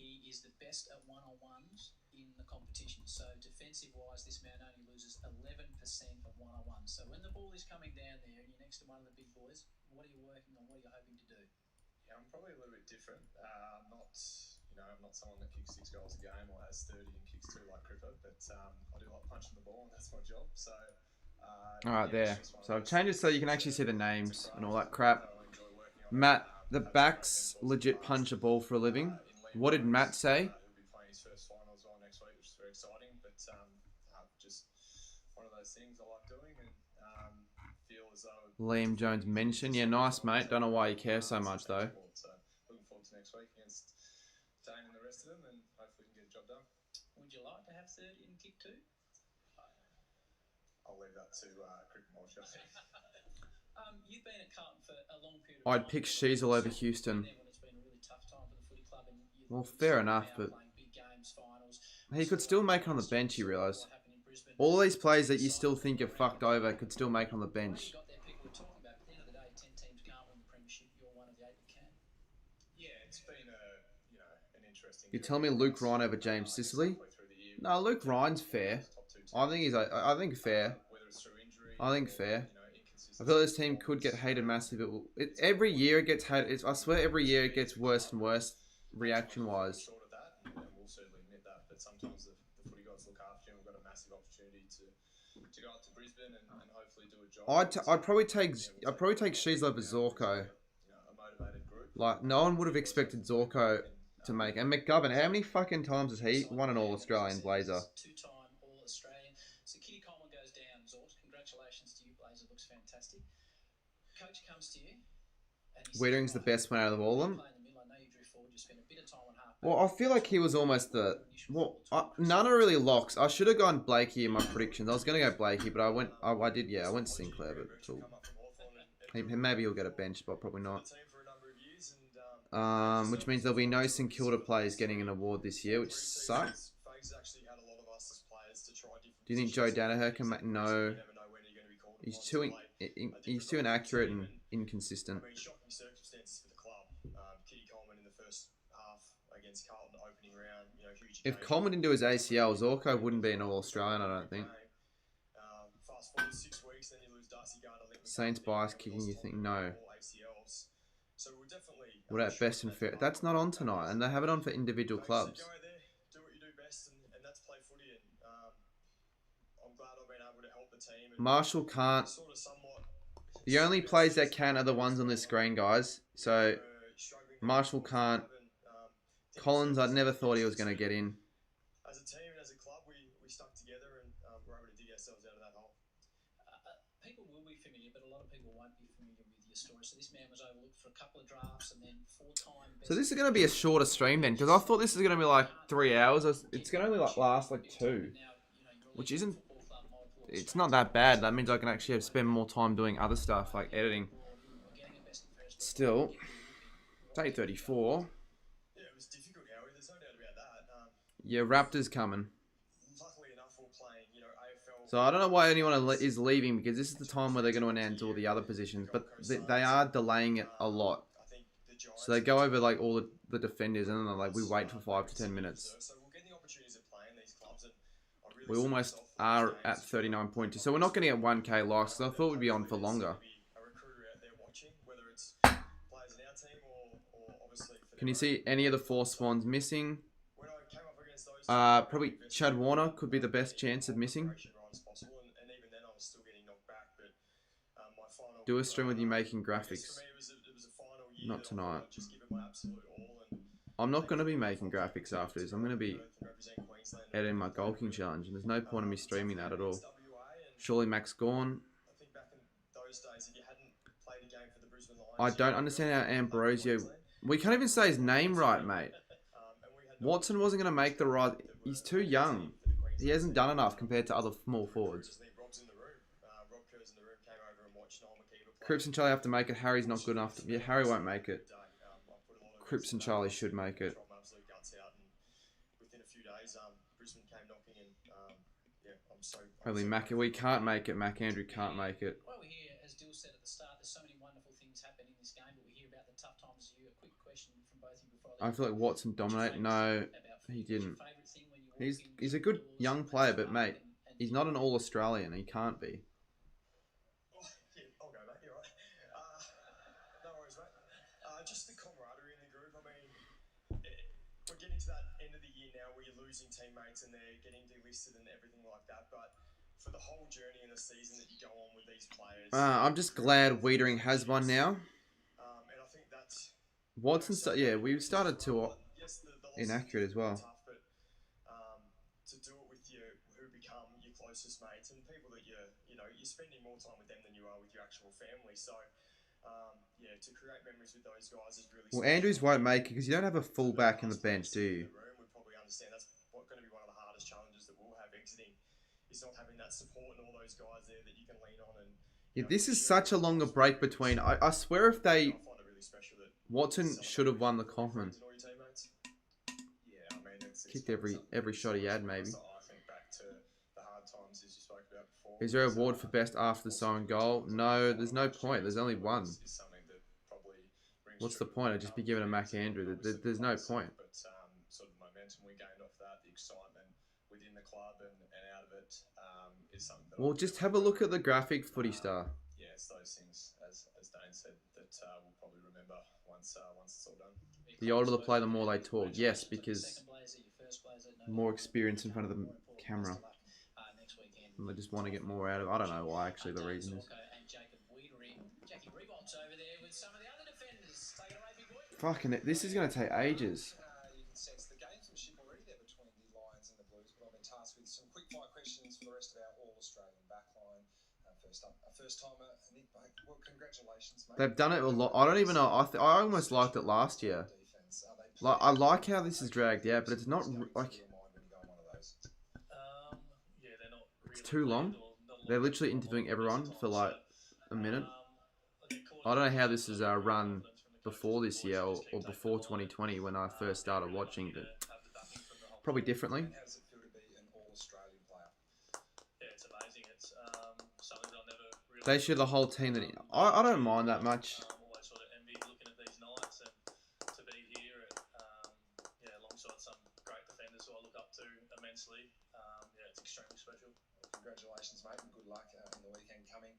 he is the best at one-on-ones in the competition. So defensive-wise, this man only loses 11% of one-on-ones. So when the ball is coming down there and you're next to one of the big boys, what are you working on? What are you hoping to do? Yeah, I'm probably a little bit different. I'm not someone that kicks 6 goals a game or has 30 and kicks 2 like Cripper, but I do like punching the ball, and that's my job. So Alright, yeah, it's there. just one of So I've those changed it things. so you can It's actually see the it's a names and all that craft crap. I enjoy working on it. Matt, the Had some great backs mentors in legit the punch a past. ball for a living. In Liam What did Matt Rose, say? who'll be playing his first final as well next week, which is very exciting. But just one of those things I like doing, and feel as though Liam Jones mentioned. Yeah, nice, mate. Don't know why you care so much, though. So looking forward to next week against Dane and the rest of them, and hopefully we can get a job done. Would you like to have 30 and kick 2? I'll leave that to Cricket Walsh, I think. You've been at Carlton for a long period of time. I'd pick Sheasel over Houston. When it's been a really tough time for the footy club, and Well, fair enough, but big games, finals. he could still make it on the bench, you realise. All these players that you still think are fucked over could still make it on the bench. Got there, people were talking about. But at the end of the day, 10 teams can't win the premiership. You're one of the 8 that can. Yeah, it's been an interesting. You tell me Luke Ryan over James Sicily? No, Luke Ryan's fair. I think he's. I think fair. I think fair. I feel this team could get hated massively. Every year it gets hated. I swear every year it gets worse and worse reaction-wise. Short of that, and we'll certainly admit that. But sometimes the footy gods look after you, and we've got a massive opportunity to go up to Brisbane and hopefully do a job. I'd probably take Sheasel over Zorko. A motivated group. Like no one would have expected Zorko to make. And McGovern, how many fucking times has he won an All-Australian Blazer? 2-time All-Australian. So Kitty Coleman goes down, Zort. Congratulations to you, Blazer. Looks fantastic. Coach comes to you. Wiedering's the best one out of all of them. Well, I feel like he was almost the... Well, none are really locks. I should have gone Blakey in my predictions. I was going to go Blakey, but I went Sinclair, but maybe he'll get a bench spot, probably not. Which means there'll be no St Kilda players getting an award this year, which sucks. Do you think Joe Danaher can make... No. He's too inaccurate and inconsistent. I mean, shocking circumstances for the club. Kitty Coleman in the first half against Carlton opening round. Huge. If Coleman didn't do his ACL, Zorko wouldn't be an All-Australian, I don't think. Fast forward 6 weeks, then you lose Darcy Gardner. Saints bias kicking, you think no. So we're definitely. What about best and fair? That's not on tonight, and they have it on for individual clubs. Go out there, do what you do best, and that's play footy. And I'm glad I've been able to help the team. Marshall can't. Sort of somewhat. The only plays that can are the ones on this screen, guys. So Marshall can't. Collins, I never thought he was going to get in. As a team and as a club, we stuck together and we're able to dig ourselves out of that hole. People will be familiar, but a lot of people won't be familiar with your story. So this man was overlooked for a couple of drafts and then 4-time. So this is going to be a shorter stream then, because I thought this was going to be like 3 hours. It's going to only last like 2, which isn't. It's not that bad. That means I can actually spend more time doing other stuff like editing. Still, it's 8:34. Yeah, it was difficult, Howie. There's no doubt about that. Yeah, Raptors coming. Luckily enough, we're playing, AFL. So I don't know why anyone is leaving, because this is the time where they're going to announce all the other positions, but they are delaying it a lot. I think the Giants. So they go over like all the defenders, and then they're like, we wait for 5 to 10 minutes. So we'll get the opportunities to play in these clubs, and I really We almost are at 39.2, so we're not going to get 1K likes. So I thought we'd be on for longer. a recruiter out there watching, whether it's players in our team or obviously for Can you see any of the 4 spawns missing? when I came up against those Probably Chad Warner could be the best chance of missing. right as possible, and even then I was still getting knocked back. But my final Do a stream with you making I guess graphics. for me, it was a final year Not that I thought tonight. I'd just give it my absolute all, and I'm not going to be making graphics after this. I'm going to be represent Queensland. editing my Gold King challenge, and there's no point in me streaming that at all. WA, and Surely Max gone. I think back in those days, if you hadn't played a game for the Brisbane Lions, I don't understand how Ambrosio... We can't even say his name right, mate. and we had no Watson wasn't going to make the right... He's too young. He hasn't done enough compared to other small forwards. I think Rob's in the room. Rob Kerr's in the room, came over and watched Noel McKeever play. Cripps and Charlie have to make it. Harry's not good enough. Yeah, Harry won't make it. I put a lot of Cripps and Charlie should make it. tried my absolute guts out, and within a few days, Brisbane came knocking, and yeah, I'm so. Probably Mac... We can't make it. Mac Andrew can't make it. Well, we hear, as Dill said at the start, there's so many wonderful things happen in this game, but we hear about the tough times. You, a quick question from both of you before I feel like Watson dominated. No, he didn't. He's a good young player, but mate, he's not an All-Australian. He can't be. Oh, yeah, I'll go, mate. You're right. No worries, mate. Just the camaraderie in the group. I mean, we're getting to that end of the year now where you're losing teammates and they're getting delisted and everything like that. But for the whole journey in the season that you go on with these players. I'm just glad Wiedering has one now. And I think that's Watson, yeah, we started too yes, the inaccurate as well. tough, but to do it with who become your closest mates and people that you're spending more time with them than you are with your actual family. So yeah, to create memories with those guys is really. Well, special. Andrews won't make it because you don't have a fullback in the bench, do you? We probably understand that's going to be one of the hardest challenges that we'll have exiting. Is not having that support and all those guys there that you can lean on. And yeah, this is such a longer break between. I swear if they I find it really special that Watson should have won the Kaufman. and all your teammates. Yeah, I mean it's Kicked every shot he had, maybe. So I think back to the hard times as you spoke about before. Is there an award for best after the siren goal? No, there's no point. There's only one. Is something that probably rings What's the true. point? I'd just be giving a Mac Andrew. There's no point. But sort of the momentum we gained off that, the excitement within the club and out of it is something that. Well, just have a look at the graphic, Footy Star. Yeah, it's those things, as Dane said, that we'll probably remember once it's all done. The older the play, the more they talk. Yes, because more experience in front of the camera. And they just want to get more out of it. I don't know why, actually, the reason is. Fucking it. This is going to take ages. You can sense the gamesmanship already there between the Lions and the Blues, but I've been tasked with some quick fire questions for the rest of our All-Australian backline. First up, a first-timer, Nick Blake. Well, congratulations, mate. They've done it a lot. I don't even know. I almost liked it last year. Like, I like how this is dragged out, but it's not like it's too long. They're literally interviewing everyone for like a minute. I don't know how this is run before this year or before 2020 when I first started watching, but probably differently. How does it feel to be an All-Australian player? Yeah, it's amazing. It's something that I'll never really. They should the whole team that I don't mind that much. Always sort of envy looking at these nights and to be here alongside some great defenders who I look up to immensely. Yeah, it's extremely special. Well, congratulations, mate, and good luck in the weekend coming.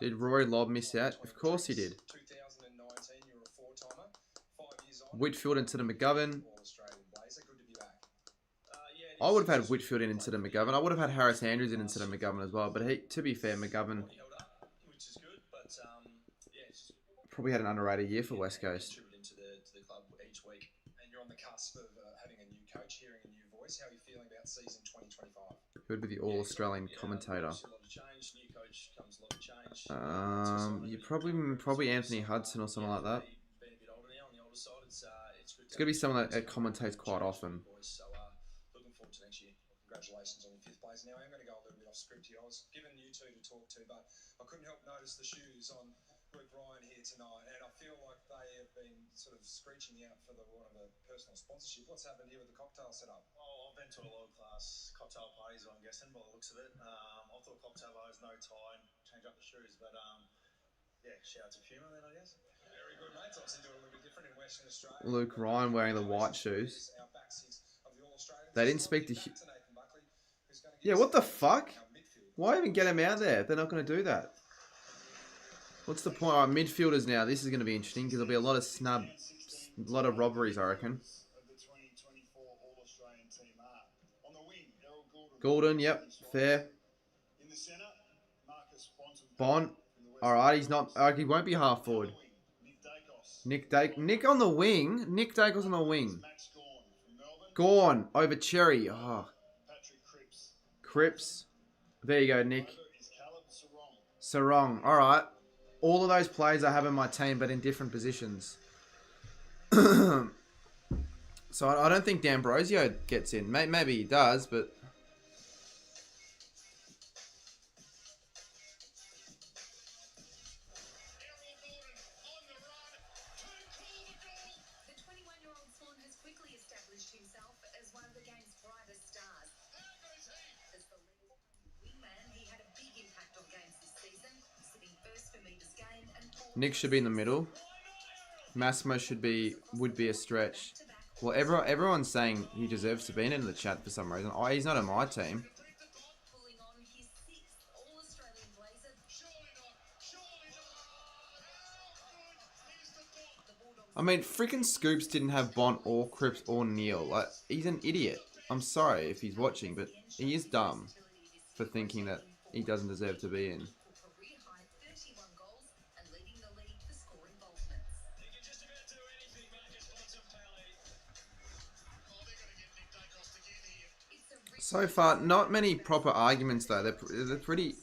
Did Rory Lobb miss out? Of course he did. 2019, you were a four-timer. 5 years on. Whitfield instead of McGovern. All-Australian Blazer. Good to be back. I would have had Whitfield in instead of McGovern. I would have had Harris Andrews in instead of McGovern as well. But to be fair, McGovern Which is good, but yeah, it's just probably had an underrated year for West Coast. contributing to the club each week. And you're on the cusp of having a new coach, hearing a new voice. How are you feeling about season 2025? Who'd be the All-Australian commentator? Obviously a lot of change. New coach comes a lot of change. You probably Anthony Hudson or something like that. Being a bit older now on the older side, it's good. It's gonna be someone that commentates quite often. So looking forward to next year. Well, congratulations on your 5th place. Now, I'm going to go a little bit off script here. I was given you two to talk to, but I couldn't help notice the shoes on Luke Ryan here tonight, and I feel like they have been sort of screeching out for the want of a personal sponsorship. What's happened here with the cocktail setup? Oh, I've been to a lot of class cocktail parties, I'm guessing, by the looks of it. I thought cocktail bars, no tie, and change up the shoes, but yeah, shout out to Puma then, I guess. Very good, mates. Obviously doing a little bit different in Western Australia. Luke Ryan wearing the white shoes. Our back six of the All-Australians. They didn't speak to Nathan Buckley, who's going to Yeah, give what the us fuck? midfield. Why even get him out there? They're not going to do that. What's the point? All right, midfielders now. This is going to be interesting because there'll be a lot of robberies, I reckon. Of the 2024 All-Australian team are. On the wing, Errol Gordon, yep, fair. In the centre, Marcus Bont. All right, he's not. He won't be half forward. Nick Dacos. Nick on the wing. Nick Dacos on the wing. Max Gawn from Melbourne. Gone over Cherry. Oh, Patrick Cripps. Cripps. There you go, Nick. Over is Caleb Sarong. Sarong. All right. All of those players I have in my team, but in different positions. So I don't think D'Ambrosio gets in. Maybe he does, but The 21-year-old Swan has quickly established himself as one of the game's brightest stars. As the lead wingman, he had a big impact on games this season, sitting first for meters gained and fourth. Nick should be in the middle. Massimo would be a stretch. Well, everyone's saying he deserves to be in the chat for some reason. Oh, he's not on my team. Pulling on his 6th All-Australian blazer. I mean, freaking Scoops didn't have Bont or Cripps or Neil. Like, he's an idiot. I'm sorry if he's watching, but he is dumb for thinking that he doesn't deserve to be in. Equal career high 31 goals and leading the league for score involvements. He can just about do anything, Marcus Bontempelli. Oh, they're going to get Nick Dacos again here. It's a So far, not many proper arguments though. They're pretty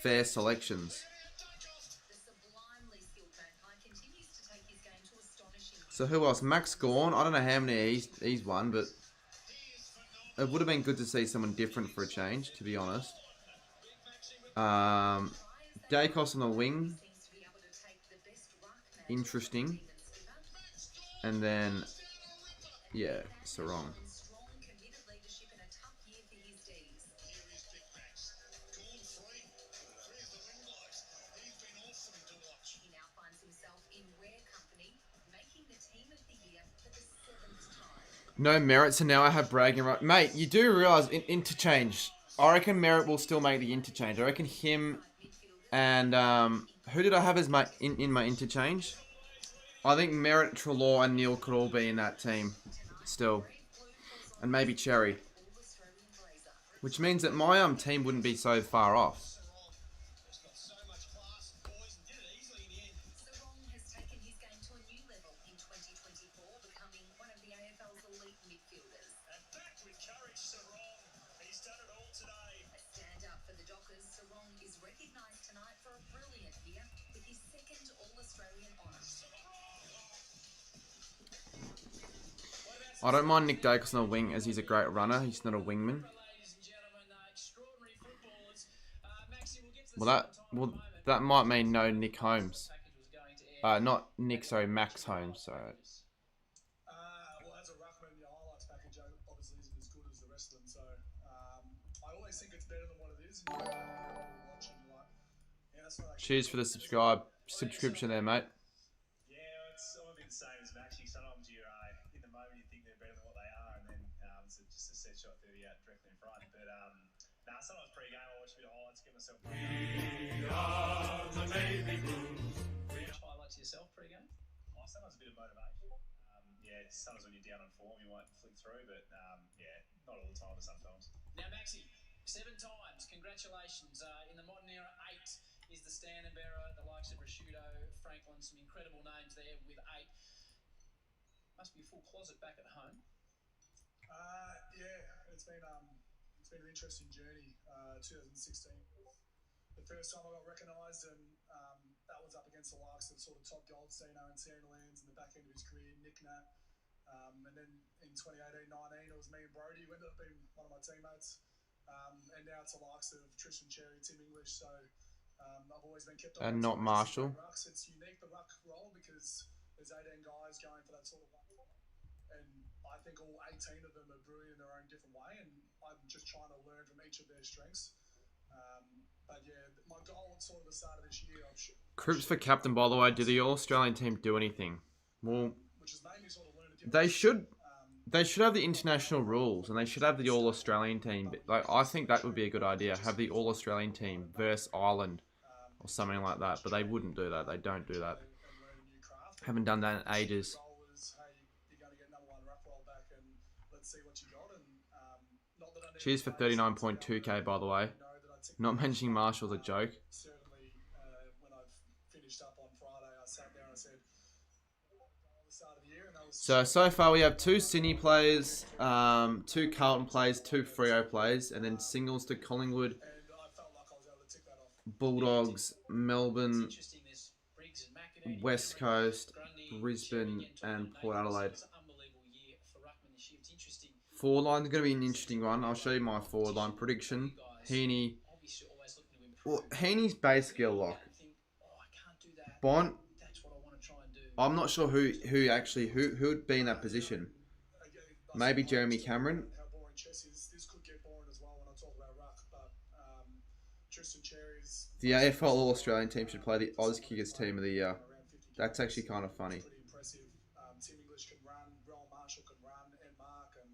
fair selections. The sublimely skilled Magpie continues to take his game to astonishing. So who else? Max Gorn. I don't know how many he's won, but it would have been good to see someone different for a change, to be honest. Dacos on the wing. Seems to be able to take the best ruck match. Interesting. And then, yeah, Sarong. Strong, committed leadership in a tough year for his D's. Here is Big Max. Gone free. There's the wing blokes. He's been awesome to watch. He now finds himself in rare company, making the team of the year for the 7th time. No Merit, so now I have bragging right. Mate, you do realise in interchange, I reckon Merit will still make the interchange. I reckon him and, who did I have as my in my interchange? I think Merritt, Trelaw, and Neil could all be in that team still. And maybe Cherry. Which means that my team wouldn't be so far off. He's got so much class, boys, and did it easily in the end. Sarong has taken his game to a new level in 2024, becoming one of the AFL's elite midfielders. And back with courage, Sarong. He's done it all today. A standout for the Dockers, Sarong is recognised tonight for a brilliant year with his second All-Australian honour. I don't mind Nick Dacos on the wing as he's a great runner. He's not a wingman. Ladies and gentlemen, extraordinary footballers. Maxi, we'll get to the That might mean no Nick Holmes. package was going to air. Not Nick, sorry, Max Holmes. So Well, as a ruckman, your highlights package obviously isn't as good as the rest of them. So I always think it's better than what it is. And you're watching, you're like, yeah, that's not actually. cheers for the subscription there, mate. Yeah, it's a bit the same as Maxi. Sometimes you're in the moment you think they're better than what they are, and then it's just a set shot 30 out directly in front. But sometimes pre-game I watch a bit of highlights, get myself pumped up. Highlights yourself pre-game? Sometimes a bit of motivation. Yeah, sometimes when you're down on form you might flick through, but yeah, not all the time, but sometimes. Now, Maxi, 7 times. Congratulations. In the modern era, 8 is the standard bearer. The likes of Rashudo, Franklin, some incredible names there with 8. Must be a full closet back at home. Yeah, it's been an interesting journey. 2016, the first time I got recognised, and that was up against the likes of sort of Todd Goldstein, Aaron Sandlands, in the back end of his career, Nick Nat. And then in 2018-19, it was me and Brody who ended up being one of my teammates. And now it's the likes of Tristan Cherry, Tim English. So I've always been kept on. And not Marshall. Rucks. It's unique, the ruck role, because there's 18 guys going for that sort of one. And I think all 18 of them are brilliant in their own different way. And I'm just trying to learn from each of their strengths. But yeah, my goal at sort of the start of this year, Cripps for captain, by the way. Did the All-Australian team do anything? Well, which has made me sort of learn a different. they should have the international rules, and they should have the All-Australian team. Like, I think that would be a good idea. Have the All-Australian team versus Ireland or something like that. But they wouldn't do that. They don't do that. And learn a new craft. Haven't done that in ages. The goal was, hey, you're going to get number 1 ruck roll back, and let's see what you got. And not that I need Cheers for 39.2k, by the way. Not mentioning Marshall's a joke. Certainly, when I finished up on Friday, I sat there and I said, at the start of the year, and that was So far we have 2 Sydney players, 2 Carlton players, 2 Freo players, and then singles to Collingwood, and I felt like I was able to tick that off. Bulldogs, Melbourne, Interesting, there's Briggs and McAdoo, West Coast, Grundy, Brisbane, Cherry, and Nathan. Port Adelaide. It's an unbelievable year for ruckman this year. It's interesting. Forward line's going to be an interesting one. I'll show you my forward line prediction. Heaney. Obviously, always looking to improve. Well, Heaney's basically a lock. And think, I can't do that. Bont, That's what I want to try and do. I'm not sure who would be in that position. Maybe Jeremy Cameron. How boring chess is. This could get boring as well when I talk about ruck, but Tristan Cherry's The AFL All-Australian team should play the Oz Kickers team of the year. around 50. That's actually kind of funny. Pretty impressive. Tim English can run, Rowan Marshall can run, and Mark, and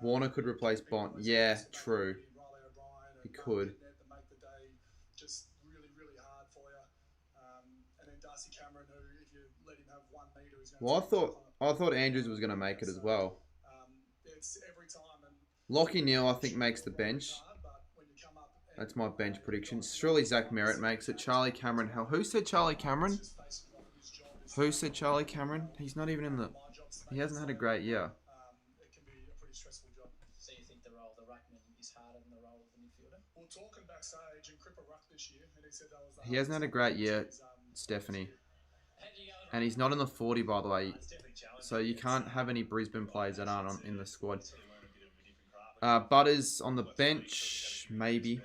Warner could replace Bont. Yeah, true. Riley O'Brien, He and could. Net to make the day just really, really hard for you. And then Darcy Cameron, who, if you let him have 1 metre, he's going to. Well, I thought Andrews was going to make it as well. It's every time, and Lockie Neal, I think, makes the bench. hard, but when you come up That's my bench prediction. Surely Zach Merritt makes it. Charlie Cameron. Hell, who said Charlie Cameron? Who said Charlie Cameron? He's not even in the... He hasn't had a great year. It can be a pretty stressful job. So you think the role of the ruckman is harder than the role of the midfielder? We were talking backstage, and Cripper rucked this year, and he said that was the He hasn't had a great year, Stephanie. And he's not in the 40, by the way. So you can't have any Brisbane players that aren't in the squad. Butters on the bench, maybe.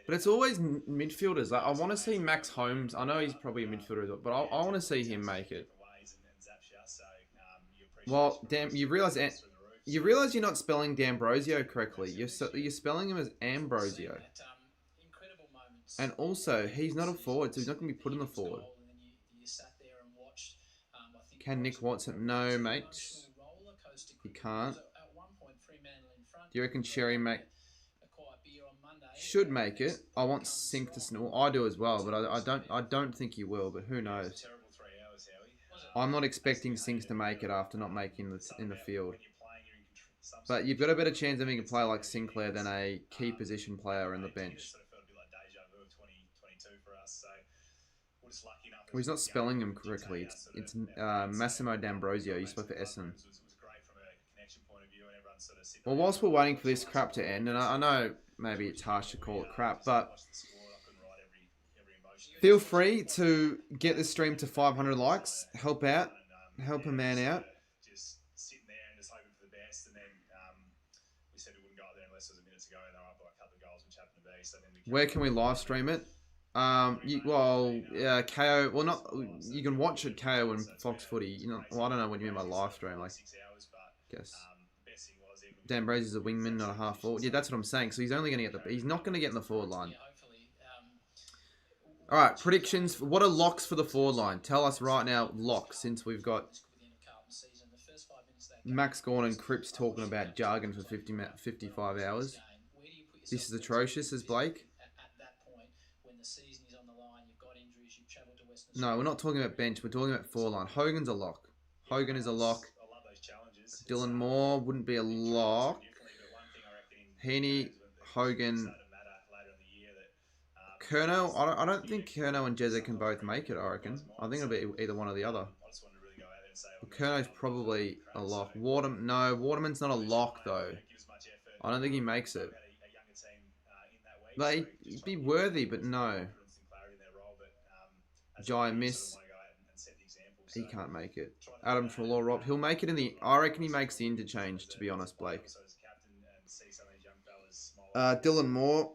But it's always midfielders. Like, I want to see Max Holmes. I know he's probably a midfielder as well, but I want to see him make it. Well, damn, you realise you're not spelling D'Ambrosio correctly. You're spelling him as Ambrosio. And also, he's not a forward, so he's not going to be put in the forward. Can Nick Watson? No, mate. He can't. Do you reckon Sherry should make it? I want Sink to snore. I do as well, but I don't think he will. But who knows? I'm not expecting Sinks to make it after not making it in the field. But you've got a better chance of having a player like Sinclair than a key position player in the bench. Well, he's not spelling him correctly. It's Massimo D'Ambrosio. You spoke for Essen. Well, whilst we're waiting for this crap to end, and I know maybe it's harsh to call it crap, but feel free to get this stream to 500 likes. Help out. Help a man out. Where can we live stream it? KO. Well, not. You can watch it KO and Fox Footy. You know, well, I don't know what you mean by live stream. Like, guess. D'Ambrosio is a wingman, not a half forward. Yeah, that's what I'm saying. So he's only going to get the. He's not going to get in the forward line. All right, predictions. What are locks for the forward line? Tell us right now, locks. Since we've got Max Gawn and Cripps talking about jargon for 55 hours. This is atrocious, says Blake. No, we're not talking about bench. We're talking about forward line. Hogan's a lock. Hogan is a lock. Dylan Moore wouldn't be a lock. Heaney, Hogan, Curnow. I don't think Curnow and Jezza can both make it, I reckon. I think it'll be either one or the other. Curnow's probably a lock. Waterman's not a lock, though. I don't think he makes it. Like, he'd be worthy, but no. Jai Miss. He can't make it. Adam Trelaw, Rob. He'll make it in the... I reckon he makes the interchange, to be honest, Blake. Dylan Moore.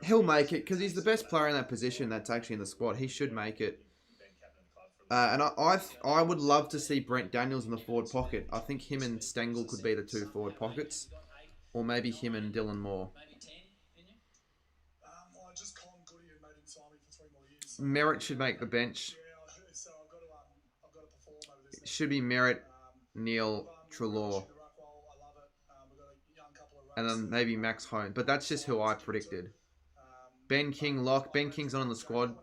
He'll make it, because he's the best player in that position that's actually in the squad. He should make it. And I would love to see Brent Daniels in the forward pocket. I think him and Stengel could be the two forward pockets. Or maybe him and Dylan Moore. Merritt should make the bench. It should be Merritt, Neil, Trelaw. And then maybe Max Holmes. But that's just who I predicted. Ben King lock. Ben King's not on the squad.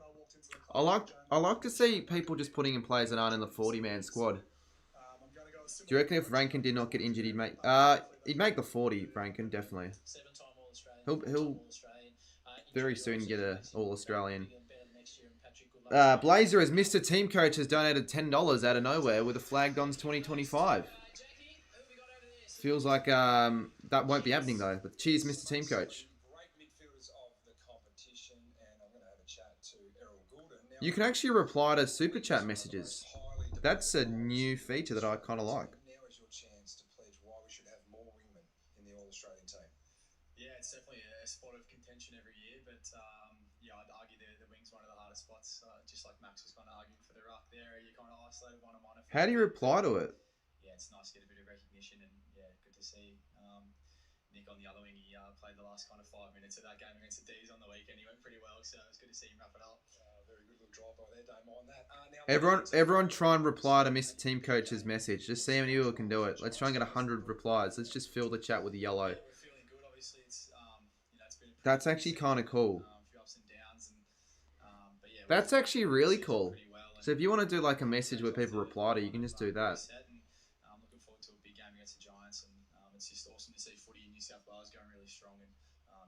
I like to see people just putting in players that aren't in the 40-man squad. Do you reckon if Rankin did not get injured, he'd make the 40, Rankin, definitely. He'll very soon get a All-Australian. Blazer as Mr. Team Coach has donated $10 out of nowhere with a Flag Dons 2025. Feels like that won't be happening though. But cheers, Mr. Team Coach. You can actually reply to super chat messages. That's a new feature that I kind of like. Now is your chance to pledge why we should have more wingmen in the All-Australian team. Yeah, it's definitely a spot of contention every year, but yeah, I'd argue the wing's one of the hardest spots. Just like Max was kind of arguing for the ruck there, you're kind of isolated one-on-one. How do you reply to it? Yeah, it's nice to get a bit of recognition, and yeah, good to see Nick on the other wing. He played the last kind of 5 minutes of that game against the D's on the weekend. He went pretty well, so it was good to see him wrap it up. Very good little drive by there, don't mind that. Everyone try and reply to Mr. Team Coach's message. Just see how many people can do it. Let's try and get 100 replies. Let's just fill the chat with yellow. Yeah, we're feeling good. Obviously, it's it's been That's actually kind of cool. a few ups and downs, but yeah, That's actually really cool. pretty well. So if you want to do like a message where people reply to, you can just do that. I'm looking forward to a big game against the Giants, and it's just awesome to see footy in New South Wales going really strong. And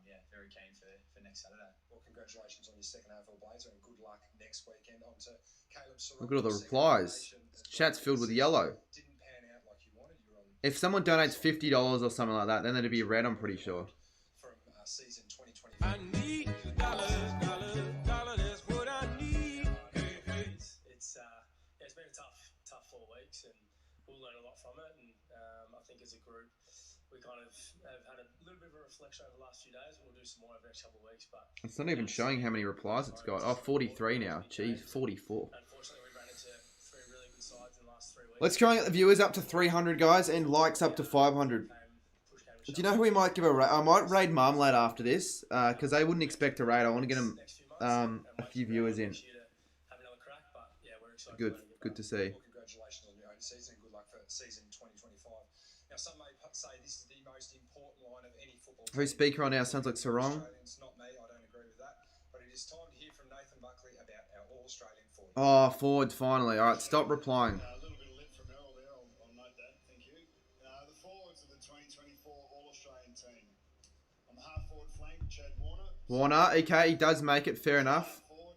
yeah, very keen for next Saturday. Well, congratulations on your second AFL blazer and good luck next weekend. On to Caleb Look at all the replies. Chat's filled with yellow. Didn't pan out like you wanted. You're on If someone donates $50 or something like that, then it'd be red, I'm pretty sure. from season 2024. I need dollars, that's what I need. It's been a tough 4 weeks, and we'll learn a lot from it. And I think as a group, we kind of have had a little bit of a reflection over the last few days, and we'll do some more over the next couple of weeks. But It's not even showing how many replies it's got. Oh, 43 now. Jeez, 44. unfortunately, we ran into 3 really good sides in the last 3 weeks. Let's try and get the viewers up to 300, guys, and likes up to 500. Do you know who we might give a raid? I might raid Marmalade after this, because they wouldn't expect a raid. I want to get them a few viewers in. Good to see. Well, congratulations on your own season and good luck for season 2025. Now, some may say this is the most important line of any football team. Who's speaker on now? Sounds like Sarong. Australians, not me, I don't agree with that. But it is time to hear from Nathan Buckley about our All-Australian forward. Oh, forwards, finally. All right, stop replying. A little bit of lip from Errol there, I'll note that, thank you. The forwards of the 2024 All-Australian team. On the half-forward flank, Chad Warner. Warner, okay, he does make it, fair enough. Forward,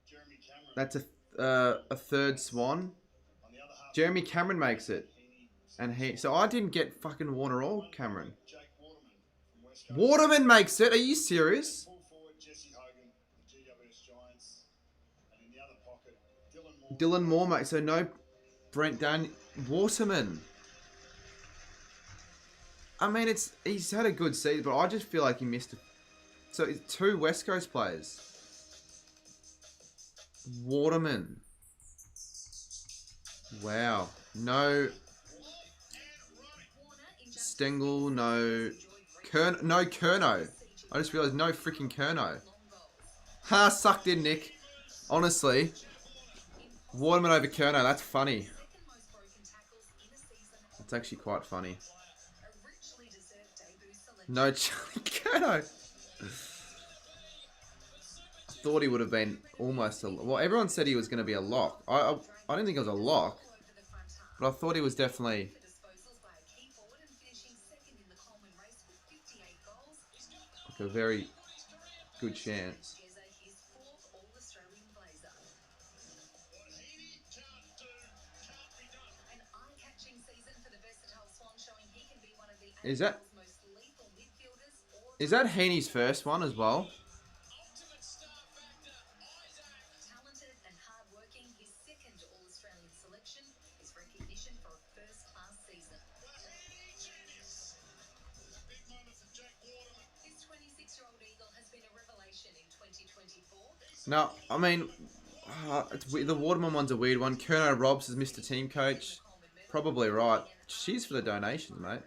Jeremy Cameron. That's a third swan. On the other half, Jeremy Cameron makes it. Heaney. And so I didn't get fucking Warner or Cameron. Jake Waterman from West Coast. Waterman makes it. Are you serious? Full forward, Jesse Hogan, the GWS Giants. And in the other pocket, Dylan Moore. Dylan Moore makes so no Brent Dan Waterman. I mean, he's had a good season, but I just feel like he missed it. So it's 2 West Coast players. Waterman. Wow. No Stengel, no Kerno. I just realised no freaking Kerno. Ha, sucked in, Nick. Honestly. Waterman over Kerno, that's funny. It's actually quite funny. No Charlie Kerno. I thought he would have been almost a... Well, everyone said he was going to be a lock. I didn't think it was a lock. But I thought he was definitely... like a very good chance. Is that Heaney's first one as well? Talented and hard-working, his second All-Australian selection is recognition for a first-class season. This 26-year-old Eagle has been a revelation in 2024. No, I mean, the Waterman one's a weird one. Kerno Robs is Mr. Team Coach. Probably right. Cheers for the donations, mate.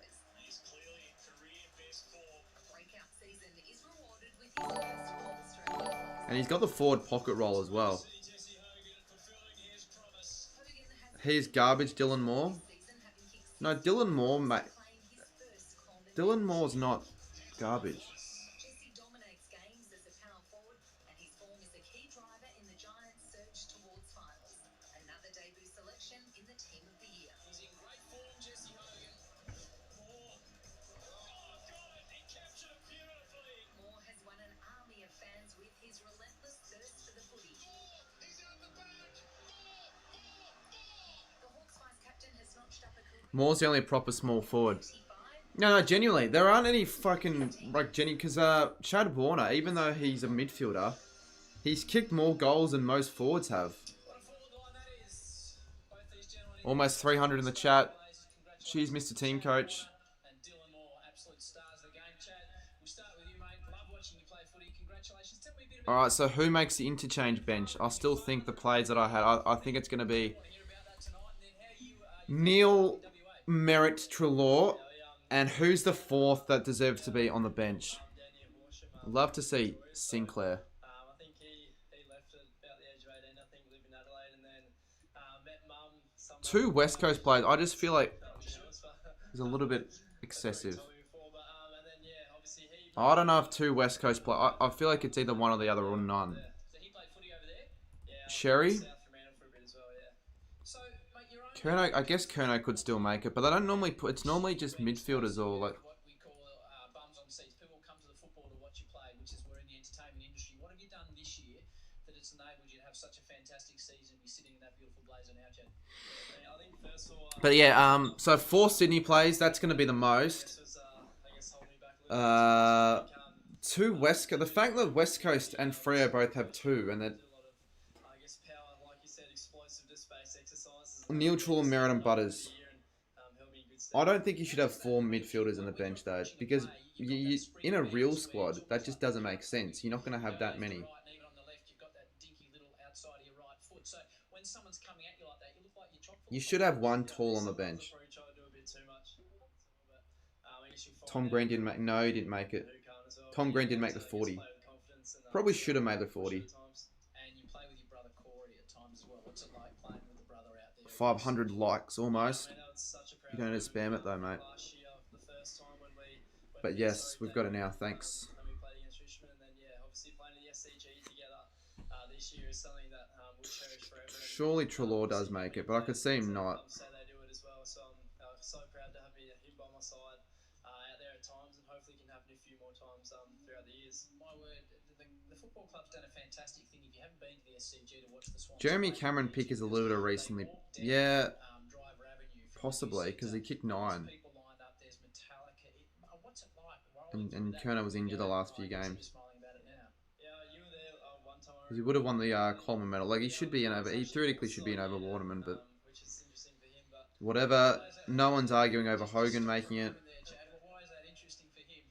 And he's got the forward pocket roll as well. Here's garbage, Dylan Moore. No, Dylan Moore, mate. Dylan Moore's not garbage. Jesse dominates games as a power forward, and his form is a key driver in the Giants' surge towards finals. Another debut selection in the Team of the Year. He's in great form, Jesse Hogan. Moore. Oh, got it. He captured it beautifully. Moore has won an army of fans with his relentless thirst for the footy. He's out the back. The Hawks vice captain has notched up a career. Moore's the only proper small forward. No, genuinely. There aren't any fucking, because Chad Warner, even though he's a midfielder, he's kicked more goals than most forwards have. What a forward line that is. Both these gentlemen in Almost 300 in the chat. Cheers, Mr. Team Coach. and Dylan Moore, absolute stars of the game. Chad, we'll start with you, mate. Love watching you play footy. Congratulations. Tell me a bit about Alright, so who makes the interchange bench? I still think the plays that I had, I think it's going to be hear about that tonight, and then how you Neil Merritt Trelaw. And who's the fourth that deserves to be on the bench? Love to see Sinclair. I think he left at about the age of 18, I think, lived in Adelaide, and then met mum. 2 West Coast players. I just feel like it's a little bit excessive. I don't know if 2 West Coast players. I feel like it's either one or the other or none. So he played footy over there. Yeah, Sherry? South Fremantle for a bit as well, yeah. So, mate, your own Kerno, I guess Kerno could still make it, but they don't normally put. It's normally just midfielders or like. what we call bums on seats. People come to the football to watch such a fantastic season, be sitting in that beautiful blazer now, Chad? Yeah, I think first of all, But yeah, so 4 Sydney plays, that's going to be the most. I guess hold me back a little bit. 2 West Coast. The fact that West Coast and Freo both have 2, and that Do a lot of, I guess, power, like you said, explosive to space exercises. Neutral and Merritt and Butters. Help me in good stead. I don't think you should have 4 midfielders on the bench though, because in a real squad, that just doesn't make sense. You're not going to have that many. Right, and even on the left, you've got that dinky little outside of your right foot. So when someone's coming at you like that, you look like you're chock full You of should have 1 tall on the Sometimes I bench. probably try to do a bit too much. But I guess you'll find Tom Green didn't make. No, he didn't make it. who can't as well. Tom Green didn't make the 40. Probably should have made the 40. And you play with your brother Corey at times as well. What's it like playing with the brother out there? 500 likes almost. I know it's such a proud You don't need to spam it though, mate. last year, the first time when we But yes, we've got it now. Thanks. and we played against Richmond, and then obviously playing the SCG together this year is something that we'll cherish forever. And, Surely Trelaw does make it, but I could see him not. say they do it as well, so I'm so proud to have him by my side out there at times, and hopefully it can happen a few more times throughout the years. My word, the football club's done a fantastic thing. If you haven't been to the SCG to watch the Swans, Jeremy Cameron pick is a little bit of recently. Yeah, possibly, because he kicked 9. people lined up. There's Metallica. What's it like? And Kerner was injured the last few games. Smiling about it now. Yeah, you were there one time. Because he would have won the Coleman medal. Like, he should be an over. He theoretically should be an over Waterman, but Which is interesting for him, but whatever. No one's arguing over Hogan making it. Why is that interesting for him?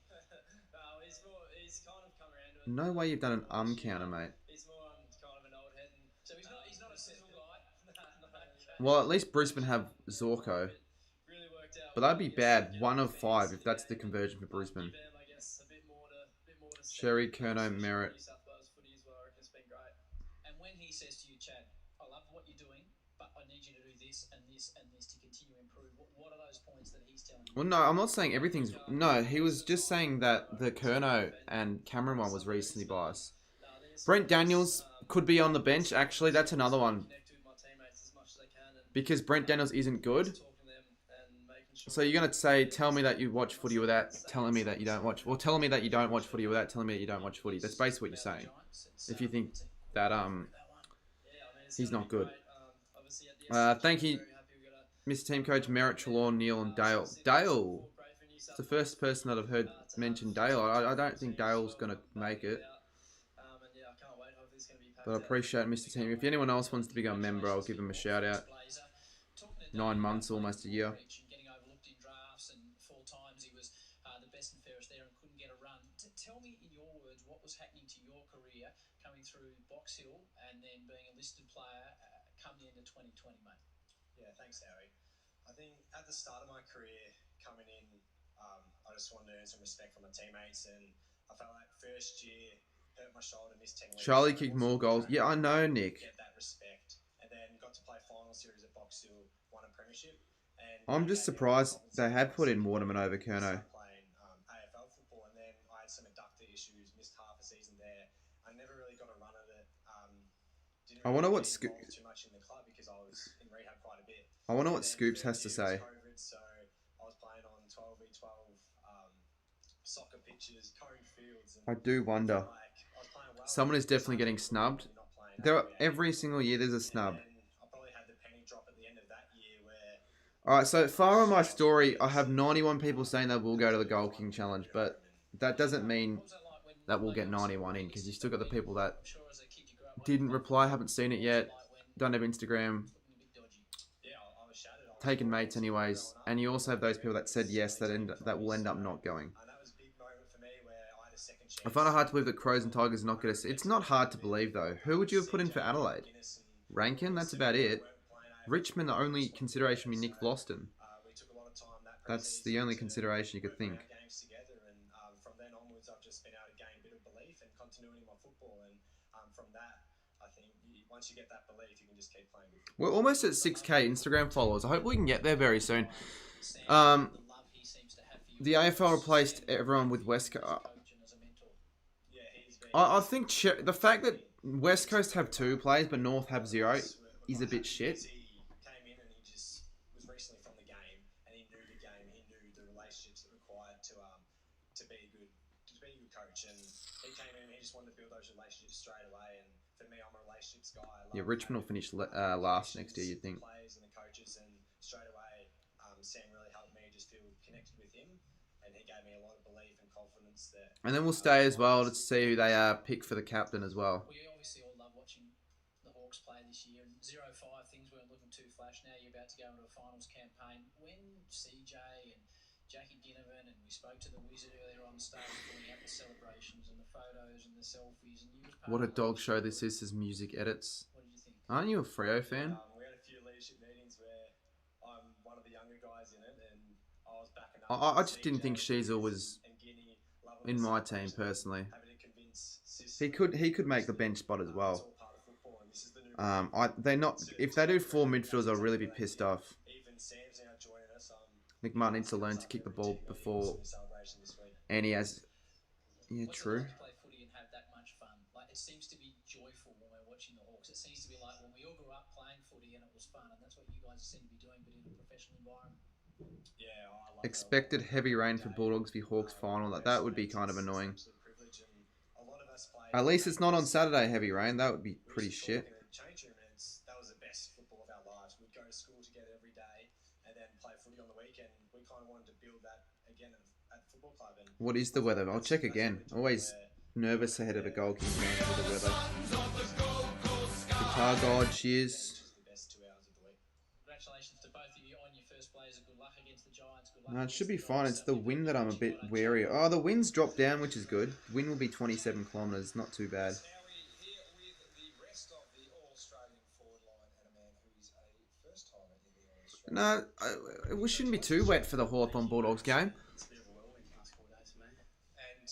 he's kind of come around to it. No way you've done an counter, mate. He's more kind of an old head, and So he's not a sizzle guy. Well, at least Brisbane have Zorko. really worked out. But that'd be bad. 1 of 5 if that's the conversion for Brisbane. Give them, I guess, a bit more to Sherry, Kerno, Merritt. New South Wales footy as well. I reckon it's been great. And when he says to you, Chad, I love what you're doing, but I need you to do this and this and this to continue to improve. What are those points that he's telling you? Well, no, I'm not saying everything's... No, he was just saying that the Kerno and Cameron one was recently biased. Brent Daniels could be on the bench, actually. That's another one. Connect with my teammates as much as I can, and Because Brent Daniels isn't good. talking to them and making sure. So you're going to say, tell me that you watch footy without telling me that you don't watch... Well, telling me that you don't watch footy without telling me that you don't watch footy. That's basically what you're saying. If you think that he's not good. Thank you, Mr. Team Coach, Merritt, Trelaw, Neil, and Dale. Dale! It's the first person that I've heard mention Dale. I don't think Dale's going to make it. But I appreciate Mr. Team. If anyone else wants to become a member, I'll give him a shout out. 9 months, almost a year. Getting overlooked in drafts, and 4 times he was the best and fairest there and couldn't get a run. Tell me, in your words, what was happening to your career coming through Box Hill and then being a listed player come the end of 2020, mate? Yeah, thanks, Harry. I think at the start of my career, coming in, I just wanted to earn some respect from my teammates, and I felt like first year hurt my shoulder, missed 10 weeks. Charlie kicked more goals. Yeah, I know, Nick. Get that respect, and then got to play final series at Box Hill, won a premiership. And I'm just surprised they had put in Waterman over Kerno. Playing AFL football, and then I had some adductor issues, missed half a season there. I never really got a run at it. Didn't I wonder really what get involved too much in the club because I was in rehab quite a bit. I wonder what And then Scoops first has to year say. was COVID, so I was playing on 12v12 soccer pitches, cone fields. And I do wonder. like, I was playing well. Someone is definitely getting snubbed. Not playing There are, that game. every single year there's a snub. And I probably had the penny drop at the end of that year where Alright, so far on my story, I have 91 people saying they will go to the Goal King Challenge, but that doesn't mean that we'll get 91 in, because you still got the people that didn't reply, haven't seen it yet, don't have Instagram, yeah, I was shattered. I was taking mates anyways, and you also have those people that said yes that will end up not going. and that was a big moment for me where I had a second chance. I find it hard to believe that Crows and Tigers are not going to... It's not hard to believe, though. Who would you have put in for Adelaide? Rankin? That's about it. Richmond, the only consideration would be Nick Vlosten. We took a lot of time that That's the only consideration you could think. games together, and from then onwards, I've just been able to gain a bit of belief and continuity in my football, and from that, I think once you get that belief, you can just keep playing good football. We're almost at 6k Instagram followers. I hope we can get there very soon. The AFL replaced everyone with West Coast. Yeah, he's been. I think the fact that West Coast have 2 players but North have 0 is a bit shit. He came in and he just was recently from the game, and he knew the game. He knew the relationships that required to be a good coach. And he came in and he just wanted to build those relationships straight away. And for me, I'm a relationships guy. I Yeah, love Richmond will having, finish last next year, connections you'd think. with the players and the coaches, and straight away, Sam really helped me just feel connected with him, and he gave me a lot of belief and confidence that. And then we'll stay as well to see who they pick for the captain as well. We obviously all love watching the Hawks play this year. And 0-5, things weren't looking too flash. Now you're about to go into a finals campaign. When CJ and Jackie Ginnivan, and we spoke to the Wizard earlier on, started pulling out the celebrations and the photos and the selfies, and you was part What a of dog that. show this is, music edits. What did you think? Aren't you a Freo fan? We had a few leadership meetings where I'm one of the younger guys in it, and I was backing up. I just didn't think Sheezel was and Guinea in my team personally. having to convince He could make the bench spot as it's well. all part of football, and this is the new. They're not. If they do 4 midfielders, I'll really be pissed off. Even Sam's now joining us. McMahon needs to learn to kick the ball before, Celebration this week. and he has. Yeah, What's true. it like to play footy and have that much fun? Like, it seems to be joyful when we're watching the Hawks. It seems to be like when we all grew up playing footy and it was fun, and that's what you guys seem to be doing, but in a professional environment. Yeah, I love Expected heavy rain for Bulldogs v Hawks final. That would be kind of annoying. At least it's not on Saturday, heavy rain. That would be pretty shit. That was the best football of our lives. We'd go to school together every day and then play footy on the weekend. We kind of wanted to build that again at the football club. And What is the weather? I'll check again. Always nervous ahead of a goal kicking game for the weather. Guitar God, cheers. the best 2 hours of the week. Congratulations to both of you on your first plays. Good luck against the Giants. Good luck. No, it should be fine. It's the wind that I'm a bit wary of. Oh, the wind's dropped down, which is good. Wind will be 27 kilometres. Not too bad. Now we're here with the rest of the All-Australian forward line and a man who's a first-timer in the All-Australian. No, it shouldn't be too wet for the Hawthorn Bulldogs game. It's a bit of a whirlwind past 4 days for me. And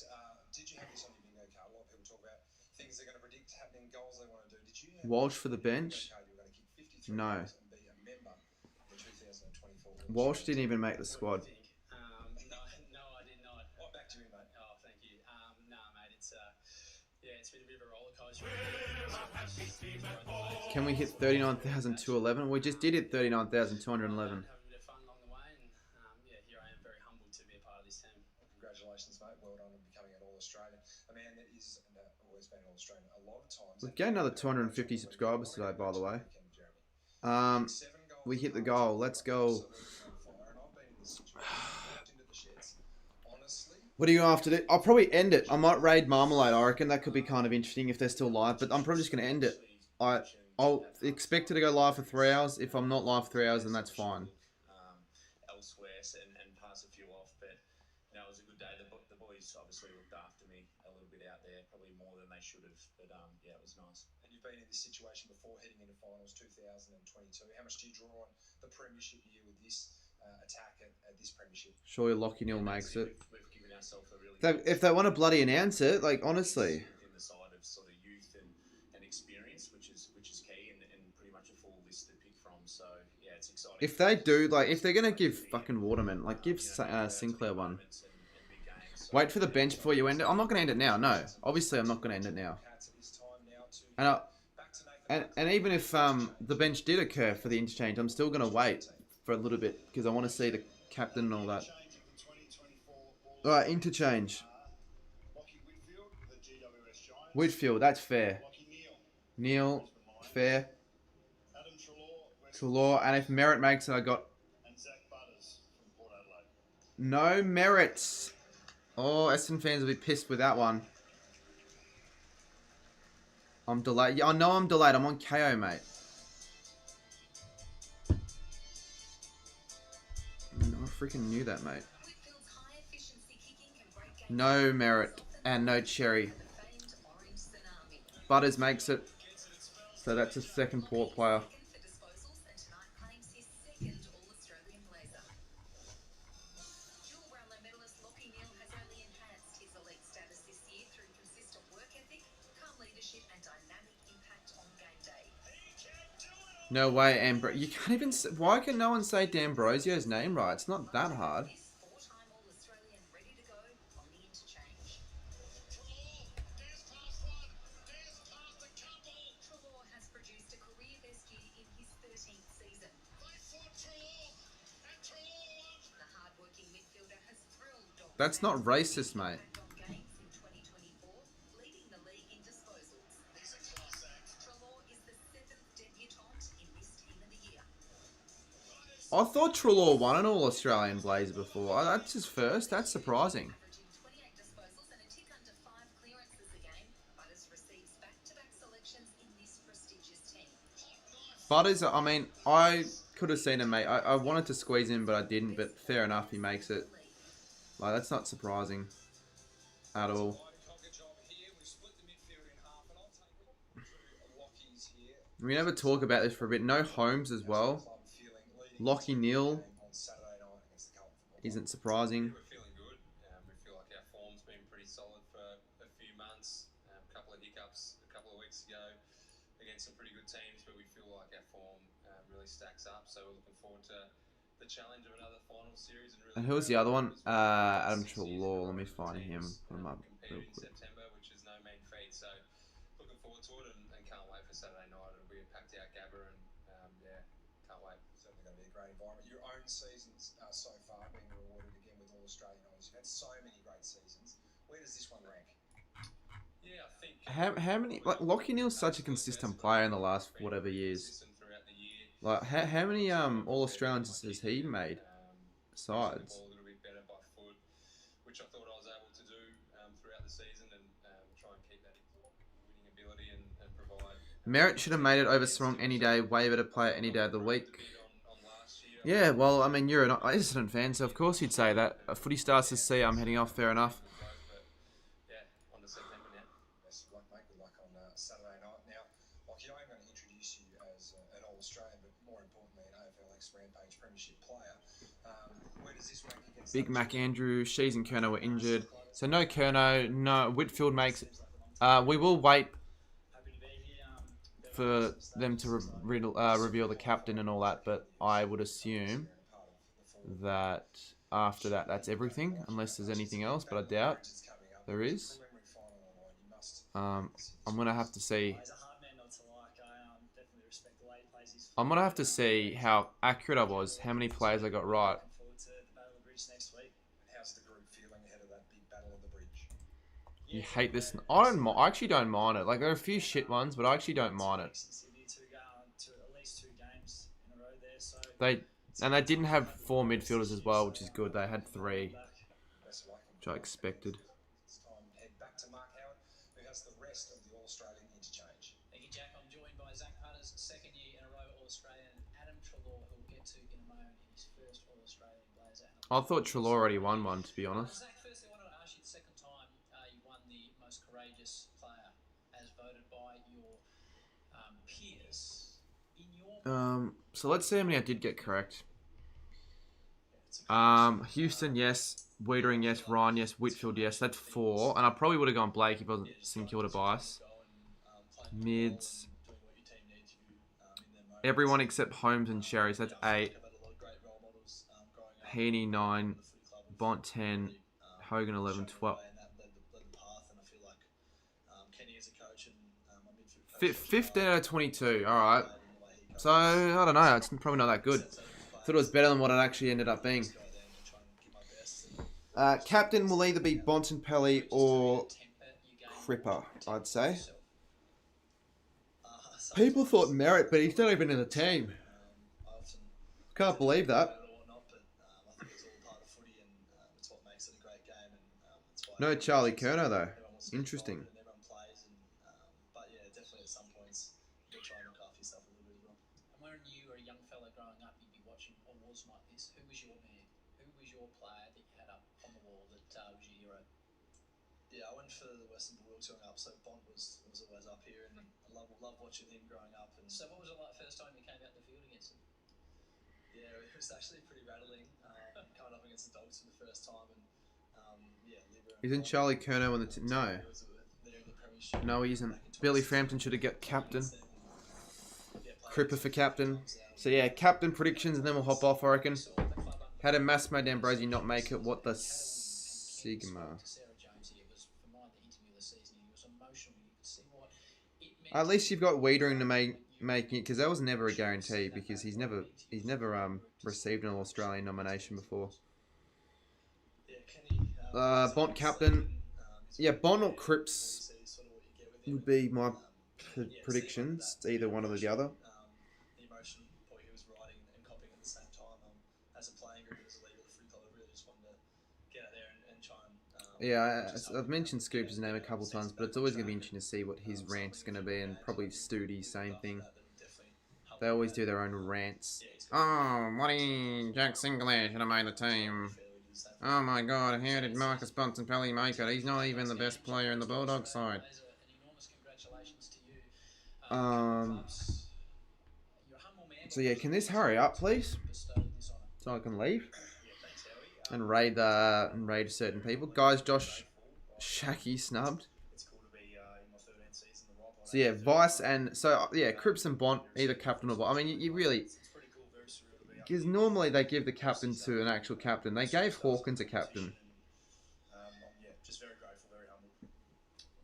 did you have this on your bingo card? A lot of people talk about things they're going to predict happening, goals they want to do. Did you have Walsh for the bench? you were going to kick 53 No. goals and be a member of the 2024 Walsh didn't even make the squad. I think. No, I did not. Oh, back to you, mate. Oh, thank you. Nah, mate, it's been a bit of a roller coaster. Can we hit 39,211? We just did it 39,211. Have a bit of fun along the way, and here I am, very humbled to be a part of this team. Congratulations, mate. Well done on becoming an All-Australian. A man that is always been an All-Australian a lot of times. We've gained another 250 subscribers today, by the way. Jeremy. We hit the goal. Let's go. What are you after? I'll probably end it. I might raid Marmalade. I reckon that could be kind of interesting if they're still live, but I'm probably just going to end it. I'll expect it to go live for 3 hours. If I'm not live for 3 hours, then that's fine. Elsewhere and pass a few off, but it was a good day. The boys obviously looked after me a little bit out there, probably more than they should have, but yeah, it was nice. And you've been in this situation before heading into finals 2022. How much do you draw on the premiership year with this attack at this premiership? Surely Lockie Neal makes it. We've given ourselves a really If they want to bloody announce it, like honestly. in the side of sort of youth and experience, which is key, and pretty much a full list to pick from. So yeah, it's exciting. If they do, like, if they're gonna give fucking Waterman, like, give Sinclair one. Wait for the bench before you end it. I'm not gonna end it now. No, obviously I'm not gonna end it now. And even if the bench did occur for the interchange, I'm still gonna wait for a little bit because I want to see the captain and all that. All right, interchange. Whitfield, that's fair. Neil, fair. Trelaw, and if Merritt makes it, I got no merits. Oh, Essendon fans will be pissed with that one. I'm delayed. Yeah, I know I'm delayed. I'm on KO, mate. I freaking knew that, mate. No merit and no cherry. Butters makes it. So that's a second port player. No way, Ambrosio. You can't even. Why can no one say D'Ambrosio's name right? It's not that hard. That's not racist, mate. I thought Trelaw won an All-Australian Blazer before. That's his first. That's surprising. Averaging 28 disposals and a tick under 5 clearances a game, Butters receives back-to-back selections in this prestigious team. Butters, I mean, I could have seen him, mate. I wanted to squeeze him, but I didn't. But fair enough, he makes it. Like, that's not surprising at all. We never talk about this for a bit. No Holmes as well. Lockie Neal isn't surprising. We're feeling good. We feel like our form's been pretty solid for a few months. A couple of hiccups a couple of weeks ago against some pretty good teams, but we feel like our form really stacks up. So we're looking forward to the challenge of another final series. And who was the other one? Adam Trelaw. Let me find him. Put him up real In quick. September, which is no mean feat. So looking forward to it and can't wait for Saturday night. It'll be a packed out Gabba and yeah, can't wait. Certainly going to be a great environment. Your own seasons so far being rewarded again with All Australian honours. You've had so many great seasons. Where does this one rank? Yeah, I think. How many? Like, Lockie Neal's such a consistent player in the last whatever years. Like, how many All-Australians has he made? Besides. A little bit better by foot, which I thought I was able to do throughout the season and try and keep that winning ability and provide. Merritt should have made it over Strong any day. Way better player any day of the week. Yeah, well, I mean, you're an Essendon fan, so of course you'd say that. Footy Stars to see, I'm heading off, fair enough. Yeah, on to September now. Best of luck, mate. Good luck on Saturday night. Now, Lockie, I'm going to introduce you as an All-Australian, but more importantly, an AFL ex-Rampage Premiership player. Where does this rank against... Big Mac Andrew, Shees and Kerno were injured. So no Kerno, no Whitfield makes it. We will wait for them to reveal the captain and all that, but I would assume that after that, that's everything, unless there's anything else, but I doubt there is. I'm going to have to see. I'm going to have to see how accurate I was, how many players I got right. How's the group feeling ahead of that big battle of the bridge? You hate this. I actually don't mind it. Like, there are a few shit ones, but I actually don't mind it. They didn't have 4 midfielders as well, which is good. They had 3, which I expected. It's time to head back to Mark Howard, who has the rest of the All-Australian interchange. Thank you, Jack. I'm joined by Zach Putters, second year in a row All-Australian, and Adam Trelaw, who we'll get to in a moment in his first All-Australian blazer. I thought Trelaw already won one, to be honest. Zach, firstly, I wanted to ask you the second time you won the most courageous player as voted by your peers. In your So let's see how many I did get correct. Houston, yes. Wiedering, yes. Ryan, yes. Whitfield, yes. That's 4. And I probably would have gone Blake if it wasn't St Kilda bias. Mids. Everyone except Holmes and Sherry, so that's 8. Heaney, 9. Bont, 10. Hogan, 11, 12. 15 out of 22. Alright. So, I don't know. It's probably not that good. Thought it was better than what it actually ended up being. Captain will either be Bontempelli or Cripper, I'd say. People thought Merritt, but he's not even in the team. Can't believe that. No Charlie Kerno, though. Interesting. when you were a young fella growing up, you'd be watching awards like this. Who was your man? Who was your player that you had up on the wall that was your hero? Yeah, I went for the Western Bulldogs growing up, so Bont was always up here, and I love watching him growing up. And so, what was it like first time you came out in the field against him? Yeah, it was actually pretty rattling coming up against the Dogs for the first time, and yeah, Isn't Charlie Kerno on the no? No, he isn't. Billy Frampton should have got captain. Cripper for captain. So yeah, captain predictions, and then we'll hop off, I reckon. How did Massimo D'Ambrosio not make it? What the Sigma? At least you've got Wiedering to making it, because that was never a guarantee, because he's never received an Australian nomination before. Bont captain. Yeah, Bont or Cripps would be my predictions. It's either one or the other. the emotion he was riding and copying at the same time. Yeah, I've mentioned Scoops' name a couple times, but it's always going to be interesting to see what his rant is going to be, and probably Studi, same thing. They always do their own rants. Oh, Waddy Jack Sinclair should have made the team. Oh my god, how did Marcus Bontempelli make it? He's not even the best player in the Bulldog side. So yeah, can this hurry up, please? So I can leave and raid certain people. Guys, Josh Shacky snubbed. So yeah, Vice and so yeah, Cripps and Bont either captain or Bont. I mean, you really, because normally they give the captain to an actual captain. They gave Hawkins a captain. Just very grateful, very humbled.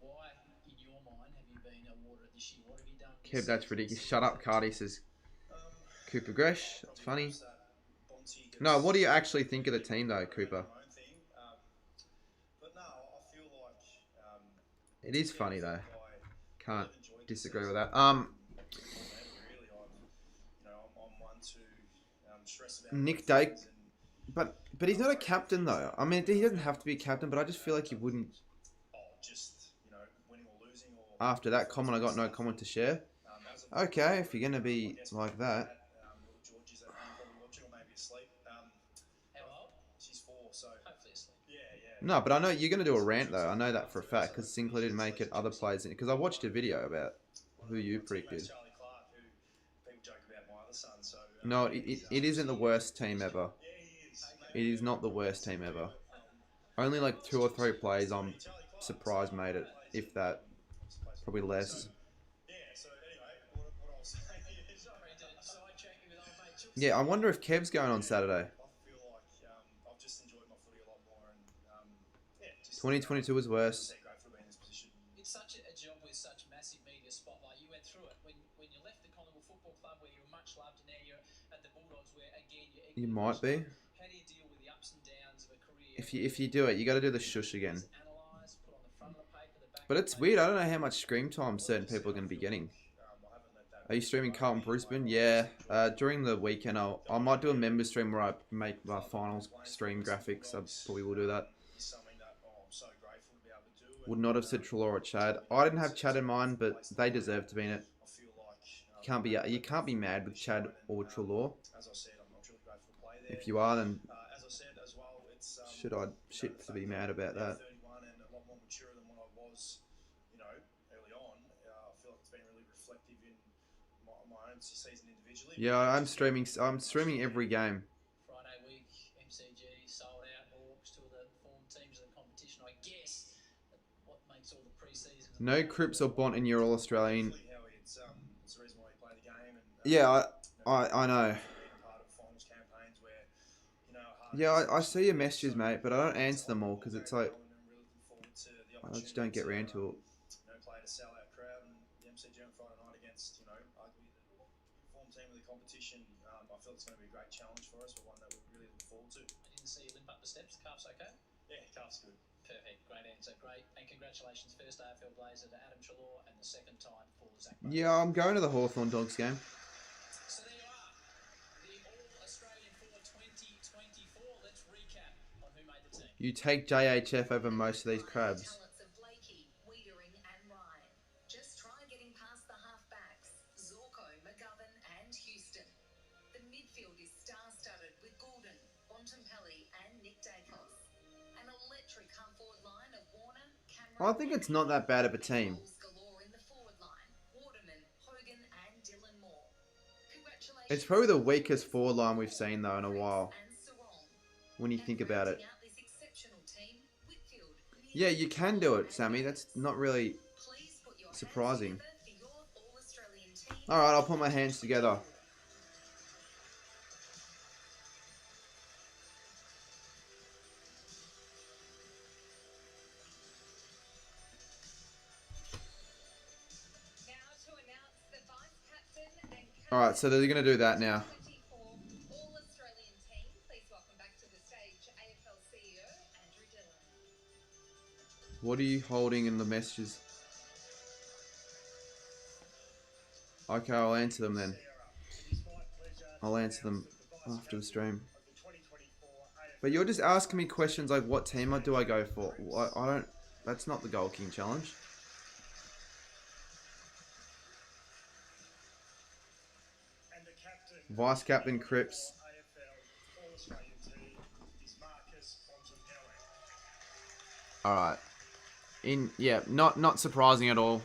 Why, in your mind, have you been awarded this year? What have you done? Kev, that's ridiculous. Shut up, Cardi says. Cooper Gresh, that's funny. No, what do you actually think of the team though, Cooper? But no, I feel like It is funny though. Can't disagree with that. Nick Dake, but he's not a captain though. I mean, he doesn't have to be a captain, but I just feel like he wouldn't. After that comment, I got no comment to share. Okay, if you're gonna be like that. She's 4, so hopefully asleep. Yeah. No, but I know you're gonna do a rant though. I know that for a fact because Sinclair didn't make it. Other players didn't. Because I watched a video about who you predicted. No, it isn't the worst team ever. It is not the worst team ever. Only like 2 or 3 players I'm surprised made it, if that. Probably less. Yeah, I wonder if Kev's going on Saturday. 2022 was worse. It's such a job with such massive media spotlight. You went through it when you left the Collingwood Football Club, where you were much loved, and now you're at the Bulldogs, where again you're. You might be. How do you deal with the ups and downs of a career? If you do it, you got to do the shush again. But it's weird. I don't know how much screen time certain people are going to be getting. Are you streaming Carlton Brisbane? Yeah. During the weekend, I might do a member stream where I make my finals stream graphics. I probably will do that. Would not have said Trelaw or Chad. I didn't have Chad in mind, but they deserve to be in it. You can't be mad with Chad or Trelaw. If you are, then should I shit to be mad about that? Yeah, I'm streaming every game. Friday week, MCG sold out. Hawks, 2 of the form teams of the competition. I guess what makes all the pre-seasons. No Cripps or Bont in your All Australian. Yeah, I know. Yeah, I see your messages, mate, but I don't answer them all because it's like I just don't get around to it. Competition, I feel it's going to be a great challenge for us, but one that we're really looking forward to. I didn't see you limp up the steps. Calf's okay? Yeah, calf's good. Perfect. Great answer. Great. And congratulations, first AFL Blazer to Adam Trelaw and the second time for Zach. Yeah, I'm going to the Hawthorn Dogs game. So there you are. The All-Australian for 2024. Let's recap on who made the team. You take JHF over most of these crabs. Talents of Blakey, Wiedering and Ryan. Just try getting past the half-backs, Zorko, McGovern and Houston. The midfield is star-studded with Goulden, Bontempelli and Nick Dacos. An electric half-forward line of Warner, Cameron... I think it's not that bad of a team. Galore in the forward line, Waterman, Hogan and Dylan Moore. Congratulations. It's probably the weakest forward line we've seen, though, in a while. When you think about it. Yeah, you can do it, Sammy. That's not really surprising. Alright, I'll put my hands together. Alright, so they're going to do that now. All-Australian team, please welcome back to the stage AFL CEO Andrew Dillon. What are you holding in the messages? Okay, I'll answer them then. I'll answer them after the stream. Of the 2024 But you're just asking me questions like, what team do I go for? I don't. That's not the Goal King challenge. And the captain, Vice captain Cripps. AFL All-Australian team is Marcus Bontempelli. All right. Not surprising at all.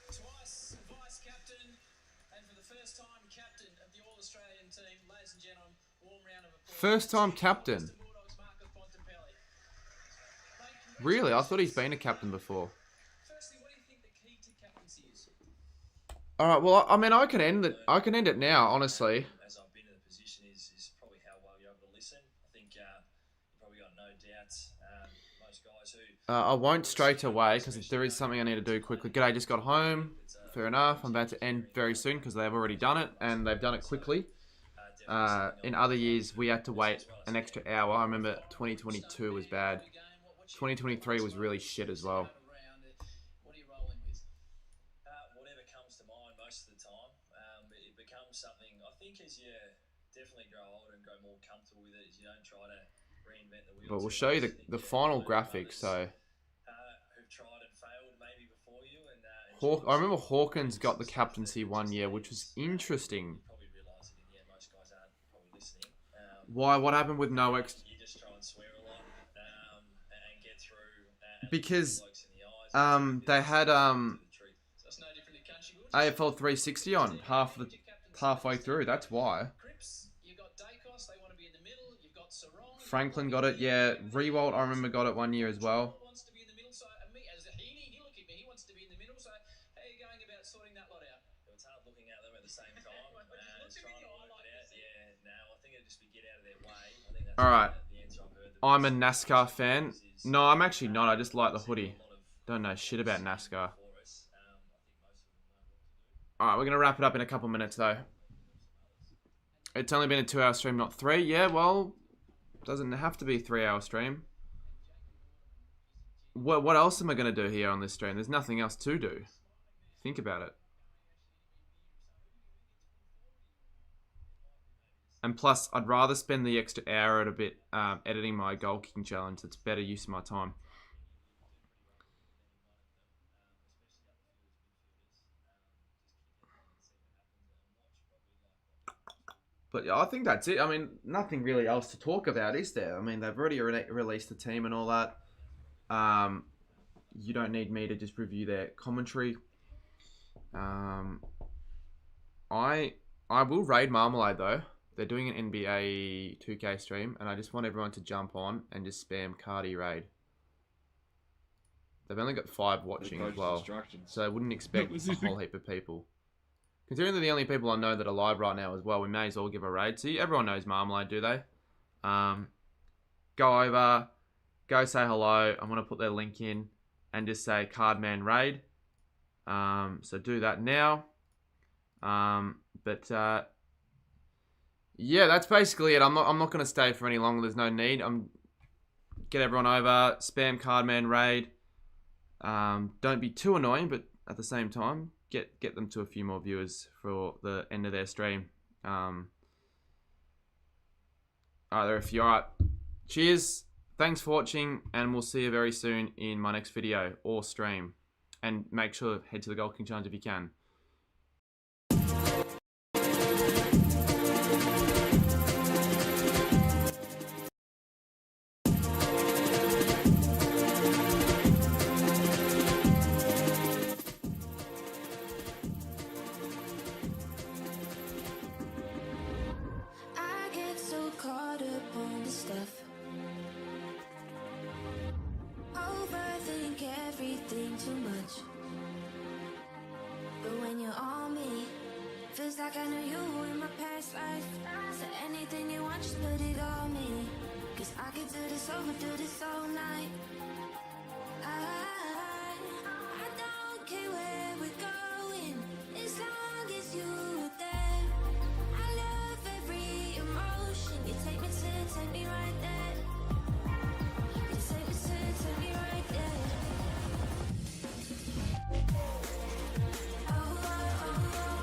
Twice vice captain, and for the first time, captain of the All-Australian team. Ladies and gentlemen, warm round of applause. First time captain. Bulldogs, Marcus Bontempelli. Really? I thought he's been a captain before. Firstly, what do you think the key to captaincy is? All right. Well, I mean, I can end it. I can end it now, honestly. As I've been in the position is probably how well you're able to listen. I think you probably got no doubts. Most guys who I won't straight away because there is something I need to do quickly. G'day, just got home. Fair enough. I'm about to end very soon because they've already done it and they've done it quickly. In other years, we had to wait an extra hour. I remember 2022 was bad. 2023 was really shit as well. What are you rolling with? whatever comes to mind most of the time. It becomes something, I think, as you definitely grow older and grow more comfortable with it, is you don't try to reinvent the wheel. But we'll show you the final graphics. So who've tried and failed maybe before you, and I remember Hawkins got the captaincy one year, which was interesting. probably realise that in the end most guys aren't probably listening. Why? What happened with no ex? You just try and swear a lot and get through. Because blokes in the eyes, they had So it's no different to country builds. AFL 360 on halfway through. That's why. Cripps, you got Dacos, they want to be in the middle. You've got Sarong. Franklin got it. Yeah, Rewalt, I remember, got it one year as well. Wants to be in the middle, so me as a Heaney, he look at me, he wants to be in the middle. So how are you going about sorting that lot out? It's hard looking at them at the same time. It's trying to work it out. Yeah, no, I think it'd just be get out of their way. I think that's All right. the answer I've heard. I'm a NASCAR fan. No, I'm actually not. I just like the hoodie. Don't know shit about NASCAR. Alright, we're going to wrap it up in a couple minutes, though. It's only been a 2-hour stream, not 3. Yeah, well, doesn't have to be a 3-hour stream. What else am I going to do here on this stream? There's nothing else to do. Think about it. And plus, I'd rather spend the extra hour at a bit editing my goal kicking challenge. It's better use of my time. But yeah, I think that's it. I mean, nothing really else to talk about, is there? I mean, they've already released the team and all that. You don't need me to just review their commentary. I will raid Marmalade, though. They're doing an NBA 2K stream, and I just want everyone to jump on and just spam Cardi raid. They've only got 5 watching as well, so I wouldn't expect a whole heap of people. Considering they're the only people I know that are live right now as well, we may as well give a raid. See, everyone knows Marmalade, do they? Go over, go say hello. I'm going to put their link in and just say Cardman raid. So do that now. Yeah, that's basically it. I'm not going to stay for any longer. There's no need. Get everyone over, spam Cardman raid. Don't be too annoying, but at the same time, get them to a few more viewers for the end of their stream. Alright, there are a few. Alright, cheers. Thanks for watching, and we'll see you very soon in my next video or stream. And make sure to head to the Goal King Challenge if you can. I get so caught up on the stuff. Overthink everything too much. But when you're on me, feels like I knew you in my past life. So anything you want, just put it on me. 'Cause I could do this over, do this all night.